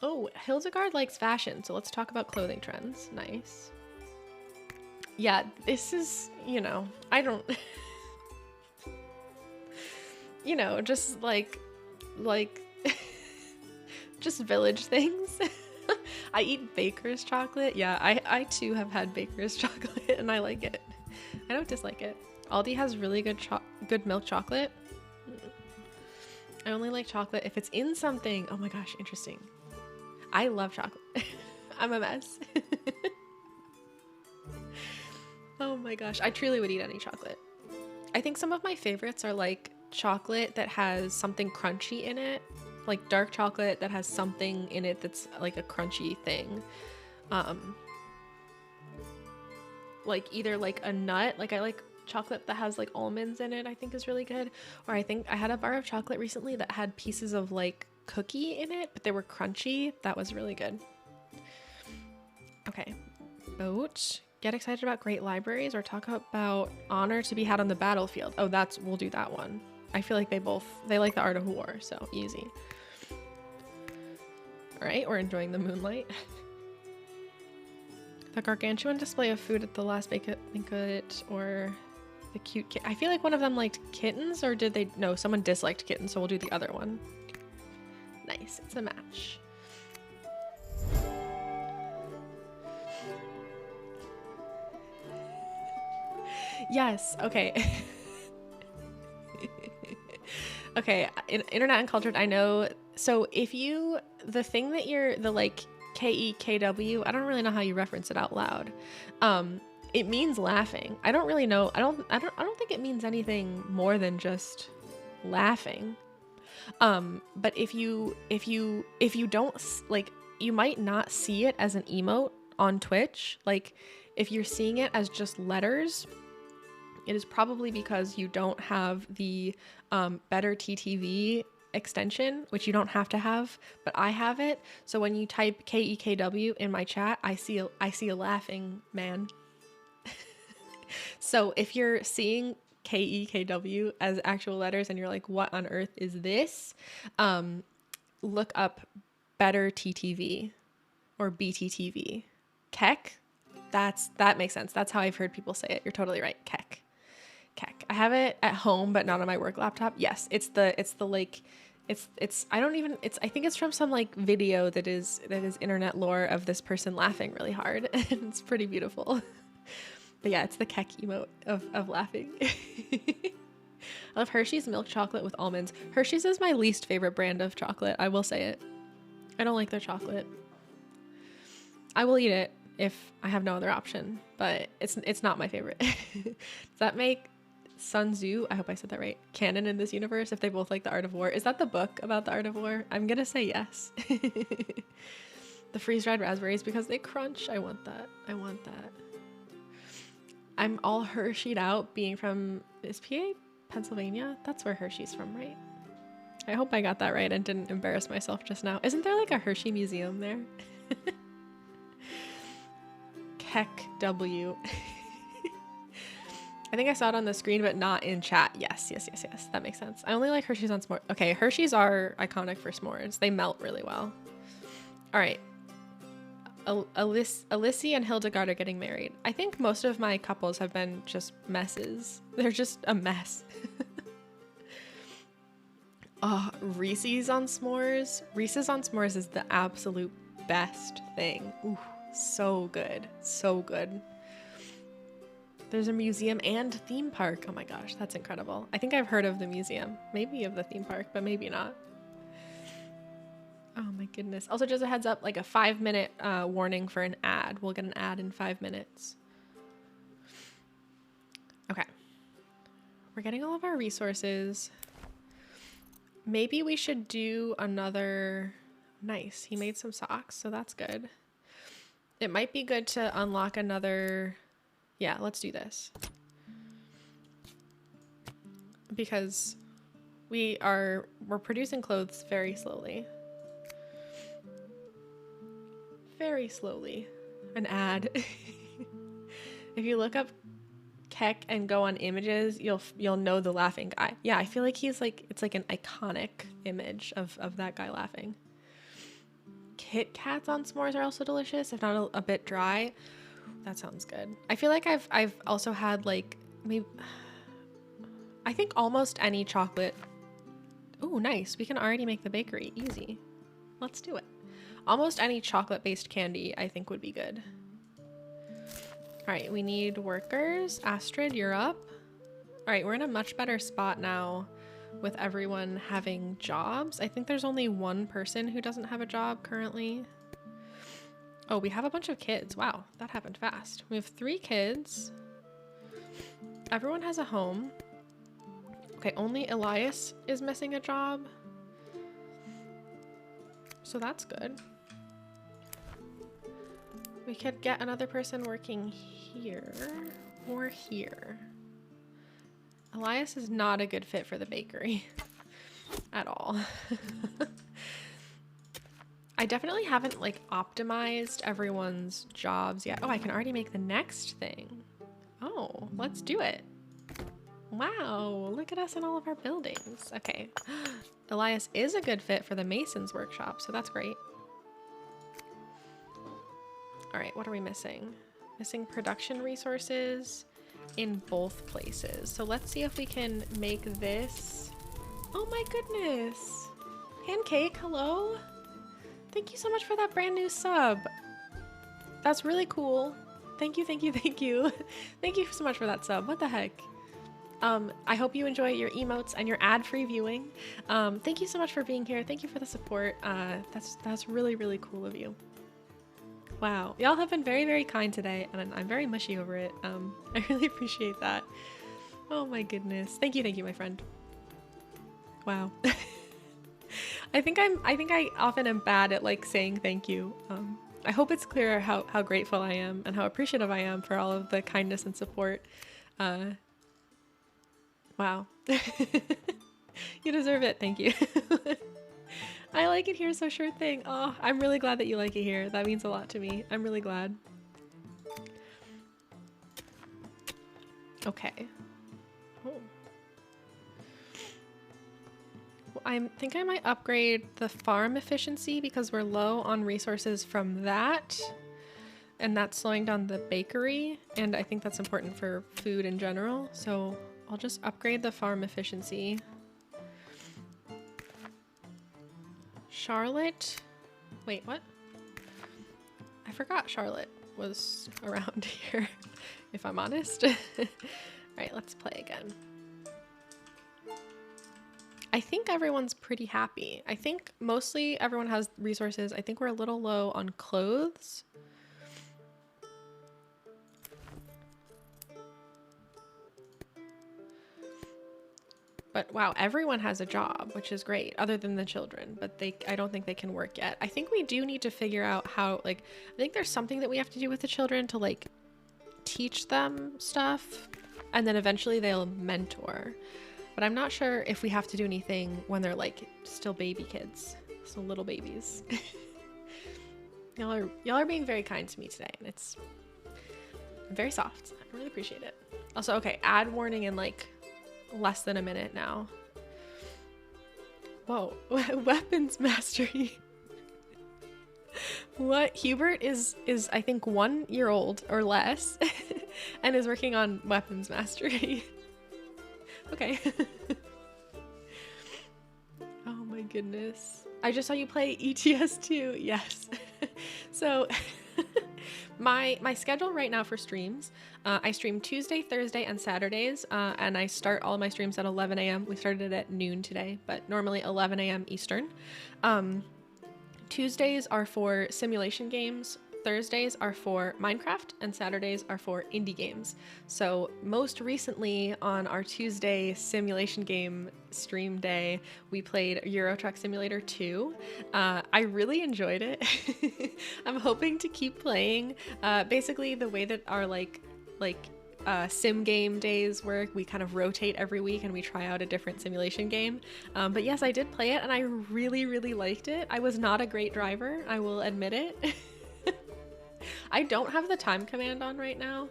S1: Oh, Hildegard likes fashion, so let's talk about clothing trends. Nice. Yeah, this is, you know, I don't... you know, just like like just village things. I eat baker's chocolate. Yeah, I too have had baker's chocolate and I like it. I don't dislike it. Aldi has really good milk chocolate. I only like chocolate if it's in something. Oh my gosh, interesting. I love chocolate. I'm a mess. Oh my gosh, I truly would eat any chocolate. I think some of my favorites are like chocolate that has something crunchy in it, like dark chocolate that has something in it that's like a crunchy thing. Like either like a nut, like I like chocolate that has like almonds in it, I think is really good. Or I think I had a bar of chocolate recently that had pieces of like cookie in it, but they were crunchy. That was really good. Okay. Boat. Get excited about great libraries or talk about honor to be had on the battlefield. Oh, we'll do that one. I feel like they like the art of war, so easy. All right, we're enjoying the moonlight. The gargantuan display of food at the last banquet or the cute kid. I feel like one of them liked kittens, or did they? No, someone disliked kittens, so we'll do the other one. Nice, it's a match. Yes, okay. Okay, internet uncultured, I know. So if the thing that the like KEKW, I don't really know how you reference it out loud. It means laughing. I don't really know. I don't think it means anything more than just laughing. But if you don't like, you might not see it as an emote on Twitch. Like if you're seeing it as just letters, it is probably because you don't have the Better TTV extension, which you don't have to have, but I have it. So when you type KEKW in my chat, I see a laughing man. So if you're seeing KEKW as actual letters and you're like, what on earth is this? Look up Better TTV or BTTV. Keck? That makes sense. That's how I've heard people say it. You're totally right. Keck. I have it at home, but not on my work laptop. Yes, it's the like, I think it's from some like video that is internet lore of this person laughing really hard. And it's pretty beautiful. But yeah, it's the Keck emote of laughing. I love Hershey's milk chocolate with almonds. Hershey's is my least favorite brand of chocolate. I will say it. I don't like their chocolate. I will eat it if I have no other option, but it's not my favorite. Does that make Sun Tzu, I hope I said that right, canon in this universe if they both like the art of war? Is that the book about the art of war? I'm gonna say yes. The freeze-dried raspberries because they crunch. I want that. I'm all Hersheyed out being from, is PA Pennsylvania? That's where Hershey's from, right? I hope I got that right and didn't embarrass myself just now. Isn't there like a Hershey museum there? Keck W. I think I saw it on the screen, but not in chat. Yes. That makes sense. I only like Hershey's on s'mores. Okay, Hershey's are iconic for s'mores. They melt really well. All right. Alyssa and Hildegard are getting married. I think most of my couples have been just messes. They're just a mess. Oh, Reese's on s'mores. Reese's on s'mores is the absolute best thing. Ooh, so good. So good. There's a museum and theme park. Oh my gosh, that's incredible. I think I've heard of the museum, maybe of the theme park, but maybe not. Oh my goodness. Also, just a heads up, like a 5-minute warning for an ad. We'll get an ad in 5 minutes. Okay. We're getting all of our resources. Maybe we should do another... Nice. He made some socks, so that's good. It might be good to unlock another... Yeah, let's do this. Because we're producing clothes very slowly. Very slowly. An ad. If you look up Keck and go on images, you'll know the laughing guy. Yeah, I feel like it's like an iconic image of that guy laughing. Kit Kats on s'mores are also delicious, if not a bit dry. That sounds good. I feel like I've also had like maybe, I think almost any chocolate Oh, nice. We can already make the bakery. Easy. Let's do it. Almost any chocolate-based candy I think would be good. All right, we need workers. Astrid, you're up. All right, we're in a much better spot now with everyone having jobs. I think there's only one person who doesn't have a job currently. Oh, we have a bunch of kids. Wow, that happened fast. We have 3 kids. Everyone has a home. Okay, only Elias is missing a job. So that's good. We could get another person working here or here. Elias is not a good fit for the bakery at all. I definitely haven't like optimized everyone's jobs yet. Oh, I can already make the next thing. Oh, let's do it. Wow, look at us in all of our buildings. Okay, Elias is a good fit for the Mason's workshop, so that's great. All right, what are we missing? Missing production resources in both places. So let's see if we can make this. Oh my goodness. Pancake, hello. Thank you so much for that brand new sub. That's really cool. Thank you, thank you, thank you. Thank you so much for that sub. What the heck? I hope you enjoy your emotes and your ad-free viewing. Thank you so much for being here. Thank you for the support. That's really, really cool of you. Wow, y'all have been very, very kind today, and I'm very mushy over it. I really appreciate that. Oh my goodness. Thank you, my friend. Wow. I think I often am bad at like saying thank you. I hope it's clear how grateful I am and how appreciative I am for all of the kindness and support. Wow. You deserve it. Thank you. I like it here, so sure thing. Oh, I'm really glad that you like it here. That means a lot to me. I'm really glad. Okay. Oh. Well, I think I might upgrade the farm efficiency because we're low on resources from that. And that's slowing down the bakery. And I think that's important for food in general. So I'll just upgrade the farm efficiency. Charlotte? Wait, what? I forgot Charlotte was around here, if I'm honest. Alright, let's play again. I think everyone's pretty happy. I think mostly everyone has resources. I think we're a little low on clothes. But wow, everyone has a job, which is great, other than the children, but I don't think they can work yet. I think we do need to figure out how, like, I think there's something that we have to do with the children to like teach them stuff, and then eventually they'll mentor. But I'm not sure if we have to do anything when they're like still baby kids, so little babies. Y'all are being very kind to me today, and it's very soft. I really appreciate it. Also, okay, ad warning in like less than a minute now. Whoa. Weapons mastery. What? Hubert is I think 1 year old or less and is working on weapons mastery. Okay. Oh my goodness. I just saw you play ETS 2. Yes. So my schedule right now for streams, I stream Tuesday, Thursday, and Saturdays, and I start all my streams at 11 a.m. We started at noon today, but normally 11 a.m. Eastern. Tuesdays are for simulation games, Thursdays are for Minecraft, and Saturdays are for indie games. So most recently on our Tuesday simulation game stream day, we played Euro Truck Simulator 2. I really enjoyed it. I'm hoping to keep playing. Basically the way that our sim game days work, we kind of rotate every week and we try out a different simulation game. But yes, I did play it and I really, really liked it. I was not a great driver, I will admit it. I don't have the time command on right now.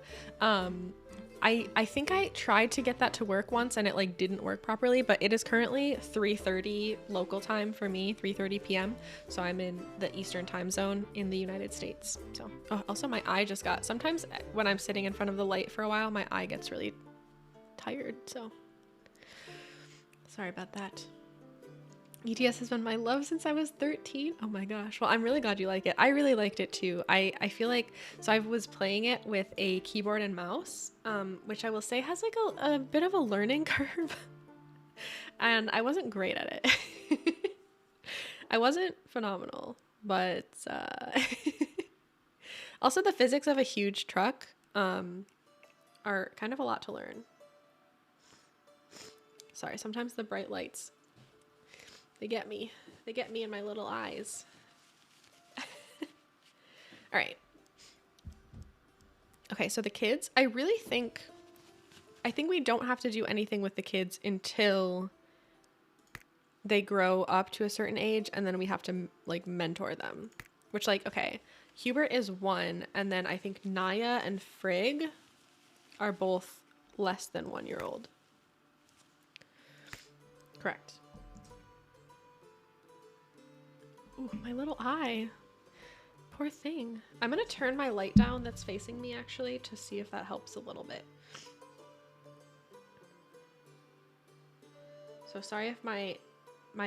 S1: I think I tried to get that to work once and it like didn't work properly, but it is currently 3:30 local time for me, 3:30 p.m. So I'm in the Eastern time zone in the United States. So also my eye just got, sometimes when I'm sitting in front of the light for a while, my eye gets really tired. So sorry about that. ETS has been my love since I was 13. Oh my gosh. Well, I'm really glad you like it. I really liked it too. I feel like, so I was playing it with a keyboard and mouse, which I will say has like a bit of a learning curve. And I wasn't great at it. I wasn't phenomenal, but also the physics of a huge truck are kind of a lot to learn. Sorry, sometimes the bright lights, they get me. They get me in my little eyes. All right. Okay, so the kids, I think we don't have to do anything with the kids until they grow up to a certain age, and then we have to like mentor them, which like, okay, Hubert is 1, and then I think Naya and Frigg are both less than 1-year-old. Correct. Ooh, my little eye. Poor thing. I'm gonna turn my light down that's facing me actually to see if that helps a little bit. So sorry if my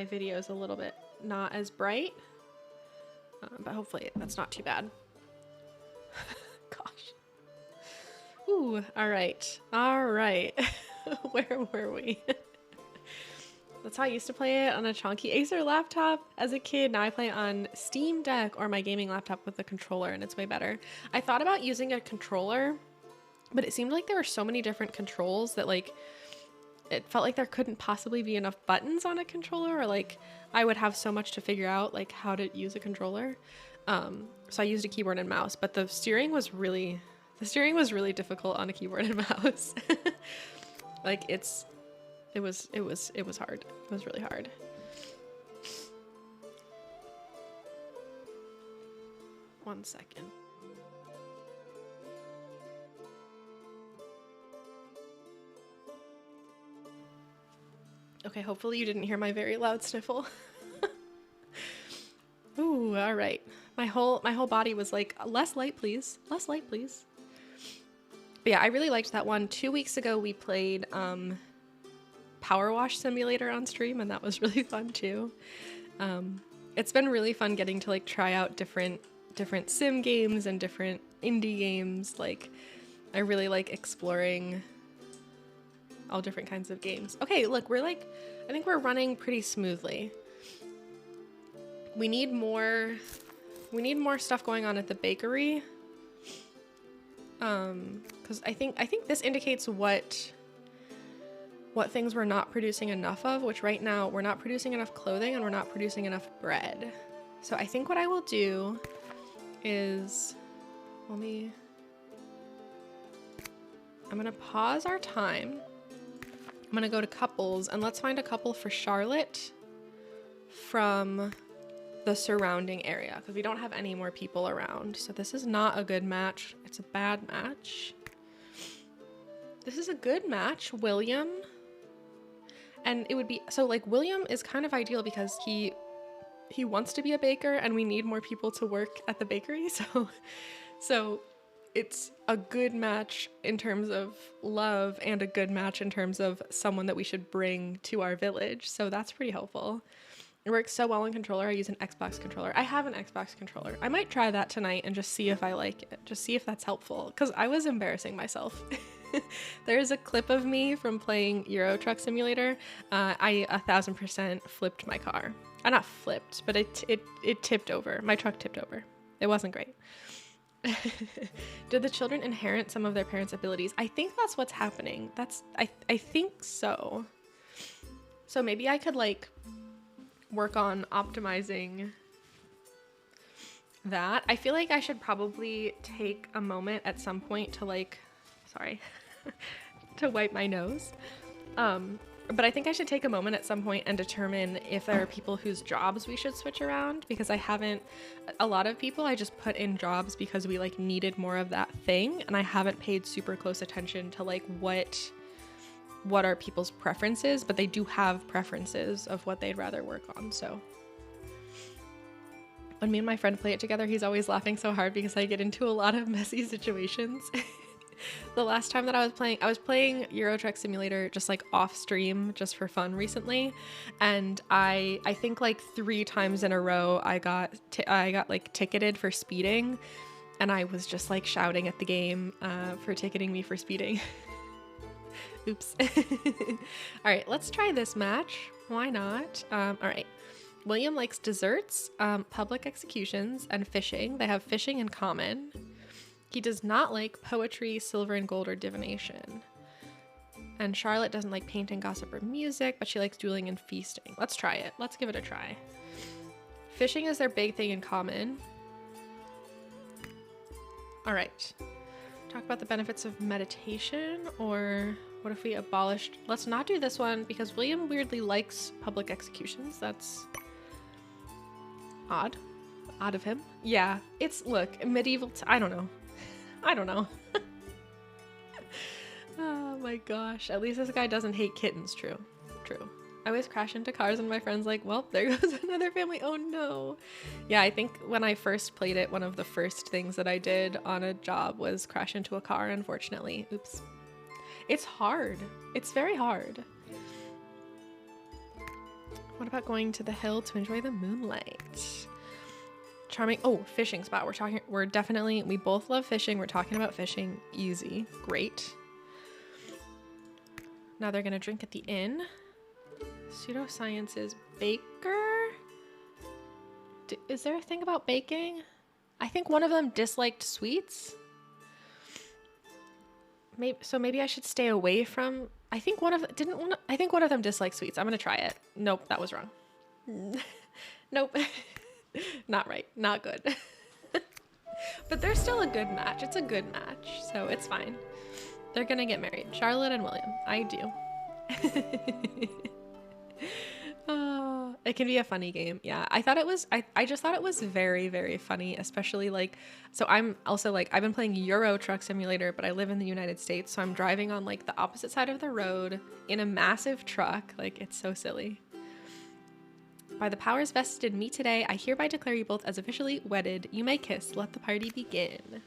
S1: video is a little bit not as bright, but hopefully that's not too bad. Gosh. Ooh, all right. All right. Where were we? That's how I used to play it, on a chunky Acer laptop as a kid. Now I play on Steam Deck or my gaming laptop with a controller, and it's way better. I thought about using a controller, but it seemed like there were so many different controls that like it felt like there couldn't possibly be enough buttons on a controller, or like I would have so much to figure out like how to use a controller. So I used a keyboard and mouse, but the steering was really difficult on a keyboard and mouse. Like it was hard. It was really hard. One second. Okay, hopefully you didn't hear my very loud sniffle. Ooh, all right. My whole body was like, less light, please. Less light, please. But yeah, I really liked that one. 2 weeks ago, we played Power Wash Simulator on stream, and that was really fun too. It's been really fun getting to like try out different sim games and different indie games. Like, I really like exploring all different kinds of games. Okay, look, I think we're running pretty smoothly. We need more stuff going on at the bakery. Because I think this indicates what things we're not producing enough of, which right now we're not producing enough clothing and we're not producing enough bread. So I think what I will do is, I'm gonna pause our time. I'm gonna go to couples, and let's find a couple for Charlotte from the surrounding area, because we don't have any more people around. So this is not a good match. It's a bad match. This is a good match, William. And it would be, so like William is kind of ideal because he wants to be a baker and we need more people to work at the bakery. So it's a good match in terms of love and a good match in terms of someone that we should bring to our village. So that's pretty helpful. It works so well on controller. I use an Xbox controller. I have an Xbox controller. I might try that tonight and just see if I like it. Just see if that's helpful, because I was embarrassing myself. There's a clip of me from playing Euro Truck Simulator. I 1000% flipped my car. Not flipped, but it tipped over. My truck tipped over. It wasn't great. Did the children inherit some of their parents' abilities? I think that's what's happening. I think so. So maybe I could like work on optimizing that. I feel like I should probably take a moment at some point to like, sorry, to wipe my nose. But I think I should take a moment at some point and determine if there are people whose jobs we should switch around, because a lot of people I just put in jobs because we like needed more of that thing, and I haven't paid super close attention to like what are people's preferences, but they do have preferences of what they'd rather work on. So when me and my friend play it together, he's always laughing so hard because I get into a lot of messy situations. the last time that I was playing Euro Truck Simulator just like off stream just for fun recently, and I think like 3 times in a row I got like ticketed for speeding, and I was just like shouting at the game for ticketing me for speeding. Oops. All right, let's try this match. Why not? All right. William likes desserts, public executions, and fishing. They have fishing in common. He does not like poetry, silver and gold, or divination. And Charlotte doesn't like painting, gossip, or music, but she likes dueling and feasting. Let's try it. Let's give it a try. Fishing is their big thing in common. All right. Talk about the benefits of meditation, or what if we abolished... Let's not do this one because William weirdly likes public executions. That's odd. Odd of him. Yeah, it's, look, medieval... I don't know. I don't know. Oh my gosh. At least this guy doesn't hate kittens. True. True. I always crash into cars and my friend's like, well, there goes another family. Oh no. Yeah, I think when I first played it, one of the first things that I did on a job was crash into a car, unfortunately. Oops. It's hard. It's very hard. What about going to the hill to enjoy the moonlight? Charming. Oh, fishing spot. We both love fishing. We're talking about fishing. Easy. Great. Now they're gonna drink at the inn. Pseudosciences baker. Is there a thing about baking? I think one of them disliked sweets. Maybe I should stay away from. I think one of them disliked sweets. I'm gonna try it. Nope, that was wrong. Nope. Not right. Not good. But they're still a good match. It's a good match, so it's fine. They're gonna get married. Charlotte and William. I do. Oh, it can be a funny game. Yeah, I just thought it was very, very funny, especially like, so I'm also like, I've been playing Euro Truck Simulator, but I live in the United States, so I'm driving on like the opposite side of the road in a massive truck. Like, it's so silly. By the powers vested in me today, I hereby declare you both as officially wedded. You may kiss. Let the party begin.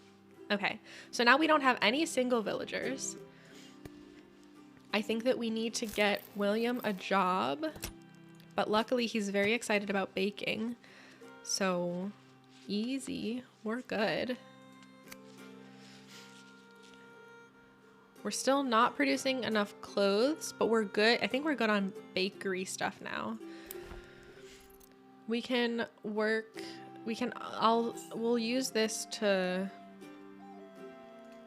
S1: Okay, so now we don't have any single villagers. I think that we need to get William a job, but luckily he's very excited about baking. So easy, we're good. We're still not producing enough clothes, but we're good. I think we're good on bakery stuff now. We can work, we'll use this to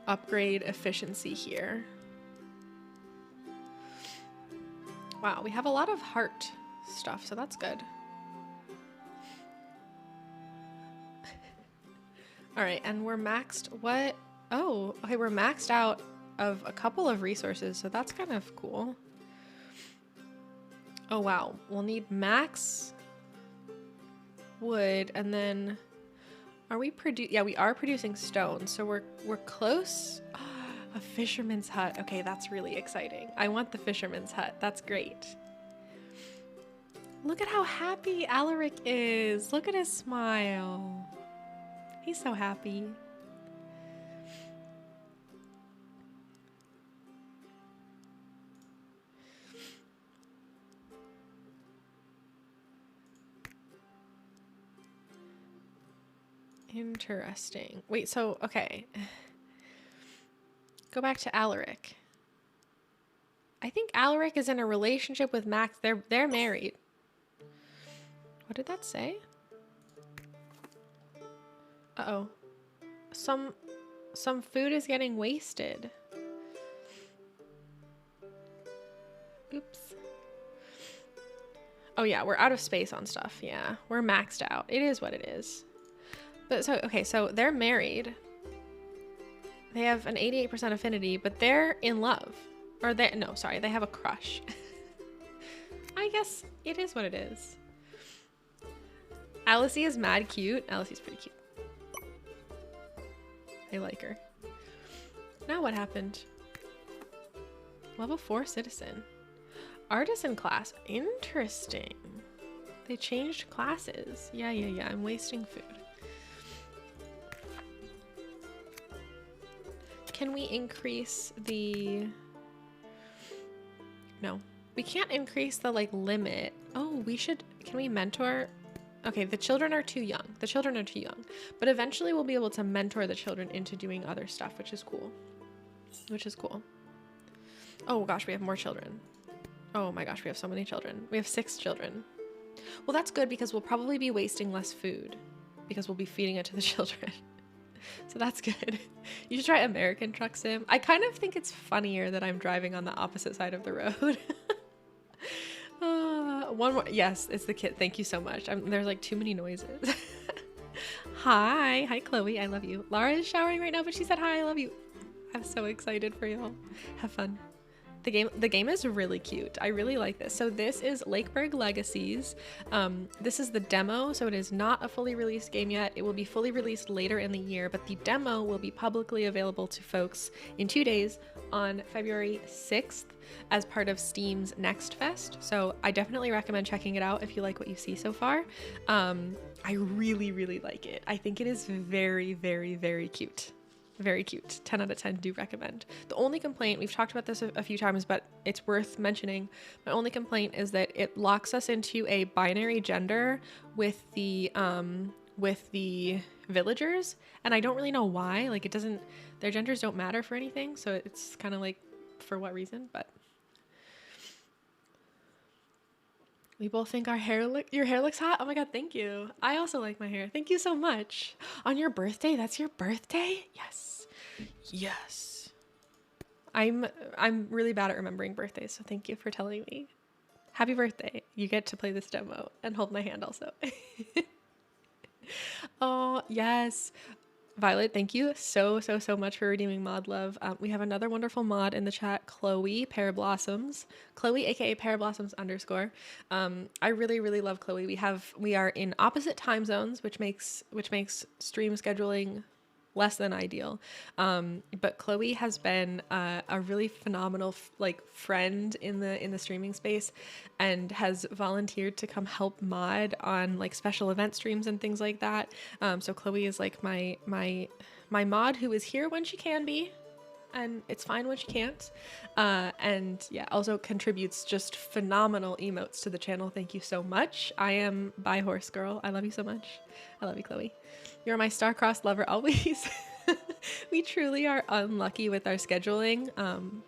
S1: upgrade efficiency here. Wow, we have a lot of heart stuff, so that's good. All right, and we're maxed, what? Oh, okay, we're maxed out of a couple of resources, so that's kind of cool. Oh wow, we'll need max wood, and then are we yeah, we are producing stone, so we're close. A fisherman's hut. Okay, that's really exciting. I want the fisherman's hut. That's great. Look at how happy Alaric is. Look at his smile. He's so happy. Interesting. Wait, so, okay. Go back to Alaric. I think Alaric is in a relationship with Max. They're married. What did that say? Uh-oh. Some food is getting wasted. Oops. Oh yeah, we're out of space on stuff. Yeah, we're maxed out. It is what it is. But so, okay, so they're married. They have an 88% affinity, but they're in love. Or they have a crush. I guess it is what it is. Alice is mad cute. Alice is pretty cute. I like her. Now what happened? Level 4 citizen. Artisan class. Interesting. They changed classes. Yeah. I'm wasting food. can we increase the... No, we can't increase the like limit. Oh, we should, can we mentor? Okay, the children are too young. The children are too young, but eventually we'll be able to mentor the children into doing other stuff, which is cool. Which is cool. Oh gosh, we have more children. Oh my gosh, we have so many children. We have 6 children. Well, that's good because we'll probably be wasting less food because we'll be feeding it to the children. So that's good. You should try American Truck Sim. I kind of think it's funnier that I'm driving on the opposite side of the road. One more. Yes, it's the kid. Thank you so much. There's like too many noises. Hi, Chloe. I love you. Laura is showering right now, but she said hi. I love you. I'm so excited for y'all. Have fun. The game is really cute. I really like this. So this is Lakeburg Legacies. This is the demo, so it is not a fully released game yet. It will be fully released later in the year, but the demo will be publicly available to folks in 2 days on February 6th as part of Steam's Next Fest. So I definitely recommend checking it out if you like what you see so far. I really, really like it. I think it is very, very, very cute. Very cute. 10 out of 10 do recommend. The only complaint, we've talked about this a few times, but it's worth mentioning. My only complaint is that it locks us into a binary gender with the villagers, and I don't really know why. Like, it doesn't, their genders don't matter for anything, so it's kind of like, for what reason? But we both think your hair looks hot. Oh my god, thank you. I also like my hair. Thank you so much. On your birthday? That's your birthday? Yes. Yes. I'm really bad at remembering birthdays, so thank you for telling me. Happy birthday. You get to play this demo and hold my hand also. Oh, yes. Violet, thank you so much for redeeming mod love. We have another wonderful mod in the chat, Chloe Pear Blossoms. Chloe, aka Pear Blossoms _ I really love Chloe. We are in opposite time zones, which makes stream scheduling less than ideal. But Chloe has been a really phenomenal friend in the streaming space, and has volunteered to come help mod on like special event streams and things like that. So Chloe is like my mod who is here when she can be, and it's fine when she can't. And yeah, also contributes just phenomenal emotes to the channel. Thank you so much. I am Bye Horse Girl. I love you so much. I love you, Chloe. You're my star-crossed lover always. We truly are unlucky with our scheduling,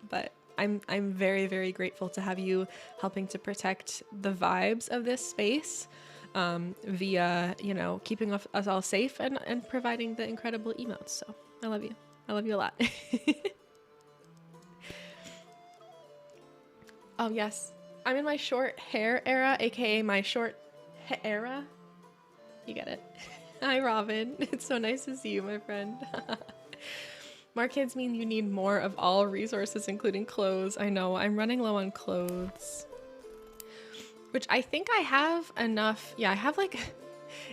S1: but I'm very grateful to have you helping to protect the vibes of this space via, you know, keeping us all safe and providing the incredible emotes. So I love you. I love you a lot. Oh yes, I'm in my short hair era, aka my short era. You get it. Hi, Robin. It's so nice to see you, my friend. More kids mean you need more of all resources, including clothes. I know, I'm running low on clothes. Which I think I have enough. Yeah, I have like...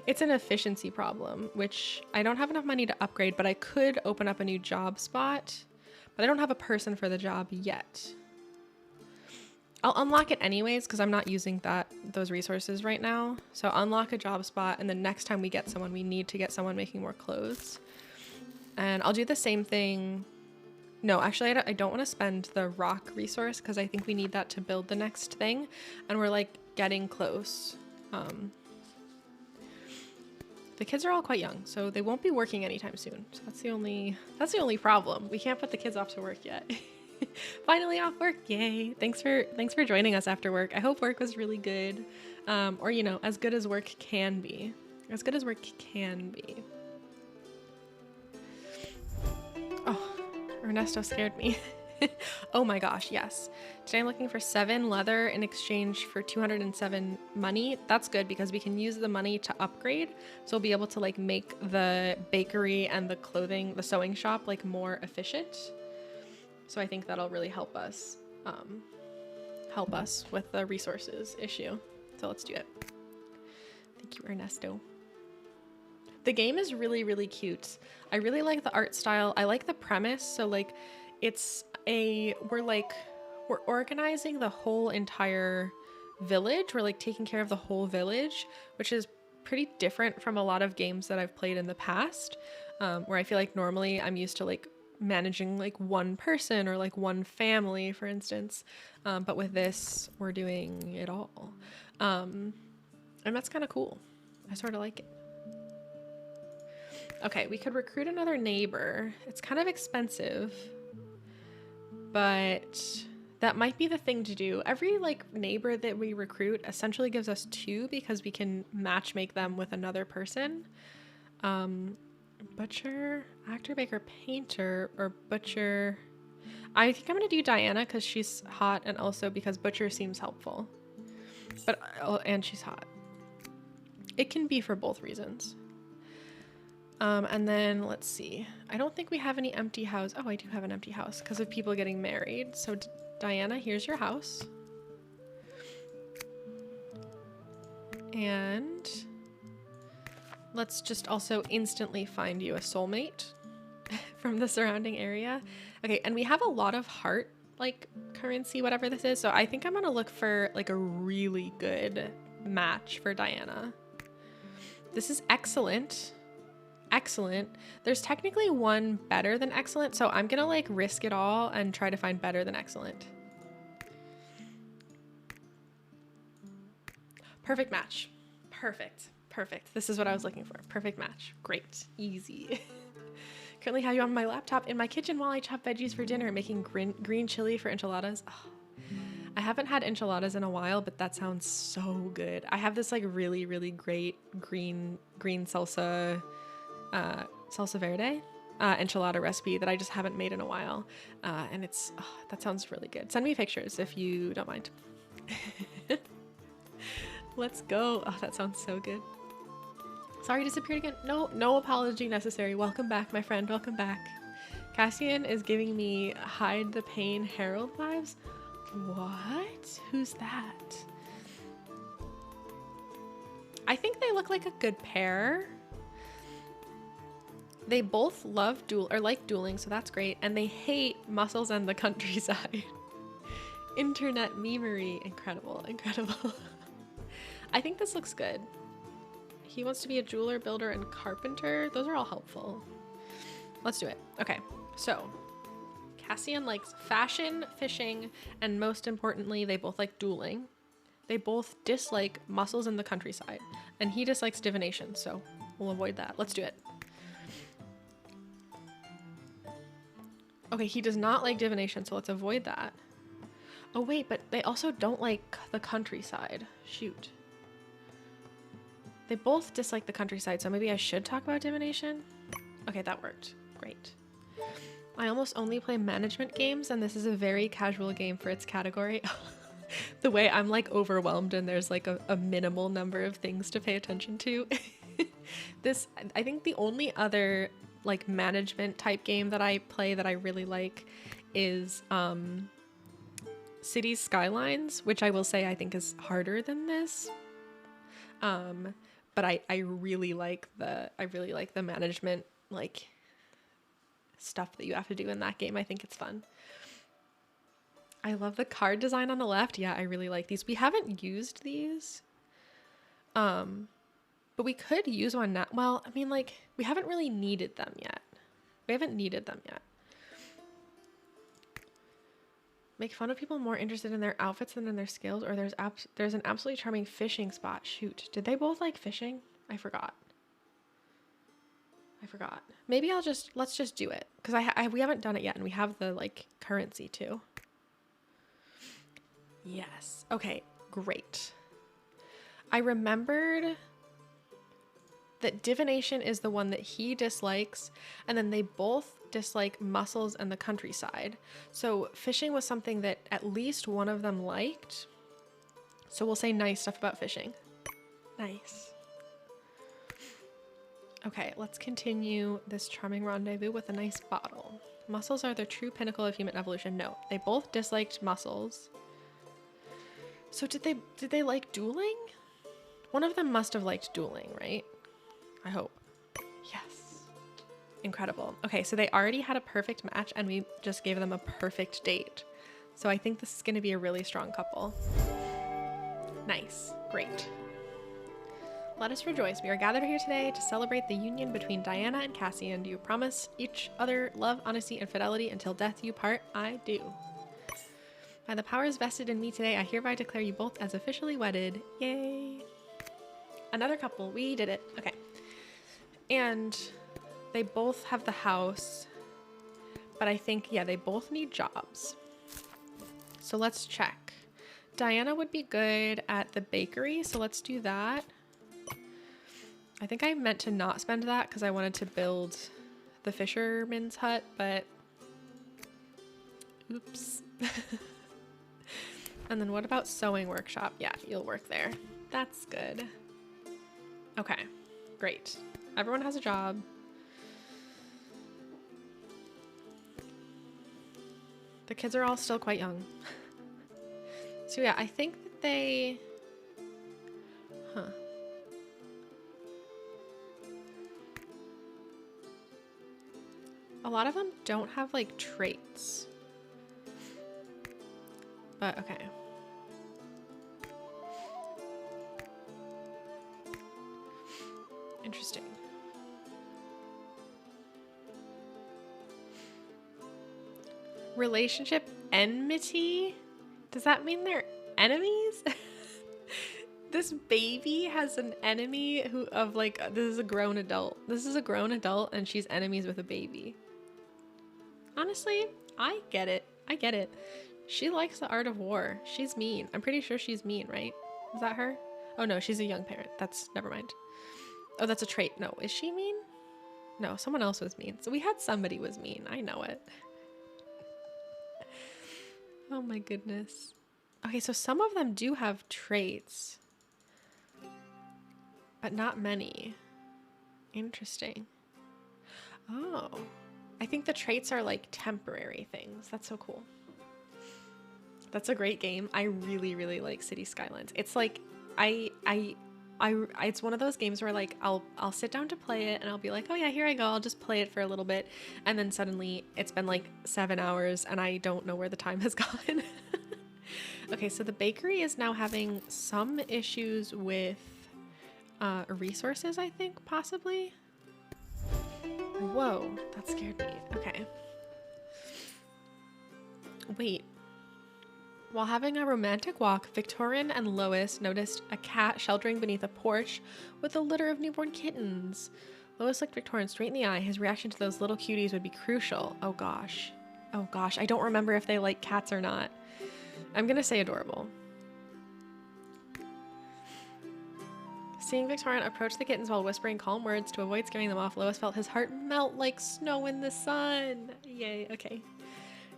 S1: It's an efficiency problem, which I don't have enough money to upgrade, but I could open up a new job spot. But I don't have a person for the job yet. I'll unlock it anyways because I'm not using those resources right now. So unlock a job spot, and then next time we get someone, we need to get someone making more clothes. And I'll do the same thing. No, actually, I don't want to spend the rock resource because I think we need that to build the next thing. And we're like getting close. The kids are all quite young, so they won't be working anytime soon. So that's the only problem. We can't put the kids off to work yet. Finally off work, yay. Thanks for joining us after work. I hope work was really good, or you know, as good as work can be. As good as work can be. Oh, Ernesto scared me. Oh my gosh, yes. Today I'm looking for 7 leather in exchange for 207 money. That's good because we can use the money to upgrade. So we'll be able to like make the bakery and the clothing, the sewing shop like more efficient. So I think that'll really help us with the resources issue. So let's do it. Thank you, Ernesto. The game is really cute. I really like the art style. I like the premise. So like we're organizing the whole entire village. We're like taking care of the whole village, which is pretty different from a lot of games that I've played in the past, where I feel like normally I'm used to like managing like one person or like one family, for instance. But with this, we're doing it all. And that's kind of cool. I sort of like it. Okay, we could recruit another neighbor. It's kind of expensive, but that might be the thing to do. Every like neighbor that we recruit essentially gives us 2 because we can match make them with another person. Butcher, actor, baker, painter, or butcher. I think I'm gonna do Diana because she's hot, and also because butcher seems helpful. But and she's hot. It can be for both reasons. And then let's see. I don't think we have any empty house. Oh, I do have an empty house because of people getting married. So Diana, here's your house. And let's just also instantly find you a soulmate from the surrounding area. Okay, and we have a lot of heart, like, currency, whatever this is. So I think I'm gonna look for, like, a really good match for Diana. This is excellent. Excellent. There's technically one better than excellent, so I'm gonna, like, risk it all and try to find better than excellent. Perfect match. Perfect. Perfect. This is what I was looking for. Perfect match. Great. Easy. Currently have you on my laptop in my kitchen while I chop veggies for dinner, making green chili for enchiladas. Oh, I haven't had enchiladas in a while, but that sounds so good. I have this like really, really great green salsa, salsa verde enchilada recipe that I just haven't made in a while. And it's, that sounds really good. Send me pictures if you don't mind. Let's go. Oh, that sounds so good. Sorry, disappeared again. No apology necessary. Welcome back, my friend. Welcome back. Cassian is giving me Hide the Pain Harold vibes. What? Who's that? I think they look like a good pair. They both love like dueling, so that's great. And they hate muscles and the countryside. Internet memery. Incredible. Incredible. I think this looks good. He wants to be a jeweler, builder, and carpenter. Those are all helpful. Let's do it. Okay, so Cassian likes fashion, fishing, and most importantly, they both like dueling. They both dislike muscles in the countryside, and he dislikes divination, so we'll avoid that. Let's do it. Okay, he does not like divination, so let's avoid that. Oh wait, but they also don't like the countryside. Shoot. They both dislike the countryside, so maybe I should talk about divination? Okay, that worked. Great. I almost only play management games, and this is a very casual game for its category. The way I'm like overwhelmed and there's like a minimal number of things to pay attention to. This, I think the only other like management type game that I play that I really like is Cities Skylines, which I will say I think is harder than this. But I really like the management like stuff that you have to do in that game. I think it's fun. I love the card design on the left. Yeah, I really like these. We haven't used these. But we could use one now. Well, I mean, like, we haven't really needed them yet. We haven't needed them yet. Make fun of people more interested in their outfits than in their skills, or there's an absolutely charming fishing spot. Shoot, did they both like fishing? I forgot. Maybe let's just do it, because we haven't done it yet, and we have the like currency too. Yes. Okay, great. I remembered that divination is the one that he dislikes, and then they both dislike muscles and the countryside. So fishing was something that at least one of them liked. So we'll say nice stuff about fishing. Nice. Okay, let's continue this charming rendezvous with a nice bottle. Muscles are the true pinnacle of human evolution. No, they both disliked muscles. So did they like dueling? One of them must have liked dueling, right? I hope. Yes. Incredible. Okay, so they already had a perfect match, and we just gave them a perfect date. So I think this is going to be a really strong couple. Nice. Great. Let us rejoice. We are gathered here today to celebrate the union between Diana and Cassian. Do you promise each other love, honesty, and fidelity until death you part? I do. By the powers vested in me today, I hereby declare you both as officially wedded. Yay. Another couple. We did it. Okay. And they both have the house, but I think, yeah, they both need jobs. So let's check. Diana would be good at the bakery, so let's do that. I think I meant to not spend that because I wanted to build the fisherman's hut, but oops. And then what about sewing workshop? Yeah, you'll work there. That's good. Okay, great. Everyone has a job. The kids are all still quite young. So yeah, I think that they... Huh. A lot of them don't have like traits. But okay. Interesting. Relationship enmity? Does that mean they're enemies? This baby has an enemy who of like, this is a grown adult. This is a grown adult and she's enemies with a baby. Honestly, I get it. I get it. She likes the art of war. She's mean. I'm pretty sure she's mean, right? Is that her? Oh no, she's a young parent. That's, never mind. Oh, that's a trait. No, is she mean? No, someone else was mean. So we had somebody was mean. I know it. Oh my goodness. Okay, so some of them do have traits, but not many. Interesting. Oh, I think the traits are like temporary things. That's so cool. That's a great game. I really, really like City Skylines. It's like, it's one of those games where like, I'll sit down to play it and I'll be like, oh yeah, here I go. I'll just play it for a little bit. And then suddenly it's been like 7 hours and I don't know where the time has gone. Okay, so the bakery is now having some issues with resources, I think, possibly. Whoa, that scared me. Okay. Wait. While having a romantic walk, Victorian and Lois noticed a cat sheltering beneath a porch with a litter of newborn kittens. Lois looked Victorian straight in the eye. His reaction to those little cuties would be crucial. Oh gosh. Oh gosh, I don't remember if they like cats or not. I'm gonna say adorable. Seeing Victorian approach the kittens while whispering calm words to avoid scaring them off, Lois felt his heart melt like snow in the sun. Yay, okay.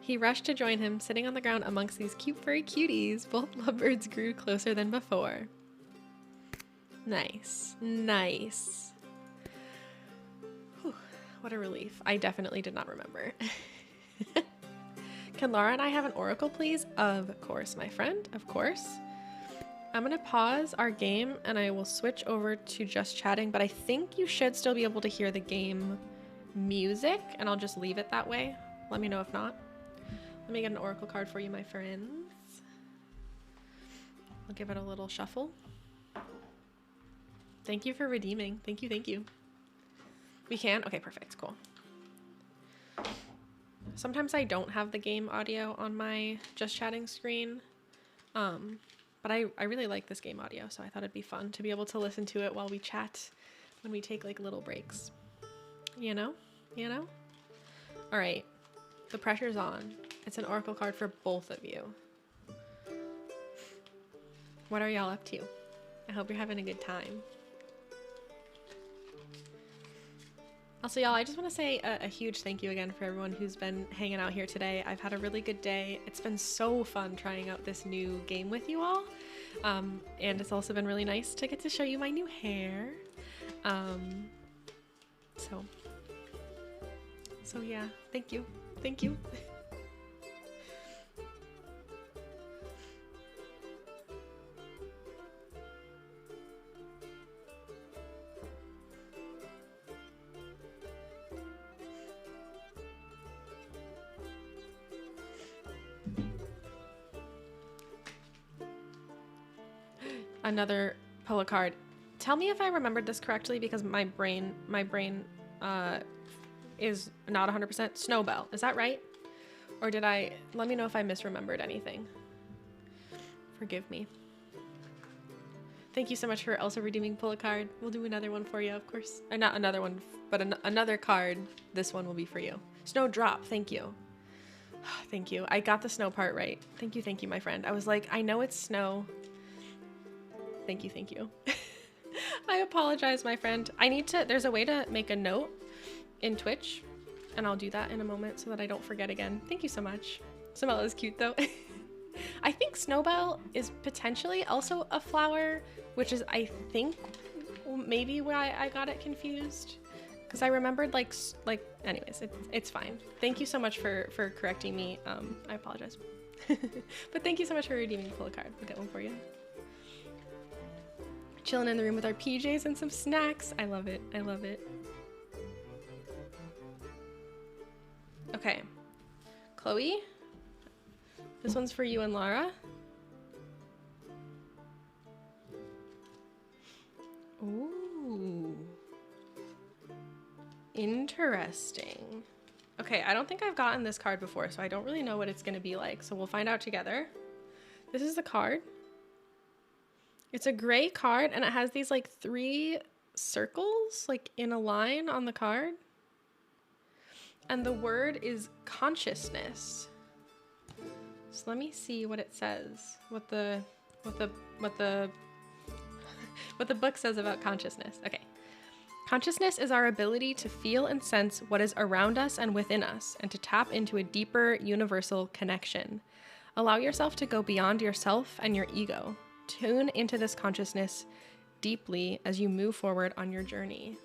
S1: He rushed to join him, sitting on the ground amongst these cute furry cuties. Both lovebirds grew closer than before. Nice. Nice. Whew, what a relief. I definitely did not remember. Can Laura and I have an oracle, please? Of course, my friend. Of course. I'm going to pause our game and I will switch over to just chatting, but I think you should still be able to hear the game music, and I'll just leave it that way. Let me know if not. Let me get an oracle card for you, my friends. I'll give it a little shuffle. Thank you for redeeming. Thank you, thank you. We can? Okay, perfect, cool. Sometimes I don't have the game audio on my just chatting screen, but I really like this game audio, so I thought it'd be fun to be able to listen to it while we chat when we take like little breaks. You know? You know? All right, the pressure's on. It's an oracle card for both of you. What are y'all up to? I hope you're having a good time. Also, y'all, I just want to say a huge thank you again for everyone who's been hanging out here today. I've had a really good day. It's been so fun trying out this new game with you all. And it's also been really nice to get to show you my new hair. So yeah, thank you. Thank you. Another pull a card. tell me if I remembered this correctly, because my brain is not 100%. Snowbell, is that right? Or did I, let me know if I misremembered anything. Forgive me. Thank you so much for also redeeming pull a card. We'll do another one for you, of course. Or not another one, but another card. This one will be for you. Snowdrop, thank you. Thank you. I got the snow part right. Thank you, my friend. I was like, I know it's snow. Thank you. I apologize, my friend. There's a way to make a note in Twitch, and I'll do that in a moment so that I don't forget again. Thank you so much. Samela is cute though. I think Snowbell is potentially also a flower, which is, I think, maybe why I got it confused. Because I remembered anyways, it's fine. Thank you so much for correcting me. I apologize. But thank you so much for redeeming pull a card. We'll get one for you. Chilling in the room with our PJs and some snacks. I love it. Okay. Chloe, this one's for you and Lara. Ooh. Interesting. Okay, I don't think I've gotten this card before, so I don't really know what it's gonna be like. So we'll find out together. This is the card. It's a gray card, and it has these like 3 circles like in a line on the card. And the word is consciousness. So let me see what it says. What the book says about consciousness. Okay. Consciousness is our ability to feel and sense what is around us and within us, and to tap into a deeper universal connection. Allow yourself to go beyond yourself and your ego. Tune into this consciousness deeply as you move forward on your journey.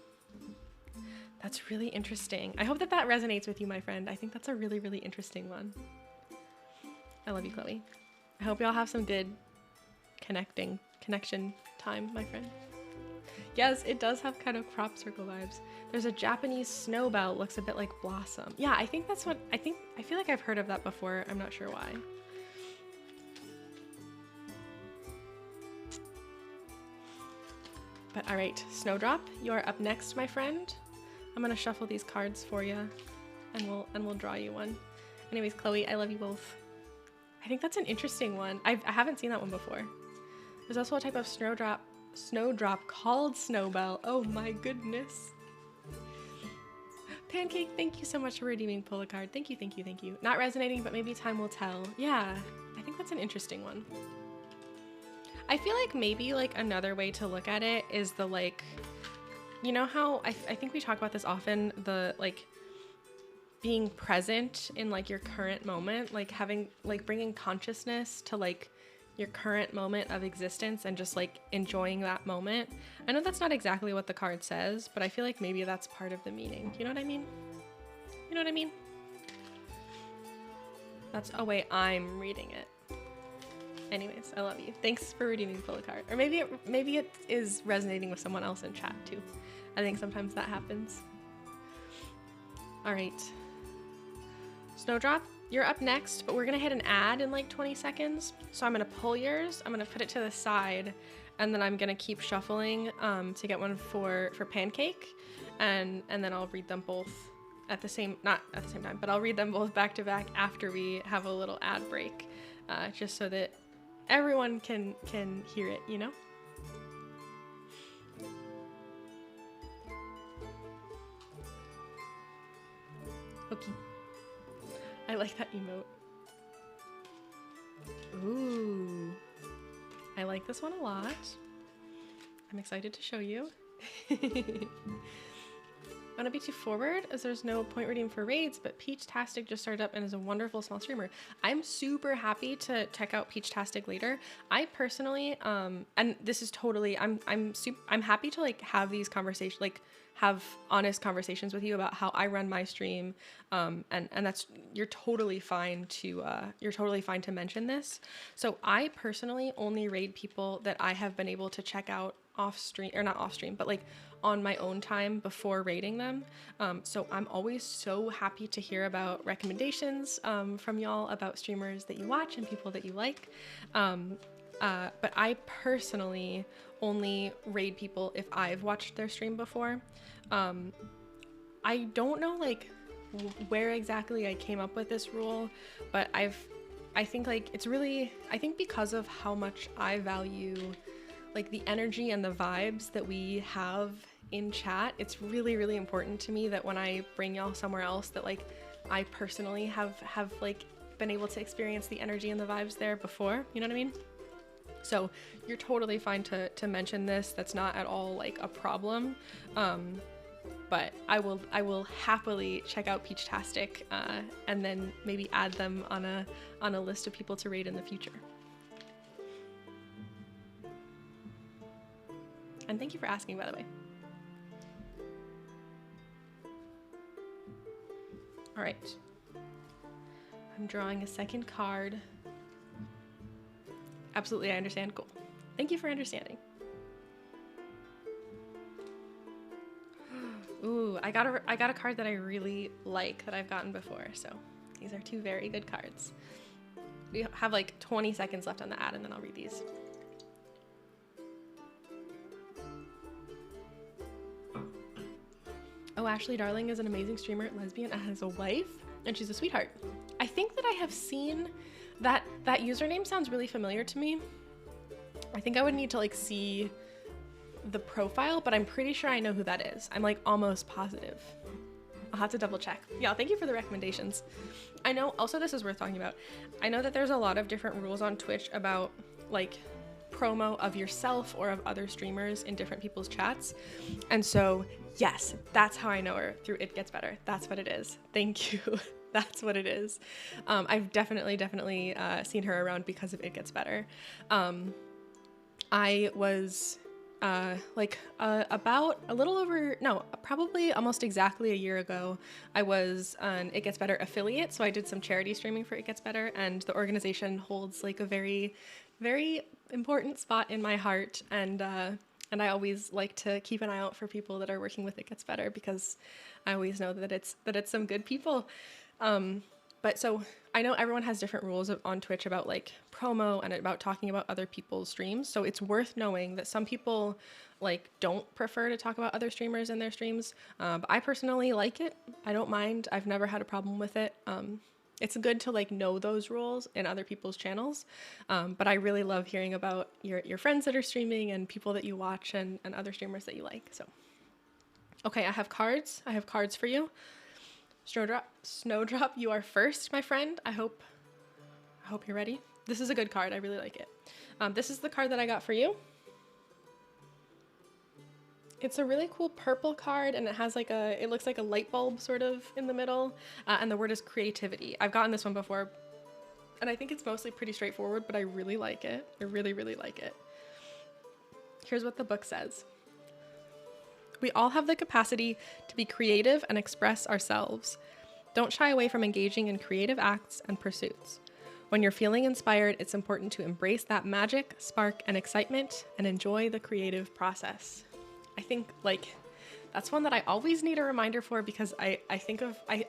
S1: That's really interesting. I hope that resonates with you, my friend. I think that's a really, really interesting one. I love you, Chloe. I hope y'all have some good connection time, my friend. Yes, it does have kind of crop circle vibes. There's a Japanese snowbell, looks a bit like blossom. Yeah, I think that's what, I feel like I've heard of that before. I'm not sure why. But all right, Snowdrop, you're up next, my friend. I'm gonna shuffle these cards for you, and we'll draw you one. Anyways, Chloe, I love you both. I think that's an interesting one. I haven't seen that one before. There's also a type of snowdrop called Snowbell. Oh my goodness. Pancake, thank you so much for redeeming pull a card. Thank you. Not resonating, but maybe time will tell. Yeah, I think that's an interesting one. I feel like maybe like another way to look at it is the like, you know how I think we talk about this often, the like being present in like your current moment, like having like bringing consciousness to like your current moment of existence and just like enjoying that moment. I know that's not exactly what the card says, but I feel like maybe that's part of the meaning. You know what I mean? You know what I mean? That's a way I'm reading it. Anyways, I love you. Thanks for redeeming pull a card. Or maybe it is resonating with someone else in chat too. I think sometimes that happens. All right. Snowdrop, you're up next, but we're gonna hit an ad in like 20 seconds. So I'm gonna pull yours, I'm gonna put it to the side, and then I'm gonna keep shuffling to get one for Pancake, and then I'll read them both at the same, not at the same time, but I'll read them both back to back after we have a little ad break, just so that everyone can hear it, you know? Okay. I like that emote. Ooh. I like this one a lot. I'm excited to show you. I'm gonna be too forward as there's no point redeem for raids, but Peach-tastic just started up and is a wonderful small streamer. I'm super happy to check out Peach-tastic later. I personally, and this is totally, I'm happy to like have these conversations, like have honest conversations with you about how I run my stream, and that's, you're totally fine to mention this. So I personally only raid people that I have been able to check out off stream, or not off stream, but like on my own time before rating them. So I'm always so happy to hear about recommendations from y'all about streamers that you watch and people that you like. But I personally only raid people if I've watched their stream before. I don't know like where exactly I came up with this rule, but I think like it's really, I think because of how much I value like the energy and the vibes that we have in chat, it's really, really important to me that when I bring y'all somewhere else that like I personally have like been able to experience the energy and the vibes there before, you know what I mean? So you're totally fine to mention this. That's not at all like a problem. But I will happily check out Peachtastic and then maybe add them on a list of people to raid in the future. And thank you for asking, by the way. All right. I'm drawing a second card. Absolutely, I understand. Cool. Thank you for understanding. Ooh, I got a card that I really like that I've gotten before. So these are two very good cards. We have like 20 seconds left on the ad and then I'll read these. Oh, Ashley Darling is an amazing streamer, lesbian, and has a wife, and she's a sweetheart. I think that I have seen that username sounds really familiar to me. I think I would need to like see the profile, but I'm pretty sure I know who that is. I'm like almost positive. I'll have to double check. Yeah, thank you for the recommendations. I know, also this is worth talking about. I know that there's a lot of different rules on Twitch about like promo of yourself or of other streamers in different people's chats. And so, yes, that's how I know her, through It Gets Better. That's what it is. Thank you. That's what it is. I've definitely seen her around because of It Gets Better. I was about a little over, no, probably almost exactly a year ago, I was an It Gets Better affiliate. So I did some charity streaming for It Gets Better, and the organization holds like a very, very important spot in my heart. And I always like to keep an eye out for people that are working with It Gets Better, because I always know that it's some good people. But so I know everyone has different rules on Twitch about like promo and about talking about other people's streams. So it's worth knowing that some people like don't prefer to talk about other streamers in their streams. But I personally like it. I don't mind. I've never had a problem with it. It's good to like know those rules in other people's channels. But I really love hearing about your friends that are streaming and people that you watch and other streamers that you like. So, okay, I have cards. I have cards for you. Snowdrop, you are first, my friend. I hope you're ready. This is a good card. I really like it. This is the card that I got for you. It's a really cool purple card, and it has like it looks like a light bulb sort of in the middle, and the word is creativity. I've gotten this one before, and I think it's mostly pretty straightforward, but I really like it. I really, really like it. Here's what the book says. We all have the capacity to be creative and express ourselves. Don't shy away from engaging in creative acts and pursuits. When you're feeling inspired, it's important to embrace that magic, spark, and excitement and enjoy the creative process. I think like that's one that I always need a reminder for, because I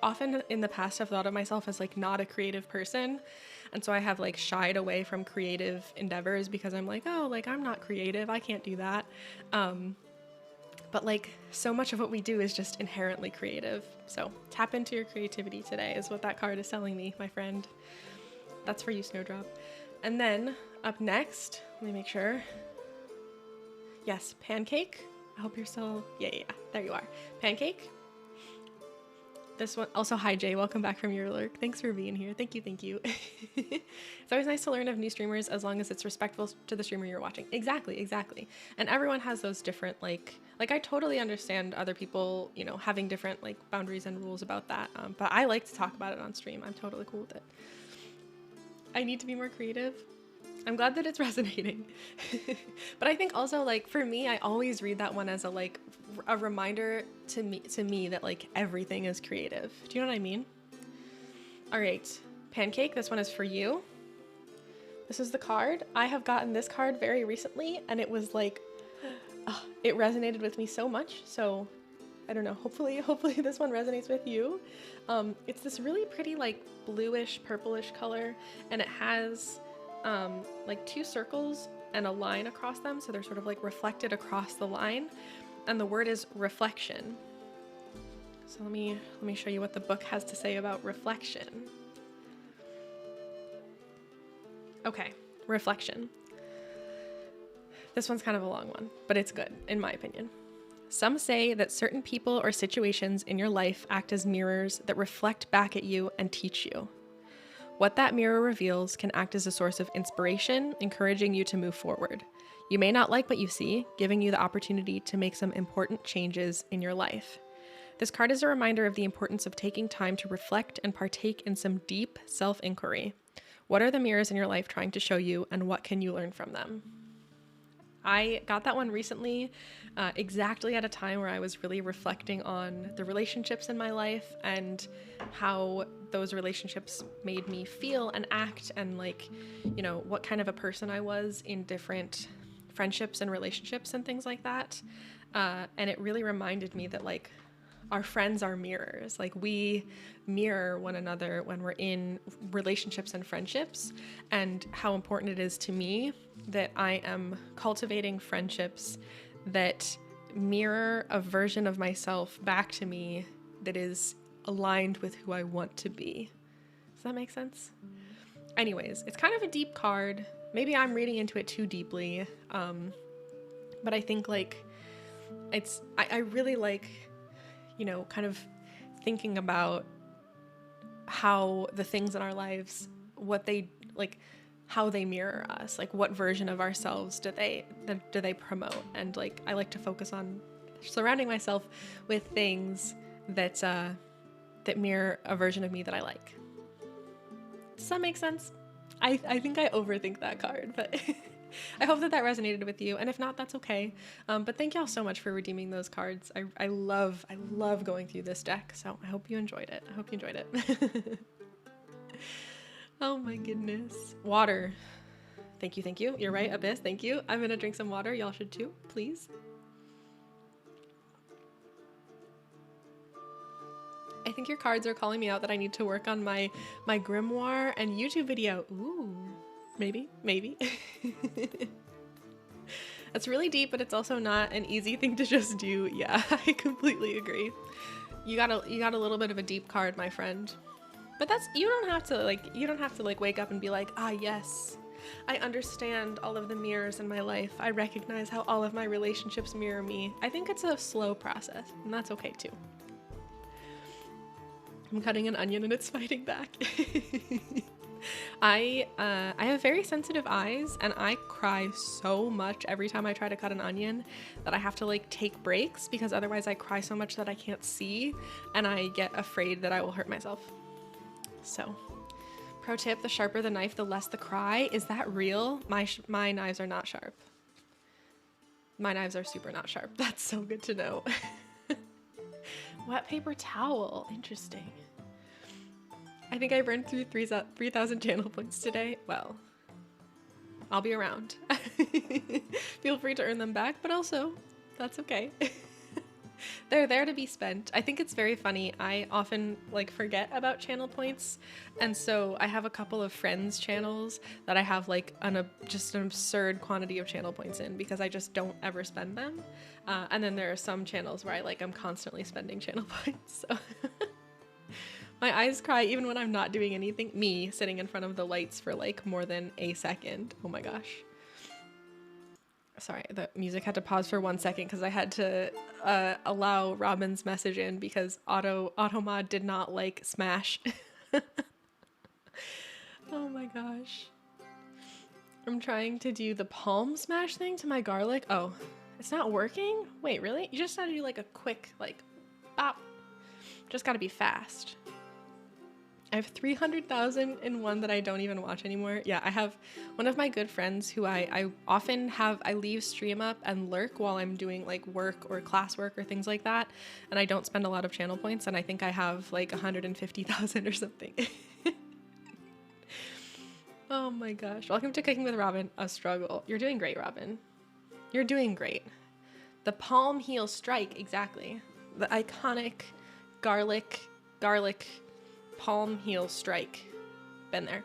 S1: often in the past have thought of myself as like not a creative person. And so I have like shied away from creative endeavors because I'm like, oh, like I'm not creative. I can't do that. But like so much of what we do is just inherently creative. So tap into your creativity today is what that card is telling me, my friend. That's for you, Snowdrop. And then up next, let me make sure. Yes, Pancake. I hope you're still, yeah, there you are. Pancake. This one, also, hi Jay, welcome back from your lurk. Thanks for being here. Thank you. It's always nice to learn of new streamers as long as it's respectful to the streamer you're watching. Exactly. And everyone has those different, like I totally understand other people, you know, having different like boundaries and rules about that. But I like to talk about it on stream. I'm totally cool with it. I need to be more creative. I'm glad that it's resonating. But I think also like for me, I always read that one as a reminder to me that like everything is creative. Do you know what I mean? All right, Pancake, this one is for you. This is the card. I have gotten this card very recently, and it was like, it resonated with me so much. So I don't know, hopefully this one resonates with you. It's this really pretty like bluish, purplish color, and it has like two circles and a line across them. So they're sort of like reflected across the line. And the word is reflection. So let me show you what the book has to say about reflection. Okay, reflection. This one's kind of a long one, but it's good, in my opinion. Some say that certain people or situations in your life act as mirrors that reflect back at you and teach you. What that mirror reveals can act as a source of inspiration, encouraging you to move forward. You may not like what you see, giving you the opportunity to make some important changes in your life. This card is a reminder of the importance of taking time to reflect and partake in some deep self-inquiry. What are the mirrors in your life trying to show you, and what can you learn from them? I got that one recently, exactly at a time where I was really reflecting on the relationships in my life and how those relationships made me feel and act, and like, you know, what kind of a person I was in different friendships and relationships and things like that. And it really reminded me that like our friends are mirrors. Like we mirror one another when we're in relationships and friendships, and how important it is to me that I am cultivating friendships that mirror a version of myself back to me that is aligned with who I want to be. Does that make sense? Anyways, it's kind of a deep card. Maybe I'm reading into it too deeply. But I think like I really like, you know, kind of thinking about how the things in our lives, what they like, how they mirror us, like what version of ourselves do they promote. And like I like to focus on surrounding myself with things that that mirror a version of me that I like. Does that make sense? I think I overthink that card, but I hope that resonated with you. And if not, that's okay. But thank y'all so much for redeeming those cards. I love going through this deck. So I hope you enjoyed it. Oh my goodness. Water. Thank you. You're right, Abyss. Thank you. I'm gonna drink some water. Y'all should too, please. I think your cards are calling me out that I need to work on my grimoire and YouTube video. Ooh, maybe. That's really deep, but it's also not an easy thing to just do. Yeah, I completely agree. You got a little bit of a deep card, my friend. But you don't have to wake up and be like, ah, yes, I understand all of the mirrors in my life. I recognize how all of my relationships mirror me. I think it's a slow process, and that's okay too. I'm cutting an onion and it's fighting back. I have very sensitive eyes, and I cry so much every time I try to cut an onion that I have to like take breaks, because otherwise I cry so much that I can't see, and I get afraid that I will hurt myself. So, pro tip, the sharper the knife, the less the cry. Is that real? My knives are not sharp. My knives are super not sharp. That's so good to know. Wet paper towel. Interesting. I think I burned through 3,000 channel points today. Well, I'll be around. Feel free to earn them back, but also, that's okay. They're there to be spent. I think it's very funny. I often like forget about channel points, and so I have a couple of friends' channels that I have like just an absurd quantity of channel points in, because I just don't ever spend them. And then there are some channels where I'm constantly spending channel points. So my eyes cry even when I'm not doing anything. Me sitting in front of the lights for like more than a second. Oh my gosh. Sorry, the music had to pause for 1 second because I had to allow Robin's message in, because Automod did not like Smash. Oh my gosh. I'm trying to do the palm smash thing to my garlic. Oh, it's not working? Wait, really? You just had to do like a quick, like, bop. Just gotta be fast. I have 300,000 in one that I don't even watch anymore. Yeah, I have one of my good friends who I often I leave stream up and lurk while I'm doing like work or classwork or things like that. And I don't spend a lot of channel points, and I think I have like 150,000 or something. Oh my gosh. Welcome to Cooking with Robin, a struggle. You're doing great, Robin. You're doing great. The palm heel strike, exactly. The iconic garlic palm heel strike. Been there.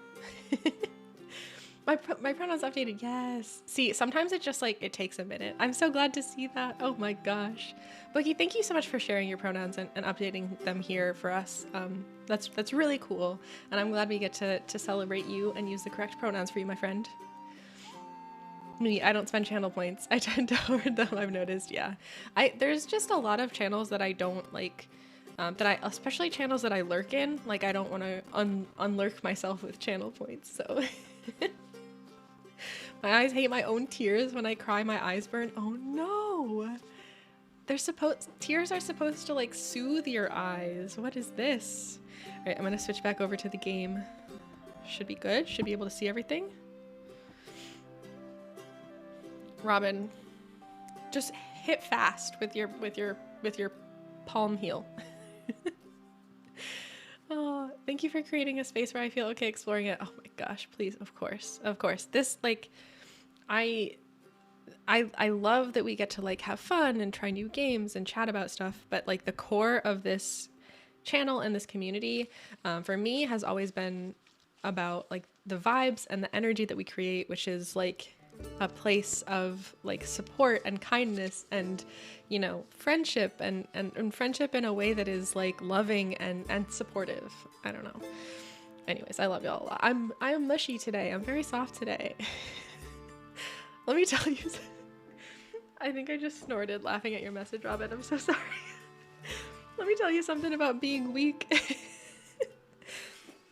S1: My pronouns updated. Yes. See, sometimes it just like, it takes a minute. I'm so glad to see that. Oh my gosh. Bookie, thank you so much for sharing your pronouns and updating them here for us. That's really cool. And I'm glad we get to celebrate you and use the correct pronouns for you, my friend. Me, I don't spend channel points. I tend to hoard them, I've noticed. Yeah. There's just a lot of channels that I don't like, especially channels that I lurk in. Like, I don't want to unlurk myself with channel points, so. My eyes hate my own tears. When I cry, my eyes burn. Oh no! Tears are supposed to like soothe your eyes. What is this? All right, I'm gonna switch back over to the game. Should be good. Should be able to see everything. Robin, just hit fast with your palm heel. Oh, thank you for creating a space where I feel okay exploring it. Oh my gosh, please, of course. This, like, I love that we get to like have fun and try new games and chat about stuff, but like the core of this channel and this community, for me, has always been about like the vibes and the energy that we create, which is like a place of like support and kindness and, you know, friendship and friendship in a way that is like loving and supportive. I don't know. Anyways, I love y'all a lot. I am mushy today. I'm very soft today. Let me tell you. I think I just snorted laughing at your message, Robin. I'm so sorry. Let me tell you something about being weak.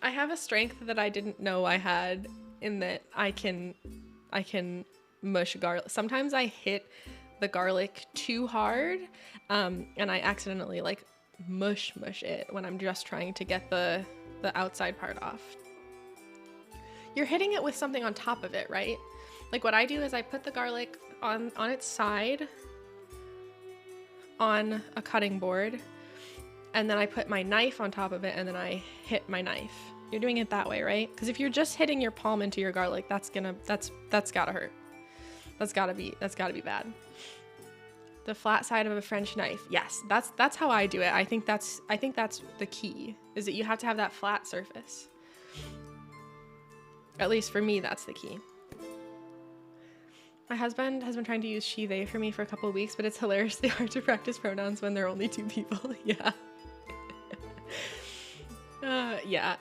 S1: I have a strength that I didn't know I had, in that I can mush garlic. Sometimes I hit the garlic too hard, and I accidentally like mush it when I'm just trying to get the outside part off. You're hitting it with something on top of it, right? Like what I do is I put the garlic on its side on a cutting board, and then I put my knife on top of it, and then I hit my knife. You're doing it that way, right? Because if you're just hitting your palm into your garlic, that's gotta hurt. That's gotta be bad. The flat side of a French knife. Yes, that's how I do it. I think that's the key, is that you have to have that flat surface. At least for me, that's the key. My husband has been trying to use she, they for me for a couple of weeks, but it's hilariously hard to practice pronouns when there are only 2 people. Yeah. Yeah.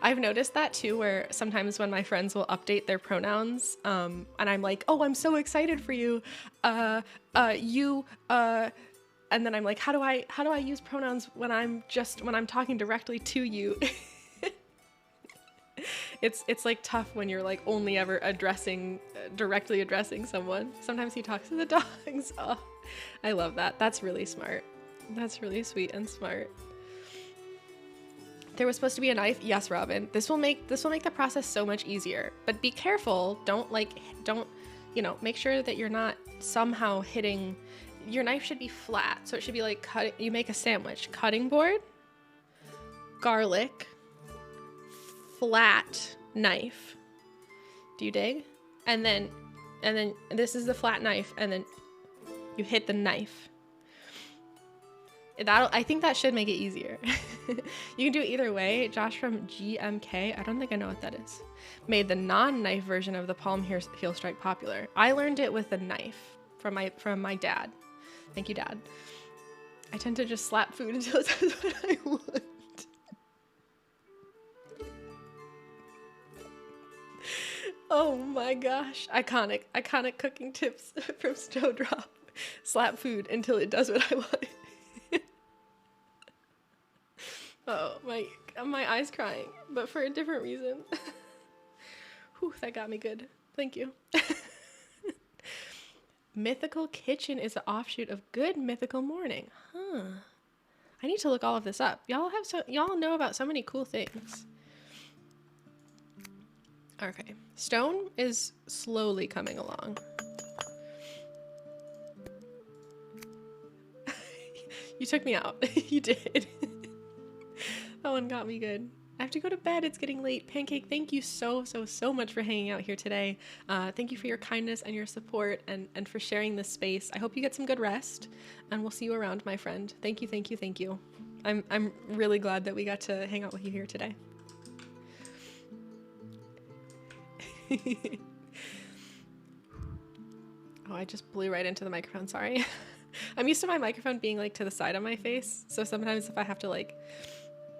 S1: I've noticed that too, where sometimes when my friends will update their pronouns, and I'm like, oh, I'm so excited for you. And then I'm like, how do I use pronouns when I'm talking directly to you? It's like tough when you're like only ever directly addressing someone. Sometimes he talks to the dogs. Oh, I love that. That's really smart. That's really sweet and smart. There was supposed to be a knife. Yes, Robin. This will make the process so much easier. But be careful. Don't, you know, make sure that you're not somehow hitting. Your knife should be flat. So it should be like you make a sandwich. Cutting board, garlic, flat knife. Do you dig? And then this is the flat knife, and then you hit the knife. I think that should make it easier. You can do it either way. Josh from GMK, I don't think I know what that is, made the non-knife version of the palm heel strike popular. I learned it with a knife from my dad. Thank you, Dad. I tend to just slap food until it does what I want. Oh my gosh. Iconic cooking tips from Snowdrop. Slap food until it does what I want. Oh, my eyes crying, but for a different reason. Whew, that got me good. Thank you. Mythical Kitchen is an offshoot of Good Mythical Morning. Huh. I need to look all of this up. Y'all know about so many cool things. Okay. Stone is slowly coming along. You took me out. You did. That one got me good. I have to go to bed. It's getting late. Pancake, thank you so much for hanging out here today. Thank you for your kindness and your support and for sharing this space. I hope you get some good rest, and we'll see you around, my friend. Thank you. I'm really glad that we got to hang out with you here today. Oh, I just blew right into the microphone. Sorry. I'm used to my microphone being like to the side of my face. So sometimes if I have to like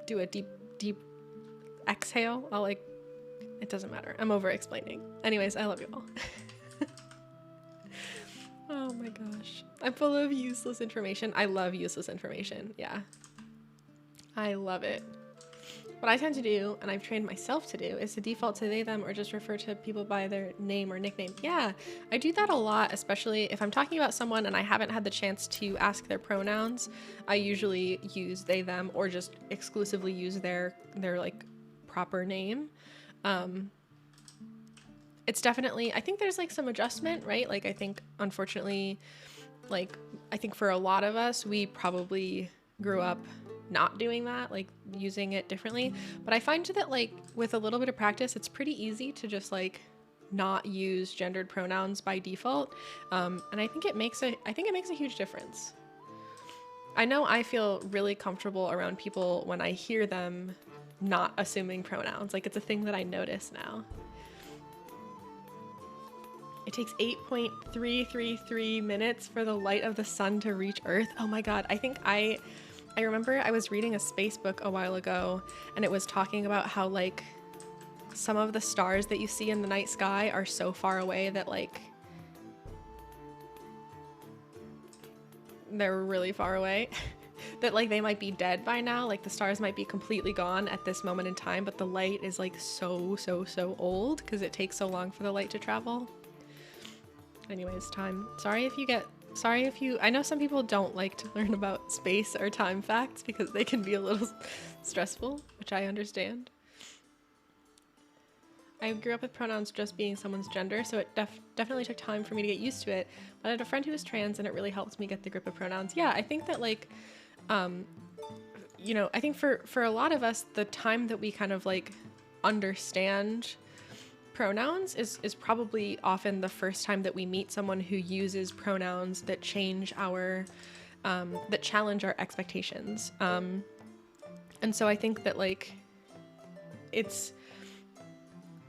S1: do a deep exhale, I'll like, it doesn't matter. I'm over explaining. Anyways, I love you all. Oh my gosh. I'm full of useless information. I love useless information. Yeah. I love it. What I tend to do, and I've trained myself to do, is to default to they, them, or just refer to people by their name or nickname. Yeah, I do that a lot, especially if I'm talking about someone and I haven't had the chance to ask their pronouns. I usually use they, them, or just exclusively use their like proper name. It's definitely, I think there's like some adjustment, right? Like I think unfortunately, like I think for a lot of us, we probably grew up not doing that, like using it differently. But I find that like with a little bit of practice, it's pretty easy to just like not use gendered pronouns by default. And I think it makes a huge difference. I know I feel really comfortable around people when I hear them not assuming pronouns. Like it's a thing that I notice now. It takes 8.333 minutes for the light of the sun to reach Earth. Oh my God. I remember I was reading a space book a while ago, and it was talking about how like some of the stars that you see in the night sky are so far away that like they're really far away that like they might be dead by now. Like the stars might be completely gone at this moment in time, but the light is like so old because it takes so long for the light to travel. Anyways, time. Sorry if you, I know some people don't like to learn about space or time facts because they can be a little stressful, which I understand. I grew up with pronouns just being someone's gender, so it definitely took time for me to get used to it. But I had a friend who was trans, and it really helped me get the grip of pronouns. Yeah, I think that like, you know, I think for a lot of us, the time that we kind of like understand pronouns is probably often the first time that we meet someone who uses pronouns that change our that challenge our expectations, and so I think that like it's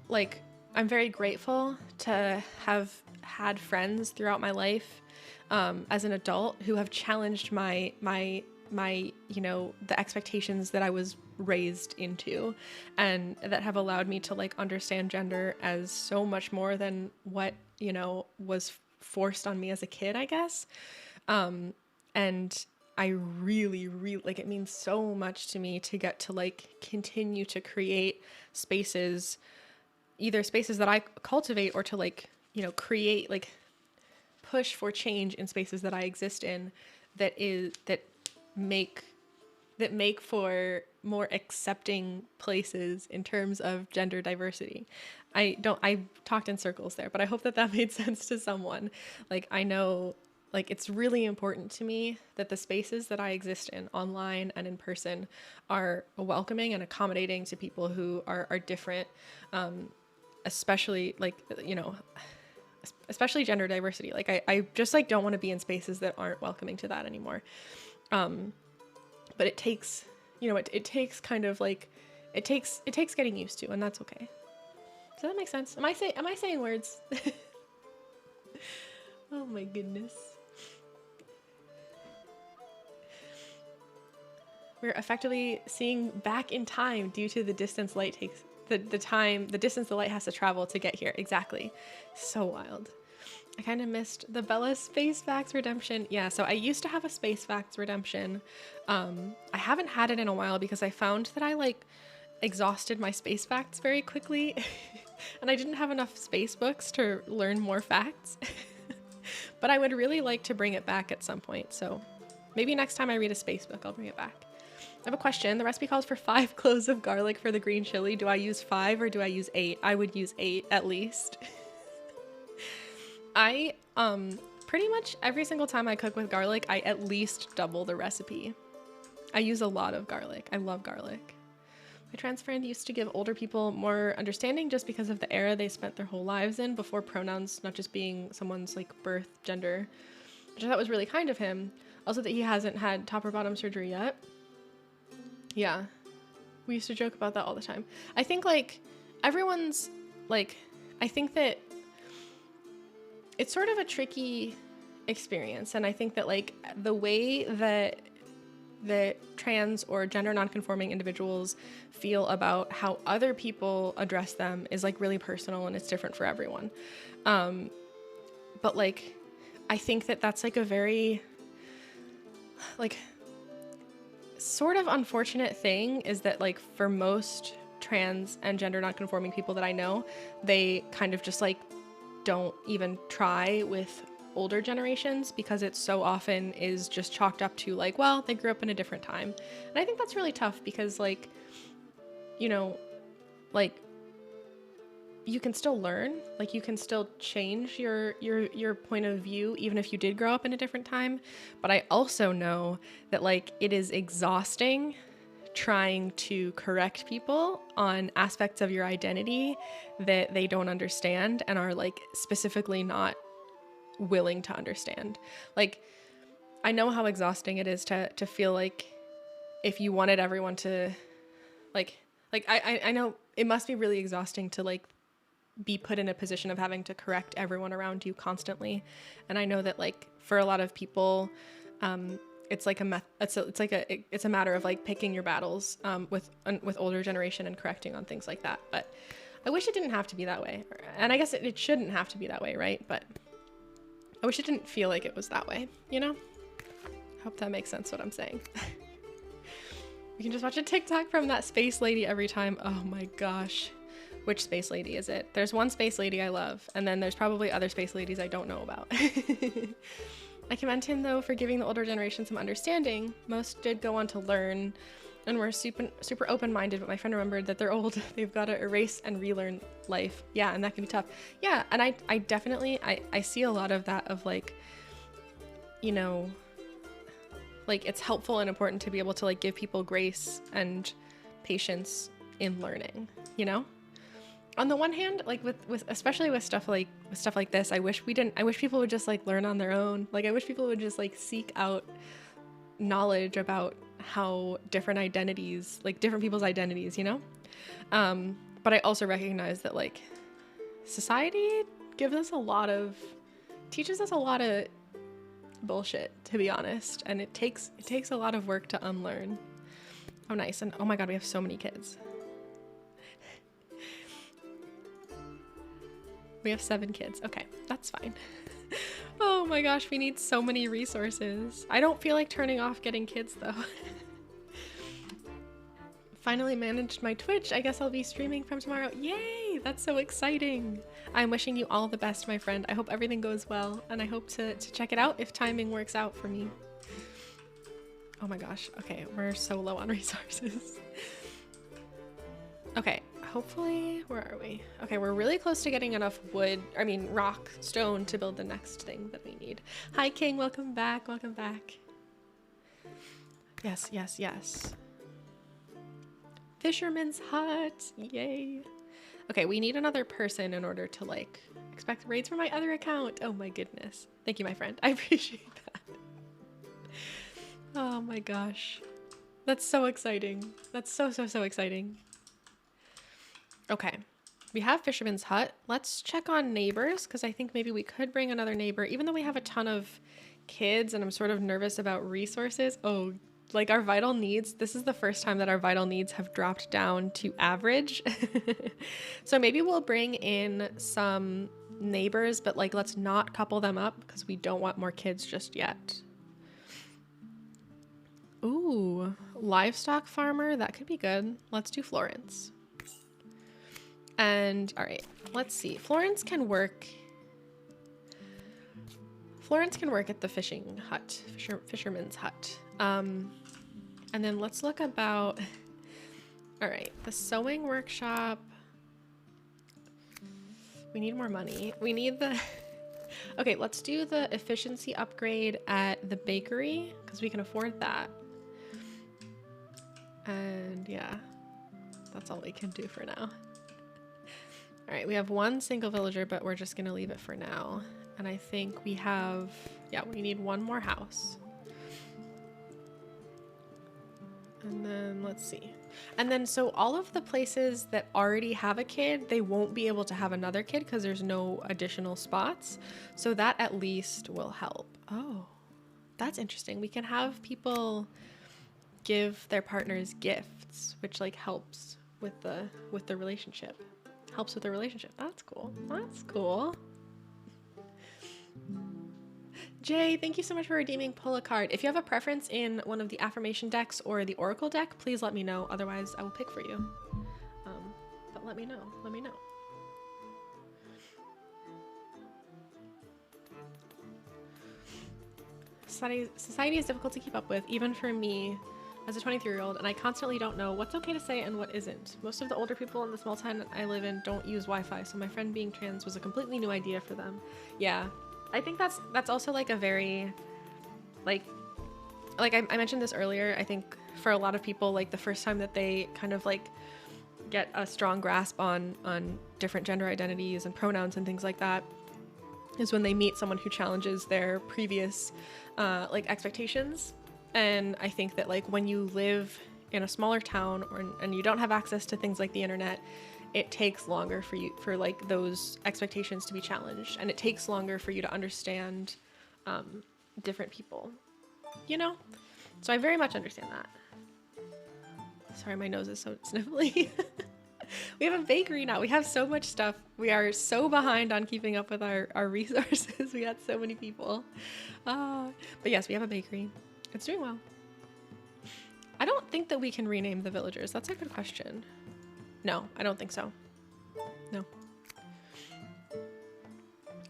S1: like I'm very grateful to have had friends throughout my life as an adult who have challenged my you know, the expectations that I was raised into, and that have allowed me to like understand gender as so much more than what, you know, was forced on me as a kid, I guess. And I really like, it means so much to me to get to like continue to create spaces, either spaces that I cultivate or to like, you know, create, like push for change in spaces that I exist in that make for more accepting places in terms of gender diversity. I talked in circles there, but I hope that made sense to someone. Like, I know, like, it's really important to me that the spaces that I exist in, online and in person, are welcoming and accommodating to people who are different, especially, like, you know, especially gender diversity. Like, I just, like, don't want to be in spaces that aren't welcoming to that anymore. But it takes, you know, it takes kind of like, it takes getting used to, and that's okay. Does that make sense? Am I saying words? Oh my goodness. We're effectively seeing back in time due to the distance light takes, the distance the light has to travel to get here. Exactly. So wild. I kind of missed the Bella Space Facts redemption. Yeah, so I used to have a Space Facts redemption. I haven't had it in a while because I found that I like exhausted my space facts very quickly and I didn't have enough space books to learn more facts. But I would really like to bring it back at some point. So maybe next time I read a space book, I'll bring it back. I have a question. The recipe calls for 5 cloves of garlic for the green chili. Do I use 5 or do I use 8? I would use 8 at least. I, pretty much every single time I cook with garlic, I at least double the recipe. I use a lot of garlic. I love garlic. My trans friend used to give older people more understanding just because of the era they spent their whole lives in before pronouns not just being someone's like birth gender, which I thought was really kind of him. Also that he hasn't had top or bottom surgery yet. Yeah, we used to joke about that all the time. I think like everyone's like I think that it's sort of a tricky experience. And I think that like the way that trans or gender nonconforming individuals feel about how other people address them is like really personal, and it's different for everyone. But like, I think that that's like a very like sort of unfortunate thing is that like for most trans and gender nonconforming people that I know, they kind of just like don't even try with older generations because it so often is just chalked up to like, well, they grew up in a different time. And I think that's really tough because like, you know, like you can still learn, like you can still change your point of view even if you did grow up in a different time. But I also know that like it is exhausting trying to correct people on aspects of your identity that they don't understand and are like specifically not willing to understand. Like I know how exhausting it is to feel like if you wanted everyone to like I know it must be really exhausting to like be put in a position of having to correct everyone around you constantly. And I know that like for a lot of people it's like it's a matter of like picking your battles with older generation and correcting on things like that. But I wish it didn't have to be that way, and I guess it shouldn't have to be that way, right? But I wish it didn't feel like it was that way, you know? Hope that makes sense what I'm saying. You can just watch a TikTok from that space lady every time. Oh my gosh. Which space lady is it? There's one space lady I love, and then there's probably other space ladies I don't know about. I commend him though for giving the older generation some understanding. Most did go on to learn and were super open-minded, but my friend remembered that they're old. They've got to erase and relearn life. Yeah, and that can be tough. Yeah, and I definitely, I see a lot of that of like, you know, like it's helpful and important to be able to like give people grace and patience in learning, you know? On the one hand, like with especially with stuff like this, I wish people would just like learn on their own. Like I wish people would just like seek out knowledge about how different identities, like different people's identities, you know? But I also recognize that like society teaches us a lot of bullshit, to be honest. And it takes a lot of work to unlearn. Oh, nice. And oh my God, we have so many kids. We have 7 kids. Okay, that's fine. Oh my gosh, we need so many resources. I don't feel like turning off getting kids though. Finally managed my Twitch. I guess I'll be streaming from tomorrow. Yay, that's so exciting. I'm wishing you all the best, my friend. I hope everything goes well, and I hope to check it out if timing works out for me. Oh my gosh, okay, we're so low on resources. Okay, hopefully, where are we? Okay, we're really close to getting enough rock, stone to build the next thing that we need. Hi, King, welcome back, welcome back. Yes, yes, yes. Fisherman's hut, yay. Okay, we need another person in order to like expect raids from my other account. Oh my goodness. Thank you, my friend. I appreciate that. Oh my gosh. That's so exciting. That's so exciting. Okay, we have Fisherman's Hut. Let's check on neighbors because I think maybe we could bring another neighbor, even though we have a ton of kids and I'm sort of nervous about resources. Oh, like our vital needs. This is the first time that our vital needs have dropped down to average. So maybe we'll bring in some neighbors, but like let's not couple them up because we don't want more kids just yet. Ooh, livestock farmer. That could be good. Let's do Florence. And all right, let's see. Florence can work at the fishing hut, fisherman's hut. And then let's look about, all right, the sewing workshop. We need more money. We need okay, let's do the efficiency upgrade at the bakery because we can afford that. And yeah, that's all we can do for now. All right, we have 1 single villager, but we're just gonna leave it for now. And I think we have, yeah, we need 1 more house. And then let's see. And then so all of the places that already have a kid, they won't be able to have another kid because there's no additional spots. So that at least will help. Oh, that's interesting. We can have people give their partners gifts, which like helps with the relationship. Helps with the relationship. That's cool. That's cool. Jay, thank you so much for redeeming Pull a Card. If you have a preference in one of the affirmation decks or the Oracle deck, please let me know. Otherwise, I will pick for you. But let me know. Let me know. Society is difficult to keep up with, even for me as a 23-year-old, and I constantly don't know what's okay to say and what isn't. Most of the older people in the small town I live in don't use Wi-Fi, so my friend being trans was a completely new idea for them. Yeah. I think that's also like a very, like I mentioned this earlier, I think for a lot of people, like the first time that they kind of like get a strong grasp on different gender identities and pronouns and things like that is when they meet someone who challenges their previous like expectations. And I think that like when you live in a smaller town and you don't have access to things like the internet, it takes longer for like those expectations to be challenged, and it takes longer for you to understand different people, you know? So I very much understand that. Sorry, my nose is so sniffly. We have a bakery now. We have so much stuff. We are so behind on keeping up with our resources. We got so many people. But yes, we have a bakery. It's doing well. I don't think that we can rename the villagers. That's a good question. No, I don't think so. No.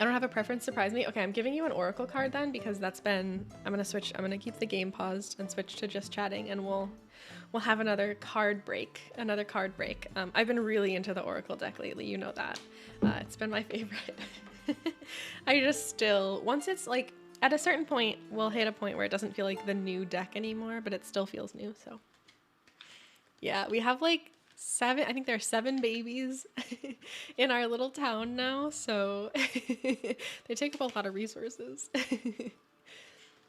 S1: I don't have a preference. Surprise me. Okay, I'm giving you an oracle card then, because that's been, I'm gonna keep the game paused and switch to just chatting, and we'll have another card break. I've been really into the oracle deck lately, you know that. It's been my favorite. I just still, once it's like, at a certain point, we'll hit a point where it doesn't feel like the new deck anymore, but it still feels new, so. Yeah, we have like I think there are 7 babies in our little town now, so they take up a lot of resources.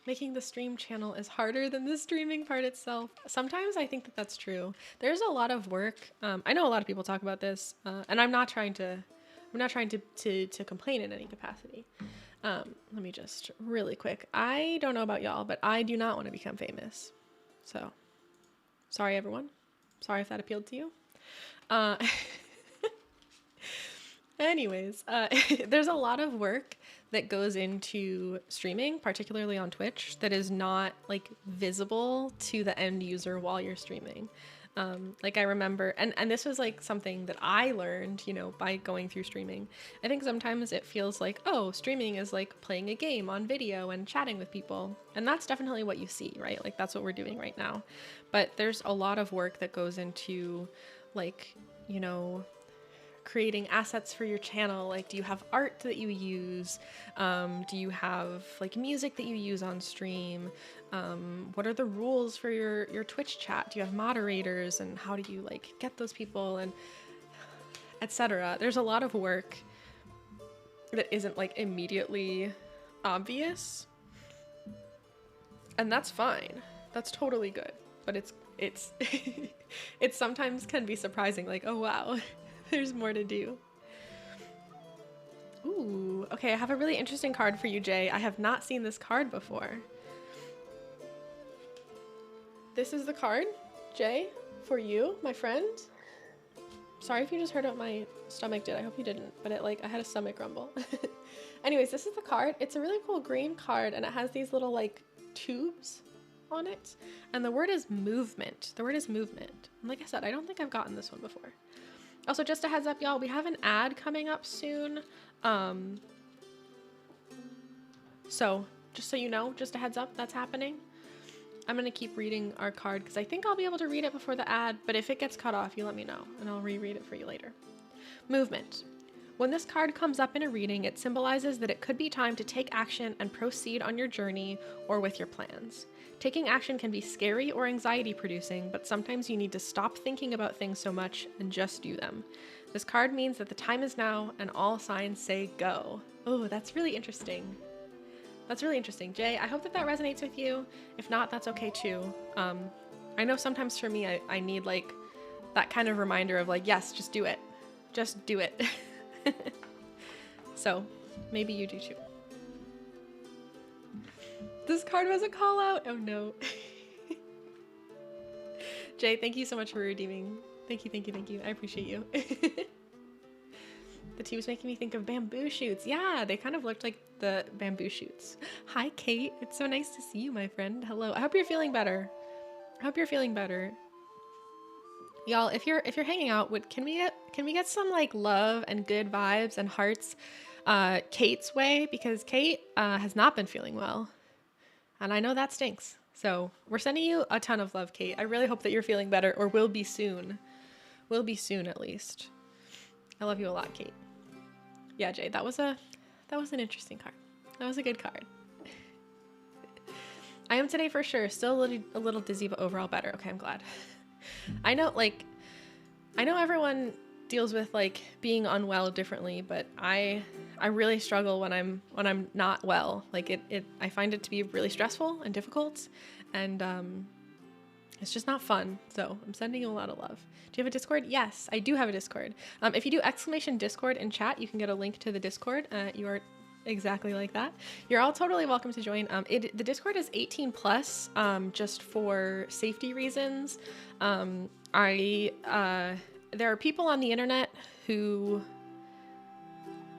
S1: Making the stream channel is harder than the streaming part itself. Sometimes I think that that's true. There's a lot of work. I know a lot of people talk about this, and I'm not trying to complain in any capacity. Let me just really quick. I don't know about y'all, but I do not want to become famous. So, sorry everyone. Sorry if that appealed to you. Anyways, there's a lot of work that goes into streaming, particularly on Twitch, that is not like visible to the end user while you're streaming. Like I remember, and this was like something that I learned, you know, by going through streaming. I think sometimes it feels like, oh, streaming is like playing a game on video and chatting with people. And that's definitely what you see, right? Like that's what we're doing right now. But there's a lot of work that goes into like, you know, creating assets for your channel. Like, do you have art that you use? Do you have like music that you use on stream? What are the rules for your Twitch chat? Do you have moderators, and how do you like get those people, and etc.? There's a lot of work that isn't like immediately obvious, and that's fine. That's totally good. But it's it sometimes can be surprising, like, oh wow, there's more to do. Ooh, okay, I have a really interesting card for you, Jay. I have not seen this card before. This is the card, Jay, for you, my friend. Sorry if you just heard what my stomach did. I hope you didn't, but I had a stomach rumble. Anyways, this is the card. It's a really cool green card, and it has these little like tubes on it, and the word is movement. The word is movement. And like I said, I don't think I've gotten this one before. Also, just a heads up, y'all, we have an ad coming up soon. So just so you know, just a heads up, that's happening. I'm gonna keep reading our card because I think I'll be able to read it before the ad, but if it gets cut off, you let me know and I'll reread it for you later. Movement. When this card comes up in a reading, it symbolizes that it could be time to take action and proceed on your journey or with your plans. Taking action can be scary or anxiety producing, but sometimes you need to stop thinking about things so much and just do them. This card means that the time is now and all signs say go. Oh, that's really interesting. That's really interesting. Jay, I hope that resonates with you. If not, that's okay too. I know sometimes for me, I need like that kind of reminder of like, yes, just do it. Just do it. So maybe you do too. This card was a call out. Oh no. Jay, thank you so much for redeeming. Thank you, thank you, thank you. I appreciate you. The team's making me think of bamboo shoots. Yeah, they kind of looked like the bamboo shoots. Hi, Kate. It's so nice to see you, my friend. Hello. I hope you're feeling better. I hope you're feeling better. Y'all, if you're hanging out, can we get some like love and good vibes and hearts Kate's way, because Kate has not been feeling well. And I know that stinks. So we're sending you a ton of love, Kate. I really hope that you're feeling better, or will be soon. Will be soon, at least. I love you a lot, Kate. Yeah, Jay, that was an interesting card. That was a good card. I am today for sure. Still a little dizzy, but overall better. Okay, I'm glad. I know everyone deals with like being unwell differently, but I really struggle when I'm not well. Like I find it to be really stressful and difficult, and it's just not fun. So I'm sending you a lot of love. Do you have a Discord? Yes, I do have a Discord. If you do !Discord in chat, you can get a link to the Discord. You are exactly like that. You're all totally welcome to join. The Discord is 18 plus, just for safety reasons. There are people on the internet who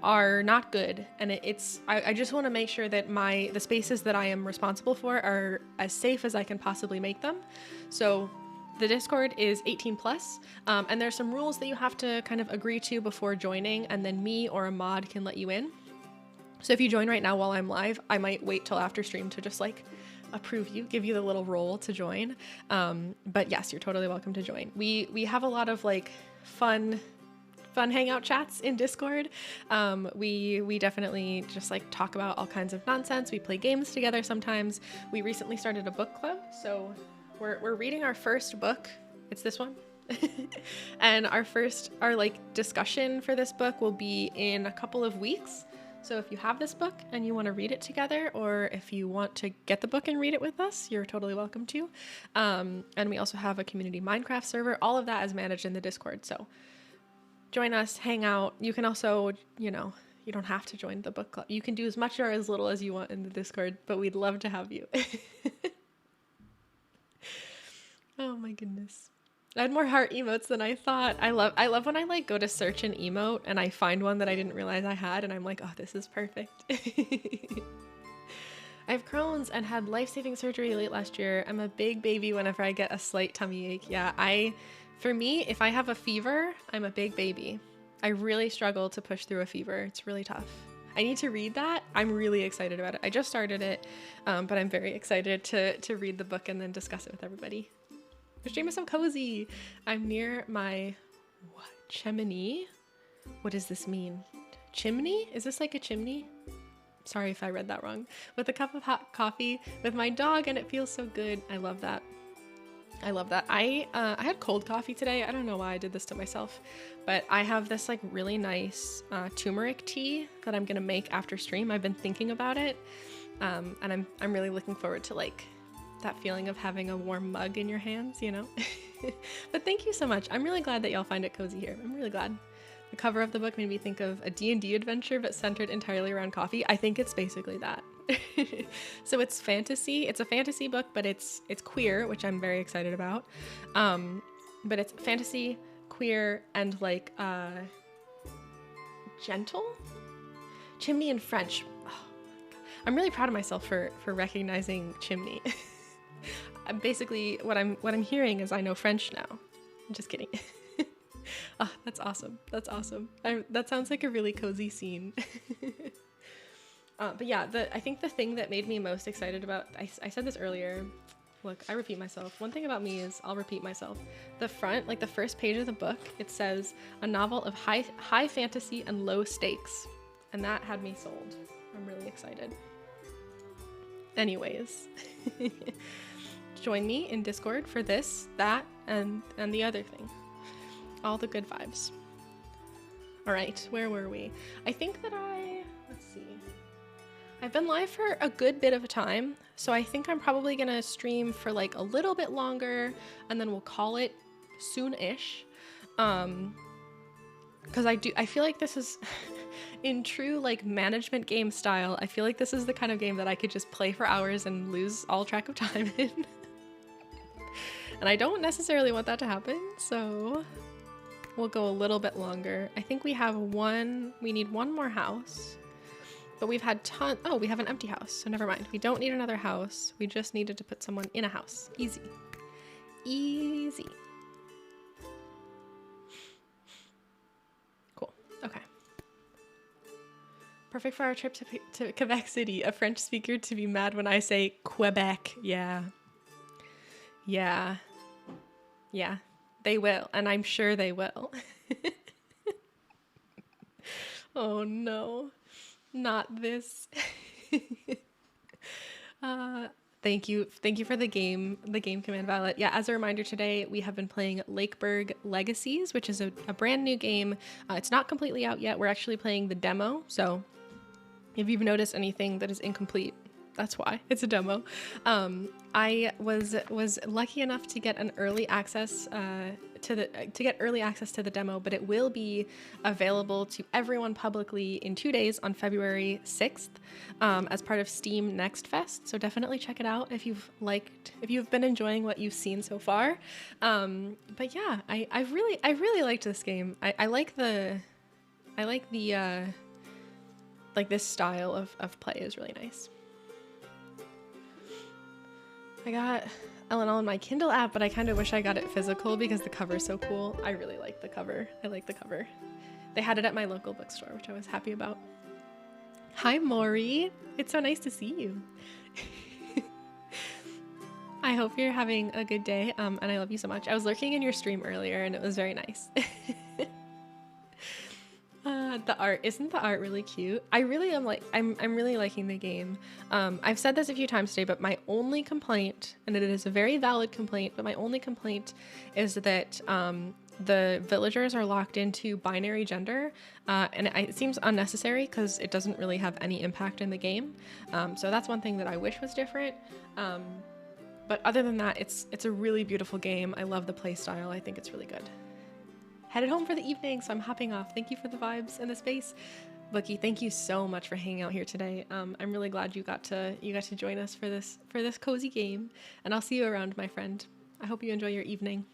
S1: are not good, and I just want to make sure that the spaces that I am responsible for are as safe as I can possibly make them. So the Discord is 18 plus, and there's some rules that you have to kind of agree to before joining, and then me or a mod can let you in. So if you join right now while I'm live, I might wait till after stream to just like approve you, give you the little roll to join. But yes, you're totally welcome to join. We have a lot of like fun hangout chats in Discord. We definitely just like talk about all kinds of nonsense. We play games together sometimes. We recently started a book club, so we're reading our first book. It's this one. And our like discussion for this book will be in a couple of weeks. So if you have this book and you want to read it together, or if you want to get the book and read it with us, you're totally welcome to. And we also have a community Minecraft server. All of that is managed in the Discord. So join us, hang out. You can also, you don't have to join the book club. You can do as much or as little as you want in the Discord, but we'd love to have you. Oh my goodness. I had more heart emotes than I thought. I love when I like go to search an emote and I find one that I didn't realize I had, and I'm like, oh, this is perfect. I have Crohn's and had life-saving surgery late last year. I'm a big baby whenever I get a slight tummy ache. Yeah, for me, if I have a fever, I'm a big baby. I really struggle to push through a fever. It's really tough. I need to read that. I'm really excited about it. I just started it, but I'm very excited to read the book and then discuss it with everybody. The stream is so cozy. I'm near my chimney. What does this mean? Chimney? Is this like a chimney? Sorry if I read that wrong. With a cup of hot coffee with my dog, and it feels so good. I love that. I love that. I had cold coffee today. I don't know why I did this to myself, but I have this like really nice turmeric tea that I'm gonna make after stream. I've been thinking about it, and I'm really looking forward to like that feeling of having a warm mug in your hands, But thank you so much. I'm really glad that y'all find it cozy here. I'm really glad. The cover of the book made me think of a D&D adventure, but centered entirely around coffee. I think it's basically that. So it's fantasy. It's a fantasy book, but it's queer, which I'm very excited about. But it's fantasy, queer, and like gentle. Chimney in French. Oh, I'm really proud of myself for recognizing chimney. Basically, what I'm hearing is I know French now. I'm just kidding. Oh, that's awesome. That's awesome. That sounds like a really cozy scene. But yeah, I think the thing that made me most excited about, I said this earlier. Look, I repeat myself. One thing about me is I'll repeat myself. The front, like the first page of the book, it says a novel of high fantasy and low stakes. And that had me sold. I'm really excited. Anyways, join me in Discord for this, that, and the other thing. All the good vibes. All right, where were we? I think that let's see. I've been live for a good bit of a time, so I think I'm probably gonna stream for like a little bit longer, and then we'll call it soon-ish. Because I feel like this is in true like management game style. I feel like this is the kind of game that I could just play for hours and lose all track of time in. And I don't necessarily want that to happen, so we'll go a little bit longer. I think we need one more house, but we've had oh, we have an empty house, so never mind. We don't need another house. We just needed to put someone in a house. Easy. Easy. Cool. Okay. Perfect for our trip to Quebec City. A French speaker to be mad when I say Quebec. Yeah. Yeah. Yeah. They will, and I'm sure they will. Oh no. Not this. Thank you for the game command, Violet. Yeah, as a reminder, today we have been playing Lakeburg Legacies, which is a brand new game. It's not completely out yet. We're actually playing the demo, so if you've noticed anything that is incomplete, that's why. It's a demo. I was lucky enough to get an early access to the demo, but it will be available to everyone publicly in 2 days on February 6th as part of Steam Next Fest. So definitely check it out if you've been enjoying what you've seen so far. But yeah, I really liked this game. I like the like this style of play is really nice. I got Ellen on my Kindle app, but I kind of wish I got it physical because the cover is so cool. I really like the cover. I like the cover. They had it at my local bookstore, which I was happy about. Hi, Maury. It's so nice to see you. I hope you're having a good day, and I love you so much. I was lurking in your stream earlier, and it was very nice. Isn't the art really cute? I really am I'm really liking the game. I've said this a few times today, but my only complaint, and it is a very valid complaint, but my only complaint is that the villagers are locked into binary gender, and it seems unnecessary because it doesn't really have any impact in the game. So that's one thing that I wish was different. But other than that, it's a really beautiful game. I love the play style. I think it's really good. Headed home for the evening, so I'm hopping off. Thank you for the vibes and the space. Bookie, thank you so much for hanging out here today. I'm really glad you got to join us for this cozy game, and I'll see you around, my friend. I hope you enjoy your evening.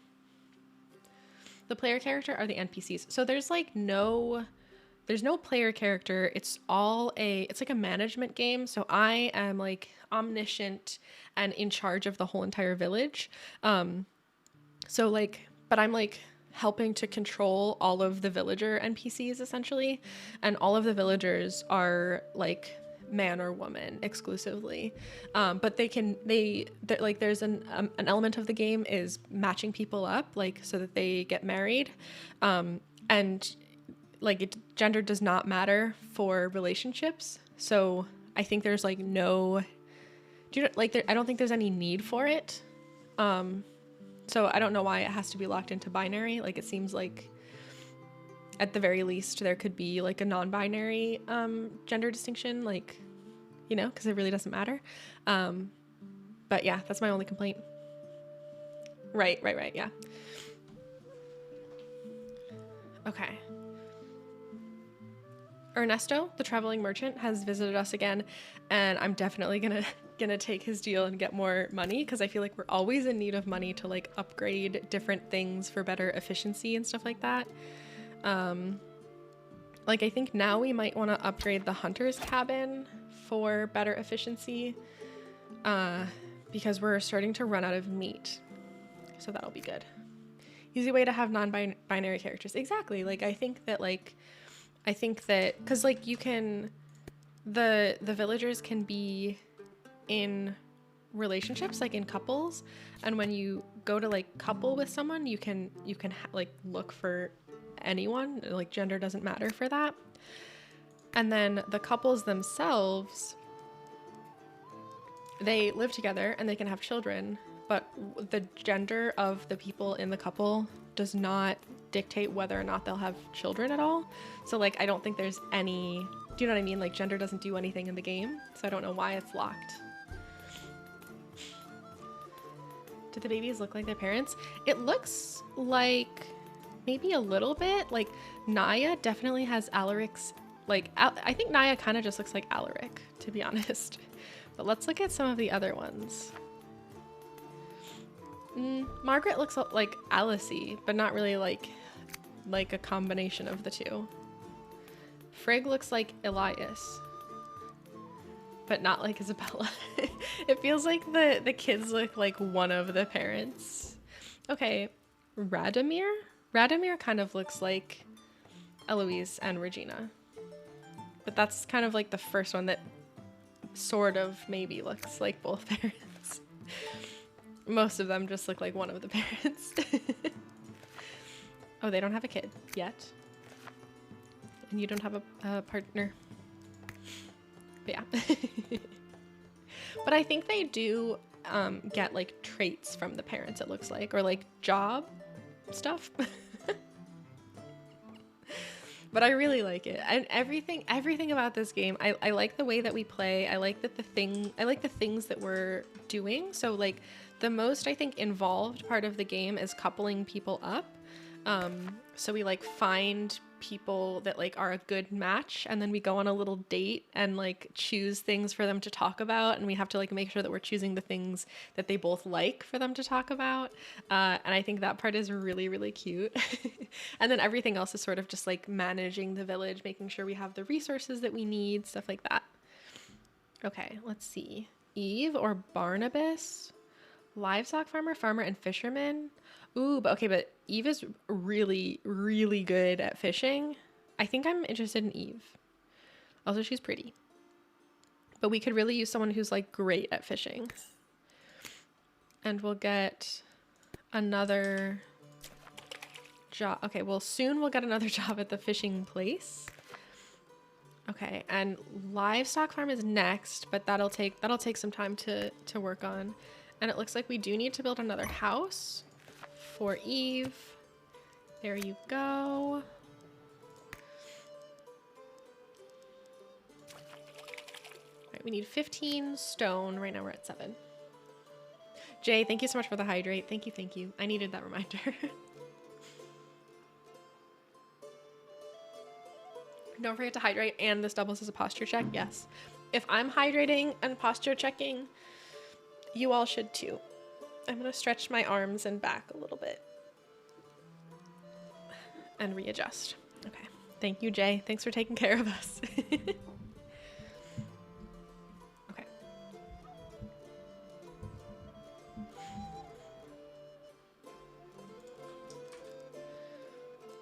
S1: The player character are the NPCs. So there's no player character. It's like a management game. So I am like omniscient and in charge of the whole entire village. So like, but I'm like helping to control all of the villager NPCs essentially, and all of the villagers are like man or woman exclusively, but there's an element of the game is matching people up, like so that they get married, and like gender does not matter for relationships. So I think there's like I don't think there's any need for it. So I don't know why it has to be locked into binary. Like, it seems like at the very least there could be like a non-binary gender distinction, like, you know, because it really doesn't matter. But yeah, that's my only complaint. Right, yeah. Okay. Ernesto, the traveling merchant, has visited us again, and I'm definitely gonna take his deal and get more money, because I feel like we're always in need of money to like upgrade different things for better efficiency and stuff like that. Like I think now we might want to upgrade the hunter's cabin for better efficiency, because we're starting to run out of meat, so that'll be good. Easy way to have non-binary characters. Exactly. Like I think that because like you can, the villagers can be in relationships, like in couples, and when you go to like couple with someone, you can like look for anyone, like gender doesn't matter for that. And then the couples themselves, they live together and they can have children, but the gender of the people in the couple does not dictate whether or not they'll have children at all. So like I don't think there's any, do you know what I mean? Like gender doesn't do anything in the game, so I don't know why it's locked. Do the babies look like their parents? It looks like maybe a little bit. Like Naya definitely has Alaric's, like I think Naya kind of just looks like Alaric, to be honest. But let's look at some of the other ones. Margaret looks like Alice-y, but not really like a combination of the two. Frigg looks like Elias, but not like Isabella. It feels like the kids look like one of the parents. Okay, Radomir? Radomir kind of looks like Eloise and Regina. But that's kind of like the first one that sort of maybe looks like both parents. Most of them just look like one of the parents. Oh, they don't have a kid yet. And you don't have a partner. But yeah. But I think they do get like traits from the parents, it looks like, or like job stuff. But I really like it, and everything about this game. I like the way that we play. I like that I like the things that we're doing. So like the most I think involved part of the game is coupling people up. So we like find people that like are a good match, and then we go on a little date and like choose things for them to talk about, and we have to like make sure that we're choosing the things that they both like for them to talk about. And I think that part is really, really cute. And then everything else is sort of just like managing the village, making sure we have the resources that we need, stuff like that. Okay, let's see. Eve or Barnabas? Livestock farmer, and fisherman. Ooh, but okay, but Eve is really, really good at fishing. I think I'm interested in Eve. Also, she's pretty. But we could really use someone who's like great at fishing. And we'll get another job. Okay, well, soon we'll get another job at the fishing place. Okay, and livestock farm is next, but that'll take some time to work on. And it looks like we do need to build another house for Eve. There you go. Right, we need 15 stone. Right now we're at 7. Jay, thank you so much for the hydrate. Thank you, thank you. I needed that reminder. Don't forget to hydrate, and this doubles as a posture check. Yes. If I'm hydrating and posture checking, you all should too. I'm gonna stretch my arms and back a little bit and readjust. Okay. Thank you, Jay. Thanks for taking care of us. Okay.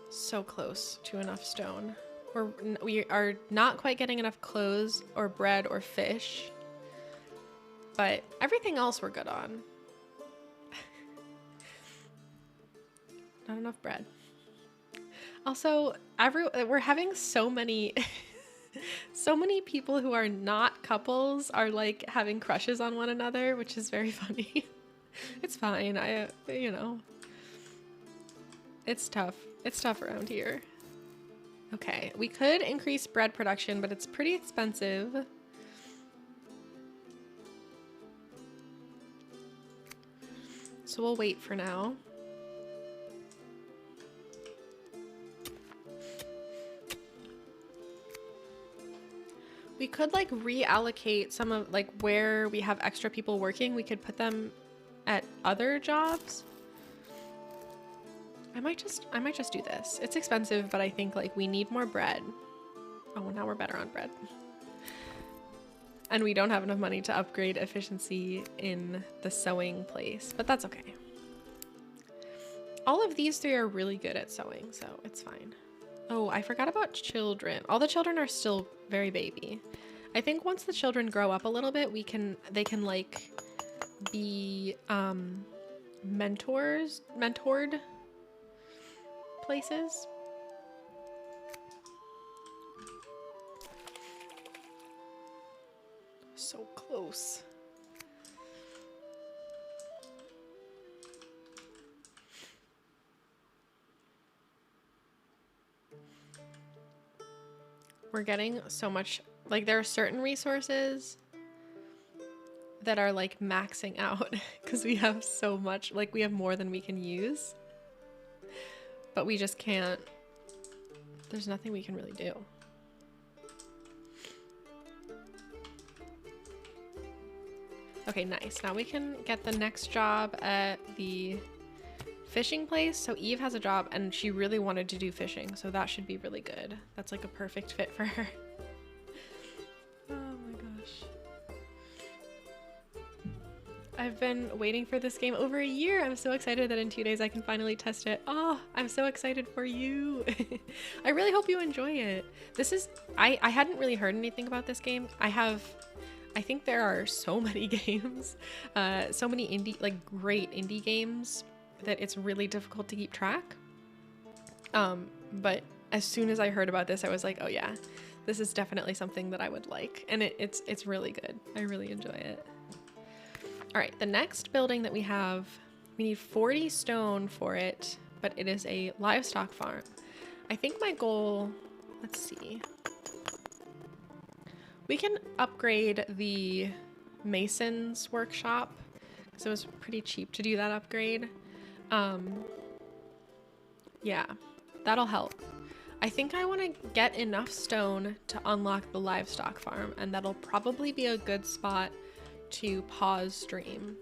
S1: So close to enough stone. We are not quite getting enough clothes or bread or fish, but everything else we're good on. Not enough bread. Also, we're having so many so many people who are not couples are like having crushes on one another, which is very funny. It's fine. You know, it's tough. It's tough around here. Okay, we could increase bread production, but it's pretty expensive. So we'll wait for now. We could like reallocate some of like where we have extra people working. We could put them at other jobs. I might just do this. It's expensive, but I think like we need more bread. Oh, now we're better on bread. And we don't have enough money to upgrade efficiency in the sewing place, but that's okay. All of these 3 are really good at sewing, so it's fine. Oh, I forgot about children. All the children are still very baby. I think once the children grow up a little bit, they can like be mentored places. So close. We're getting so much, like there are certain resources that are like maxing out because we have so much, like we have more than we can use. but we just can't, there's nothing we can really do. Okay, nice. Now we can get the next job at the fishing place. So Eve has a job and she really wanted to do fishing, so that should be really good. That's like a perfect fit for her. Oh my gosh. I've been waiting for this game over a year. I'm so excited that in 2 days I can finally test it. Oh, I'm so excited for you. I really hope you enjoy it. This is, I hadn't really heard anything about this game. I think there are so many games, so many indie, like great indie games that it's really difficult to keep track. But as soon as I heard about this, I was like, oh yeah, this is definitely something that I would like. And it's really good. I really enjoy it. All right, the next building that we have, we need 40 stone for it, but it is a livestock farm. I think my goal, let's see. We can upgrade the mason's workshop because it was pretty cheap to do that upgrade. Yeah, that'll help. I think I want to get enough stone to unlock the livestock farm, and that'll probably be a good spot to pause stream.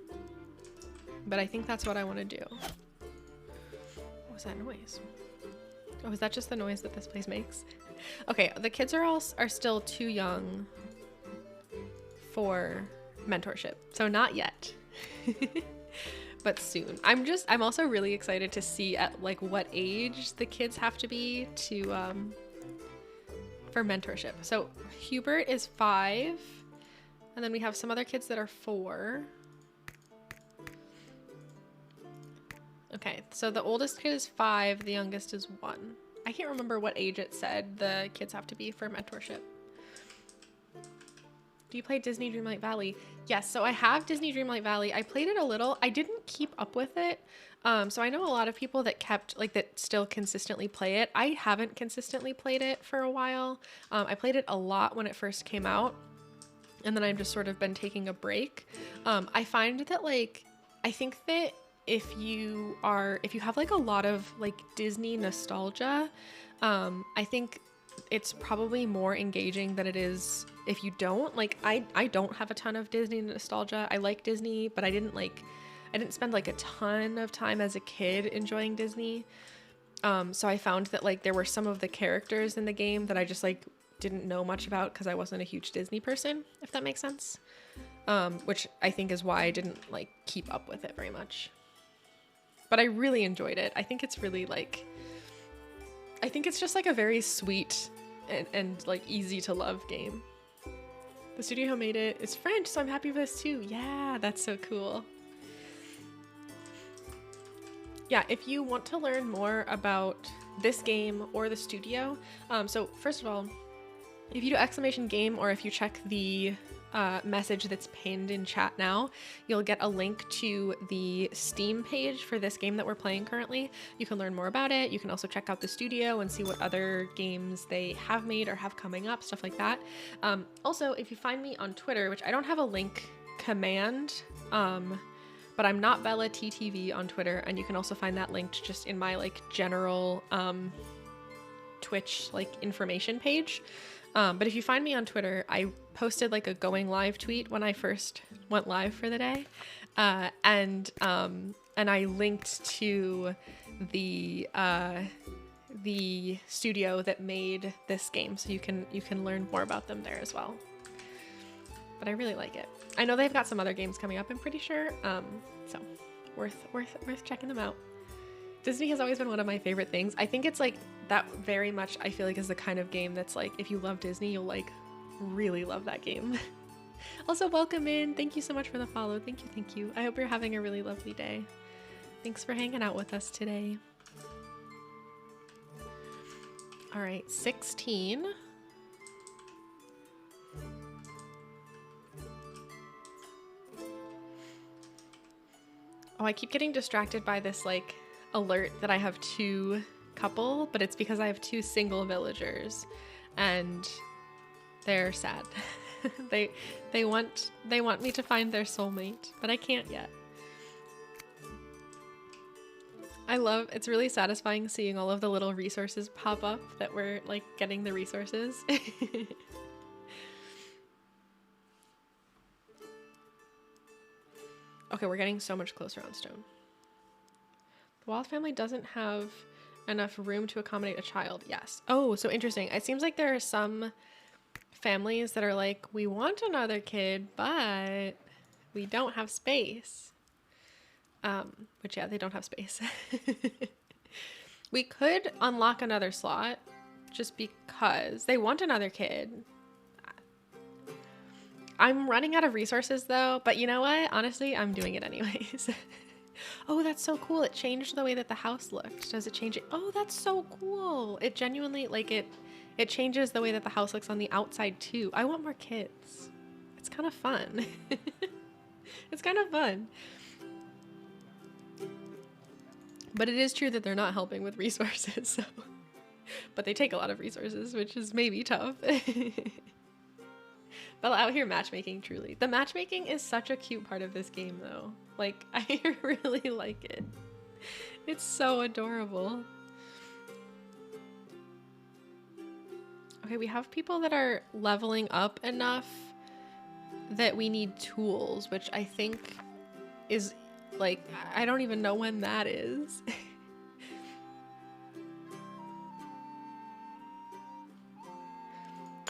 S1: But I think that's what I want to do. What was that noise? Oh, is that just the noise that this place makes? Okay, the kids are still too young for mentorship, so not yet. But soon. I'm also really excited to see at like what age the kids have to be to for mentorship. So Hubert is 5, and then we have some other kids that are 4. Okay, so the oldest kid is 5, the youngest is 1. I can't remember what age it said the kids have to be for mentorship. Do you play Disney Dreamlight Valley? Yes, so I have Disney Dreamlight Valley. I played it a little. I didn't keep up with it. So I know a lot of people that that still consistently play it. I haven't consistently played it for a while. I played it a lot when it first came out, and then I've just sort of been taking a break. I find that I think that if you have like a lot of like Disney nostalgia, I think it's probably more engaging than it is if you don't. Like I don't have a ton of Disney nostalgia. I like Disney, but I didn't spend like a ton of time as a kid enjoying Disney. So I found that like there were some of the characters in the game that I just like didn't know much about because I wasn't a huge Disney person, if that makes sense. Which I think is why I didn't like keep up with it very much. But I really enjoyed it. I think it's really like, I think it's just like a very sweet and like easy to love game. The studio who made it is French, so I'm happy for this too. Yeah, that's so cool. Yeah, if you want to learn more about this game or the studio, so first of all, if you do !game, or if you check the message that's pinned in chat now, you'll get a link to the Steam page for this game that we're playing currently. You can learn more about it. You can also check out the studio and see what other games they have made or have coming up, stuff like that. Also, if you find me on Twitter, which I don't have a link command, but I'm not Bella TTV on Twitter, and you can also find that linked just in my like general Twitch like information page. But if you find me on Twitter, I posted like a going live tweet when I first went live for the day, and I linked to the studio that made this game, so you can learn more about them there as well. But I really like it. I know they've got some other games coming up, I'm pretty sure. So worth checking them out. Disney has always been one of my favorite things. I think it's like that very much, I feel like, is the kind of game that's like, if you love Disney, you'll like really love that game. Also, welcome in. Thank you so much for the follow. Thank you. I hope you're having a really lovely day. Thanks for hanging out with us today. All right, 16. Oh, I keep getting distracted by this like alert that I have 2 couple, but it's because I have 2 single villagers and they're sad. they want me to find their soulmate, but I can't yet. It's really satisfying seeing all of the little resources pop up that we're like getting the resources. Okay, we're getting so much closer on stone. The Wild family doesn't have enough room to accommodate a child. Yes. Oh, so interesting. It seems like there are some families that are like, we want another kid, but we don't have space. Which yeah, they don't have space. We could unlock another slot just because they want another kid. I'm running out of resources though, but you know what? Honestly, I'm doing it anyways. Oh, that's so cool. It changed the way that the house looked. Does it change it? Oh, that's so cool. It genuinely, like it changes the way that the house looks on the outside too. I want more kids. It's kind of fun. It's kind of fun. But it is true that they're not helping with resources, so. But they take a lot of resources, which is maybe tough. But out here matchmaking, truly. The matchmaking is such a cute part of this game, though. Like, I really like it. It's so adorable. Okay, we have people that are leveling up enough that we need tools, which I think is, like, I don't even know when that is.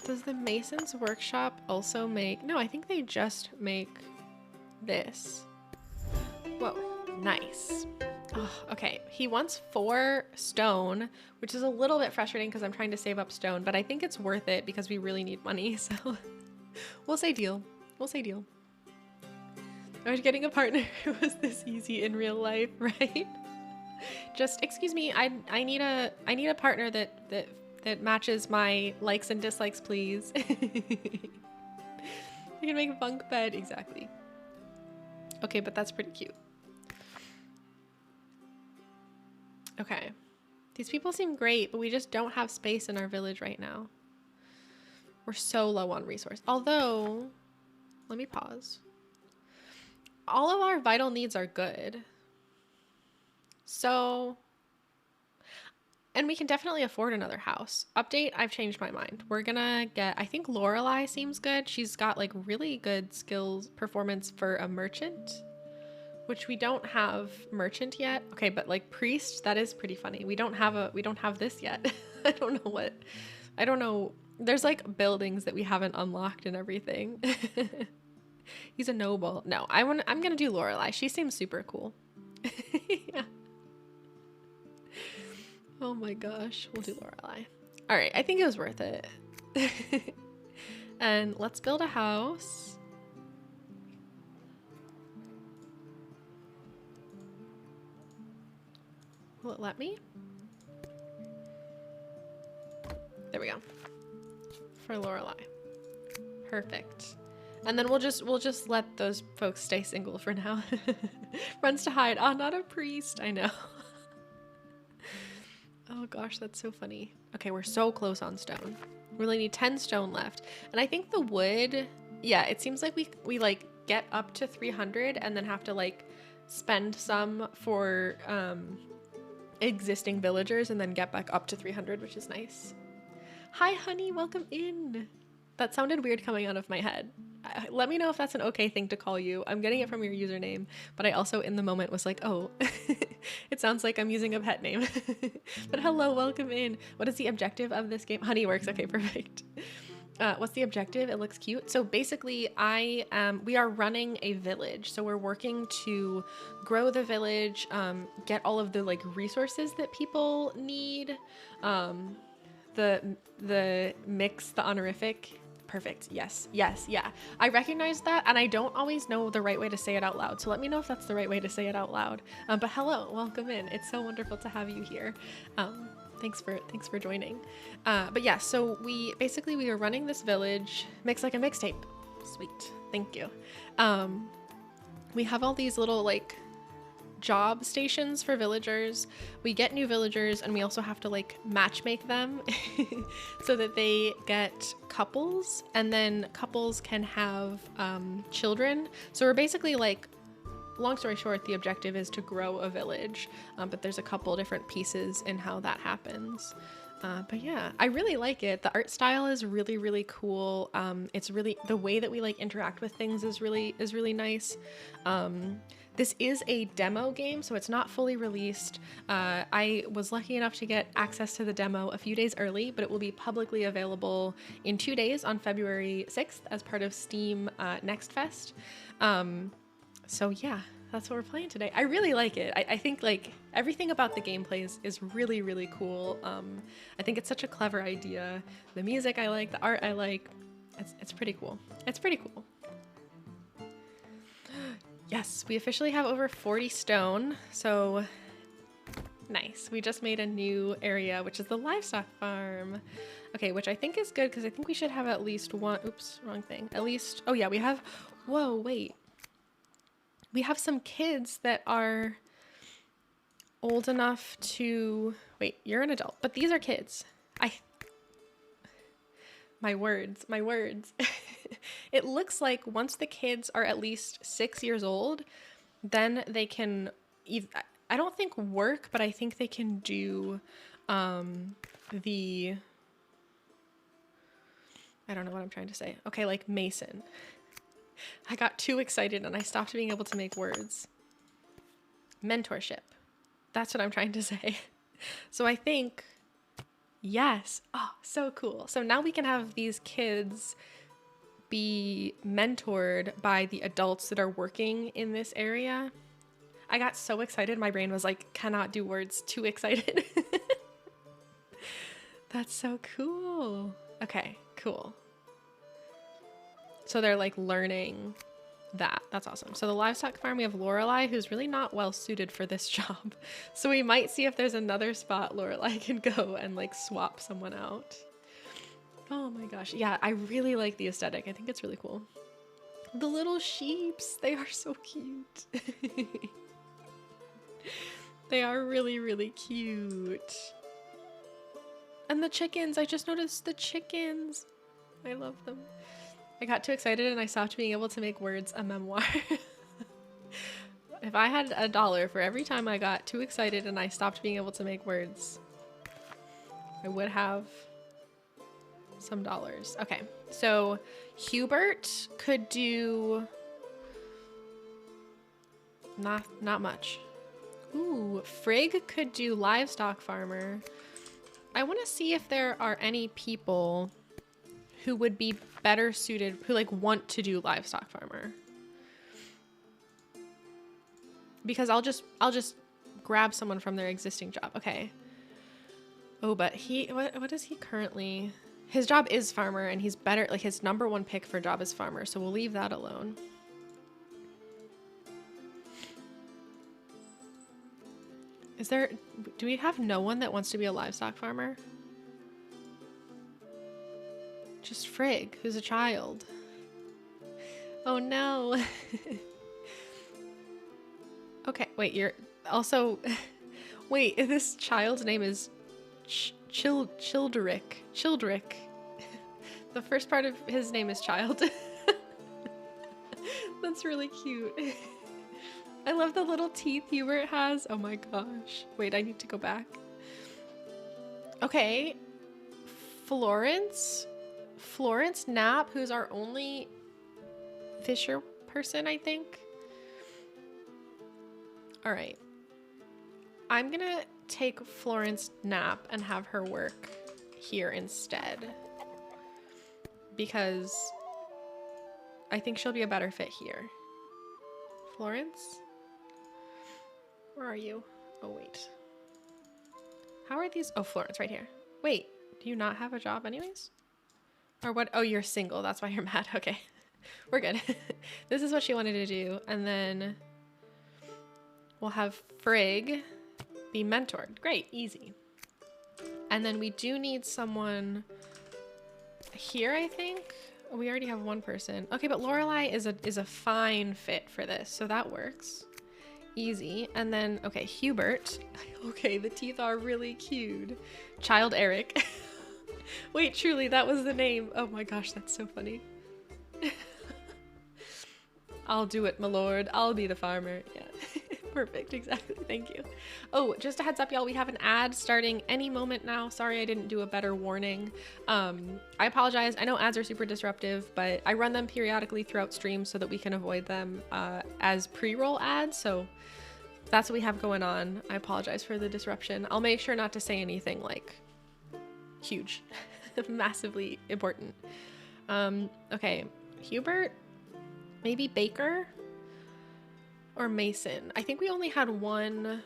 S1: Does the Mason's Workshop also make... No, I think they just make this. Whoa, nice. Oh, okay, he wants 4 stone, which is a little bit frustrating because I'm trying to save up stone, but I think it's worth it because we really need money, so we'll say deal. We'll say deal. I was getting a partner who was this easy in real life, right? Just, excuse me, I need a partner that matches my likes and dislikes, please. You can make a bunk bed, exactly. Okay, but that's pretty cute. Okay. These people seem great, but we just don't have space in our village right now. We're so low on resource. Although, let me pause. All of our vital needs are good. So, and we can definitely afford another house. Update, I've changed my mind. We're gonna get, I think Lorelei seems good. She's got like really good skills, performance for a merchant, which we don't have merchant yet. Okay, but like priest, that is pretty funny. We don't have this yet. I don't know. There's like buildings that we haven't unlocked and everything. He's a noble. No, I'm gonna do Lorelei. She seems super cool. Yeah. Oh my gosh, we'll do Lorelei. All right, I think it was worth it. And let's build a house. Will it let me? There we go. For Lorelei. Perfect. And then we'll just let those folks stay single for now. Runs to hide. Oh, not a priest. I know. Oh gosh, that's so funny. Okay, we're so close on stone. We really need 10 stone left. And I think the wood, yeah, it seems like we like get up to 300 and then have to like spend some for existing villagers and then get back up to 300, which is nice. Hi, honey, welcome in. That sounded weird coming out of my head. Let me know if that's an okay thing to call you. I'm getting it from your username, but I also in the moment was like, oh, it sounds like I'm using a pet name. But hello, welcome in. What is the objective of this game? Honey works. Okay, perfect. What's the objective? It looks cute. So basically we are running a village. So we're working to grow the village, get all of the like resources that people need. The mix, the honorific. Perfect. Yes. Yes. Yeah. I recognize that, and I don't always know the right way to say it out loud. So let me know if that's the right way to say it out loud. But hello, welcome in. It's so wonderful to have you here. Thanks for joining. But yeah, so we are running this village. Mix like a mixtape. Sweet. Thank you. We have all these little like job stations for villagers. We get new villagers and we also have to like match make them so that they get couples, and then couples can have children. So we're basically like long story short, the objective is to grow a village, but there's a couple different pieces in how that happens. But yeah, I really like it. The art style is really, really cool. It's really, the way that we like interact with things is really nice. This is a demo game, so it's not fully released. I was lucky enough to get access to the demo a few days early, but it will be publicly available in 2 days on February 6th as part of Steam Next Fest. So yeah, that's what we're playing today. I really like it. I think like everything about the gameplay is really, really cool. I think it's such a clever idea. The music I like, the art I like. It's pretty cool. It's pretty cool. Yes, we officially have over 40 stone, so nice. We just made a new area, which is the livestock farm. Okay, which I think is good because I think we should have at least one, oops, wrong thing. At least, oh yeah, we have, whoa, wait. We have some kids that are old enough to, wait, you're an adult, but these are kids. My words. It looks like once the kids are at least 6 years old, then they can, I don't think work, but I think they can do I don't know what I'm trying to say. Okay, like Mason. I got too excited and I stopped being able to make words. Mentorship. That's what I'm trying to say. So I think, yes. Oh, so cool. So now we can have these kids be mentored by the adults that are working in this area. I got so excited. My brain was like, cannot do words, too excited. That's so cool. Okay, cool. So they're like learning that. That's awesome. So the livestock farm, we have Lorelei, who's really not well suited for this job. So we might see if there's another spot Lorelei can go and like swap someone out. Oh my gosh. Yeah, I really like the aesthetic. I think it's really cool. The little sheeps, they are so cute. They are really, really cute. And the chickens, I just noticed the chickens. I love them. I got too excited and I stopped being able to make words a memoir. If I had $1 for every time I got too excited and I stopped being able to make words, I would have some dollars. Okay, so Hubert could do not much. Ooh, Frigg could do livestock farmer. I want to see if there are any people who would be better suited, who like want to do livestock farmer. Because I'll just grab someone from their existing job. Okay. Oh, but what is he currently? His job is farmer and he's better, like his #1 pick for job is farmer. So we'll leave that alone. Do we have no one that wants to be a livestock farmer? Just Frigg, who's a child. Oh no. Okay, wait, you're also, wait, this child's name is Childrick. The first part of his name is Child. That's really cute. I love the little teeth Hubert has. Oh my gosh. Wait, I need to go back. Okay. Florence Knapp, who's our only fisher person, I think. All right. I'm gonna take Florence Knapp and have her work here instead. Because I think she'll be a better fit here. Florence? Where are you? Oh, wait. How are these? Oh, Florence, right here. Wait, do you not have a job anyways? Or what? Oh, you're single. That's why you're mad. Okay. We're good. This is what she wanted to do. And then we'll have Frigg be mentored. Great. Easy. And then we do need someone here, I think. We already have one person. Okay, but Lorelei is a fine fit for this, so that works. Easy. And then, okay, Hubert. Okay, the teeth are really cute. Child Eric. Wait, truly, that was the name. Oh my gosh, that's so funny. I'll do it, my lord. I'll be the farmer. Yeah. Perfect. Exactly. Thank you. Oh, just a heads up, y'all. We have an ad starting any moment now. Sorry, I didn't do a better warning. I apologize. I know ads are super disruptive, but I run them periodically throughout streams so that we can avoid them as pre-roll ads. So that's what we have going on. I apologize for the disruption. I'll make sure not to say anything like huge, massively important. Okay. Hubert, maybe Baker or Mason. I think we only had one.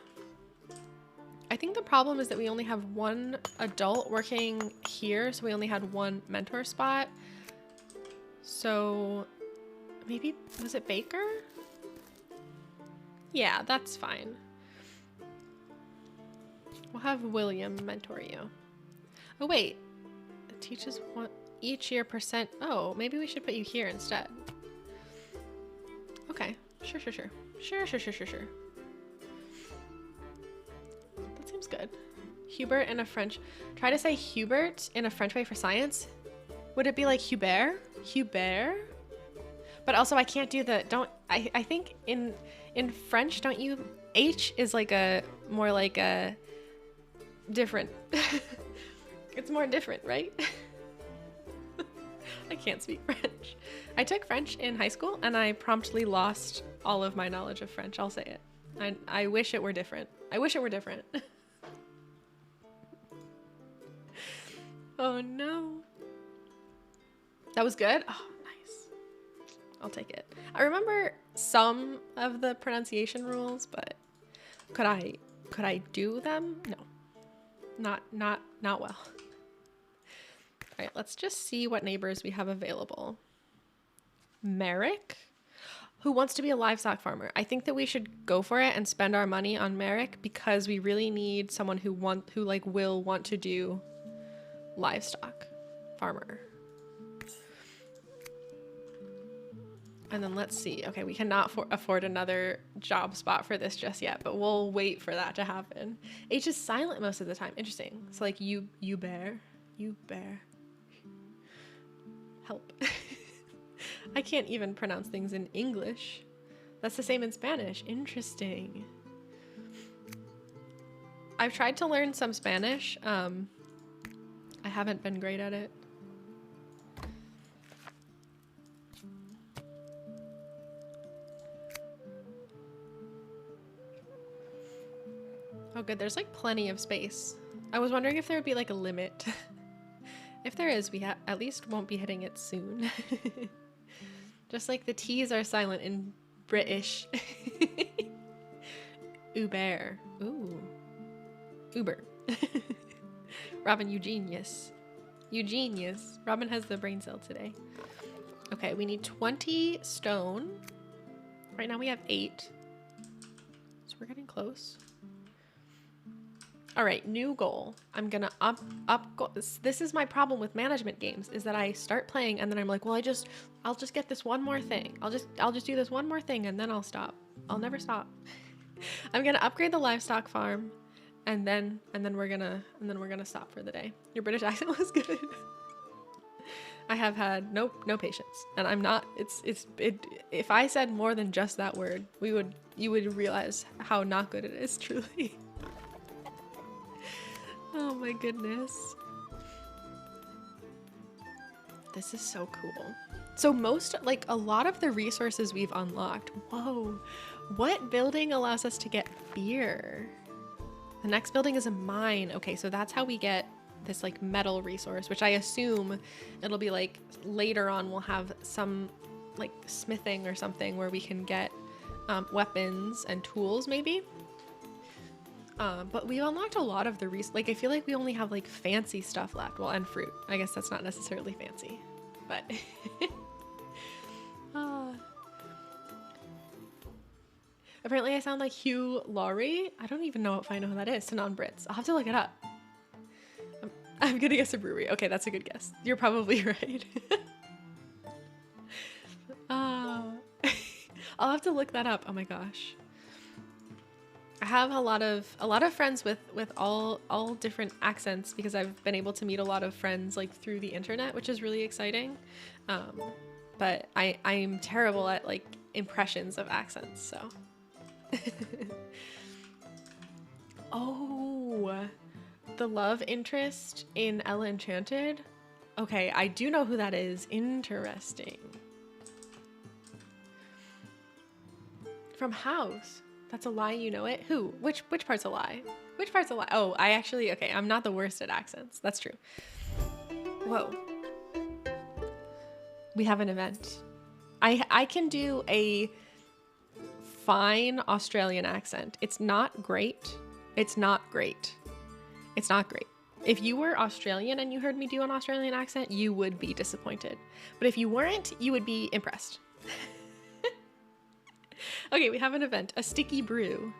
S1: I think the problem is that we only have one adult working here. So we only had one mentor spot. So maybe, was it Baker? Yeah, that's fine. We'll have William mentor you. Oh wait, it teaches one each year percent. Oh, maybe we should put you here instead. Okay, sure. That seems good. Hubert in a French. Try to say Hubert in a French way for science. Would it be like Hubert? Hubert? But also I can't do the, I think in French, don't you, H is like a, more like a different. It's more different, right? I can't speak French. I took French in high school and I promptly lost all of my knowledge of French. I'll say it. I wish it were different. I wish it were different. Oh no. That was good? Oh, nice. I'll take it. I remember some of the pronunciation rules, but could I do them? No. Not well. All right, let's just see what neighbors we have available. Merrick, who wants to be a livestock farmer. I think that we should go for it and spend our money on Merrick because we really need someone who will want to do livestock farmer. And then let's see. Okay, we cannot afford another job spot for this just yet, but we'll wait for that to happen. H is silent most of the time. Interesting. So like you bear. Help. I can't even pronounce things in English. That's the same in Spanish. Interesting. I've tried to learn some Spanish. I haven't been great at it. Oh good, there's like plenty of space. I was wondering if there would be like a limit. If there is, we at least won't be hitting it soon. Just like the T's are silent in British. Uber. Ooh. Uber. Robin, you genius. You genius. Robin has the brain cell today. Okay, we need 20 stone. Right now we have 8. So we're getting close. All right, new goal. I'm gonna up goal. This is my problem with management games, is that I start playing and then I'm like, well, I'll just get this one more thing. I'll just do this one more thing and then I'll stop. I'll never stop. I'm gonna upgrade the livestock farm, and then we're gonna stop for the day. Your British accent was good. I have had no patience, and I'm not. If I said more than just that word, you would realize how not good it is, truly. Oh my goodness. This is so cool. So a lot of the resources we've unlocked. Whoa. What building allows us to get beer? The next building is a mine. Okay, so that's how we get this like metal resource, which I assume it'll be like later on we'll have some like smithing or something where we can get weapons and tools maybe. But we've unlocked a lot of the I feel like we only have like fancy stuff left. Well, and fruit. I guess that's not necessarily fancy, but apparently I sound like Hugh Laurie. I don't even know if I know who that is. To non-Brits. I'll have to look it up. I'm gonna guess a brewery. Okay, that's a good guess. You're probably right. I'll have to look that up. Oh my gosh. I have a lot of friends with all different accents because I've been able to meet a lot of friends like through the internet, which is really exciting. but I'm terrible at like impressions of accents, so. Oh, the love interest in Ella Enchanted? Okay, I do know who that is. Interesting. From House. That's a lie, you know it? Who? Which part's a lie? Which part's a lie? Oh, I actually, okay, I'm not the worst at accents. That's true. Whoa. We have an event. I can do a fine Australian accent. It's not great. It's not great. It's not great. If you were Australian and you heard me do an Australian accent, you would be disappointed. But if you weren't, you would be impressed. Okay, we have an event, a sticky brew.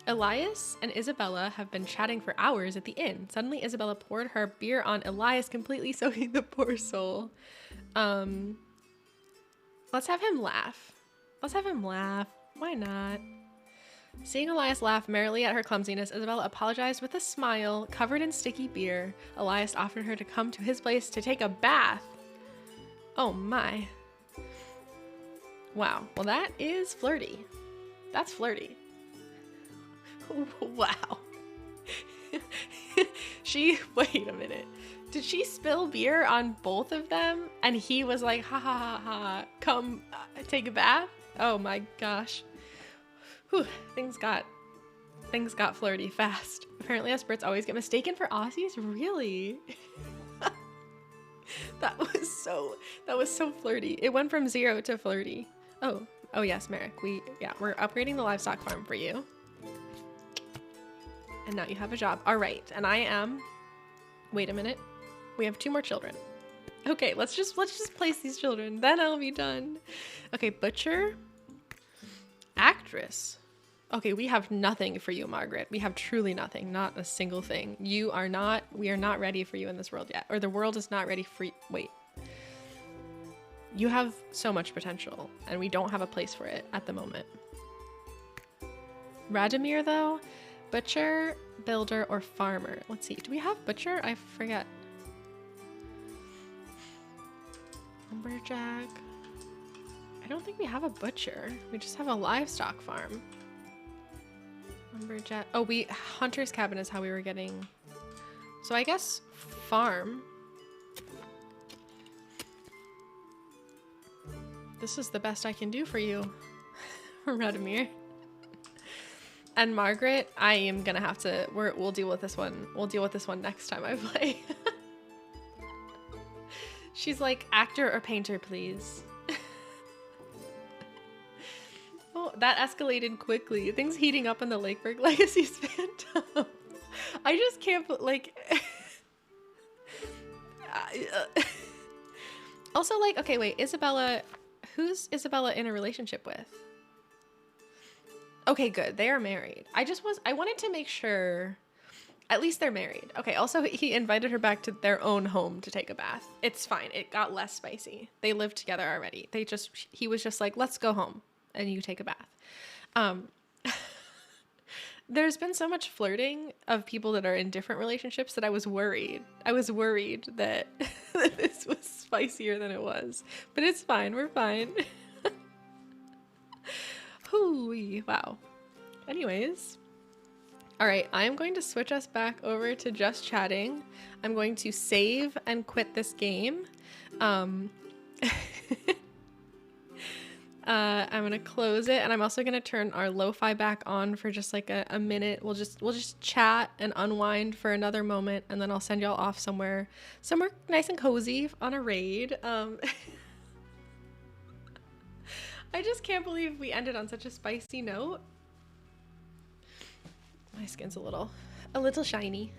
S1: Elias and Isabella have been chatting for hours at the inn. Suddenly, Isabella poured her beer on Elias, completely soaking the poor soul. Let's have him laugh. Let's have him laugh. Why not? Seeing Elias laugh merrily at her clumsiness, Isabella apologized with a smile, covered in sticky beer. Elias offered her to come to his place to take a bath. Oh my. Wow. Well, that is flirty. That's flirty. Wow. Wait a minute. Did she spill beer on both of them? And he was like, ha ha ha ha, come take a bath? Oh my gosh. Whew, things got flirty fast. Apparently us Brits always get mistaken for Aussies? Really? That was so flirty. It went from 0 to flirty. Oh yes, Merrick. We're upgrading the livestock farm for you. And now you have a job. All right. And I am, wait a minute. We have 2 more children. Okay, let's just place these children. Then I'll be done. Okay, butcher. Actress. Okay, we have nothing for you, Margaret. We have truly nothing. Not a single thing. We are not ready for you in this world yet. Or the world is not ready for you. Wait. You have so much potential, and we don't have a place for it at the moment. Radomir, though? Butcher, builder, or farmer? Let's see. Do we have butcher? I forget. Lumberjack. I don't think we have a butcher. We just have a livestock farm. Lumberjack. Oh, hunter's cabin is how we were getting. So I guess farm. This is the best I can do for you, Radomir. And Margaret, I am gonna have to. We'll deal with this one. We'll deal with this one next time I play. She's like, actor or painter, please. Oh, that escalated quickly. Things heating up in the Lakeburg Legacies fandom. I just can't like. Also, like, okay, wait, Isabella. Who's Isabella in a relationship with? Okay, good. They are married. I wanted to make sure at least they're married. Okay, also he invited her back to their own home to take a bath. It's fine. It got less spicy. They lived together already. He was just like, let's go home and you take a bath. There's been so much flirting of people that are in different relationships that I was worried. I was worried that this was spicier than it was. But it's fine. We're fine. Hooey. Wow. Anyways. All right. I'm going to switch us back over to just chatting. I'm going to save and quit this game. I'm gonna close it, and I'm also gonna turn our lo-fi back on for just like a minute. We'll just chat and unwind for another moment, and then I'll send y'all off somewhere nice and cozy on a raid. I just can't believe we ended on such a spicy note. My skin's a little shiny.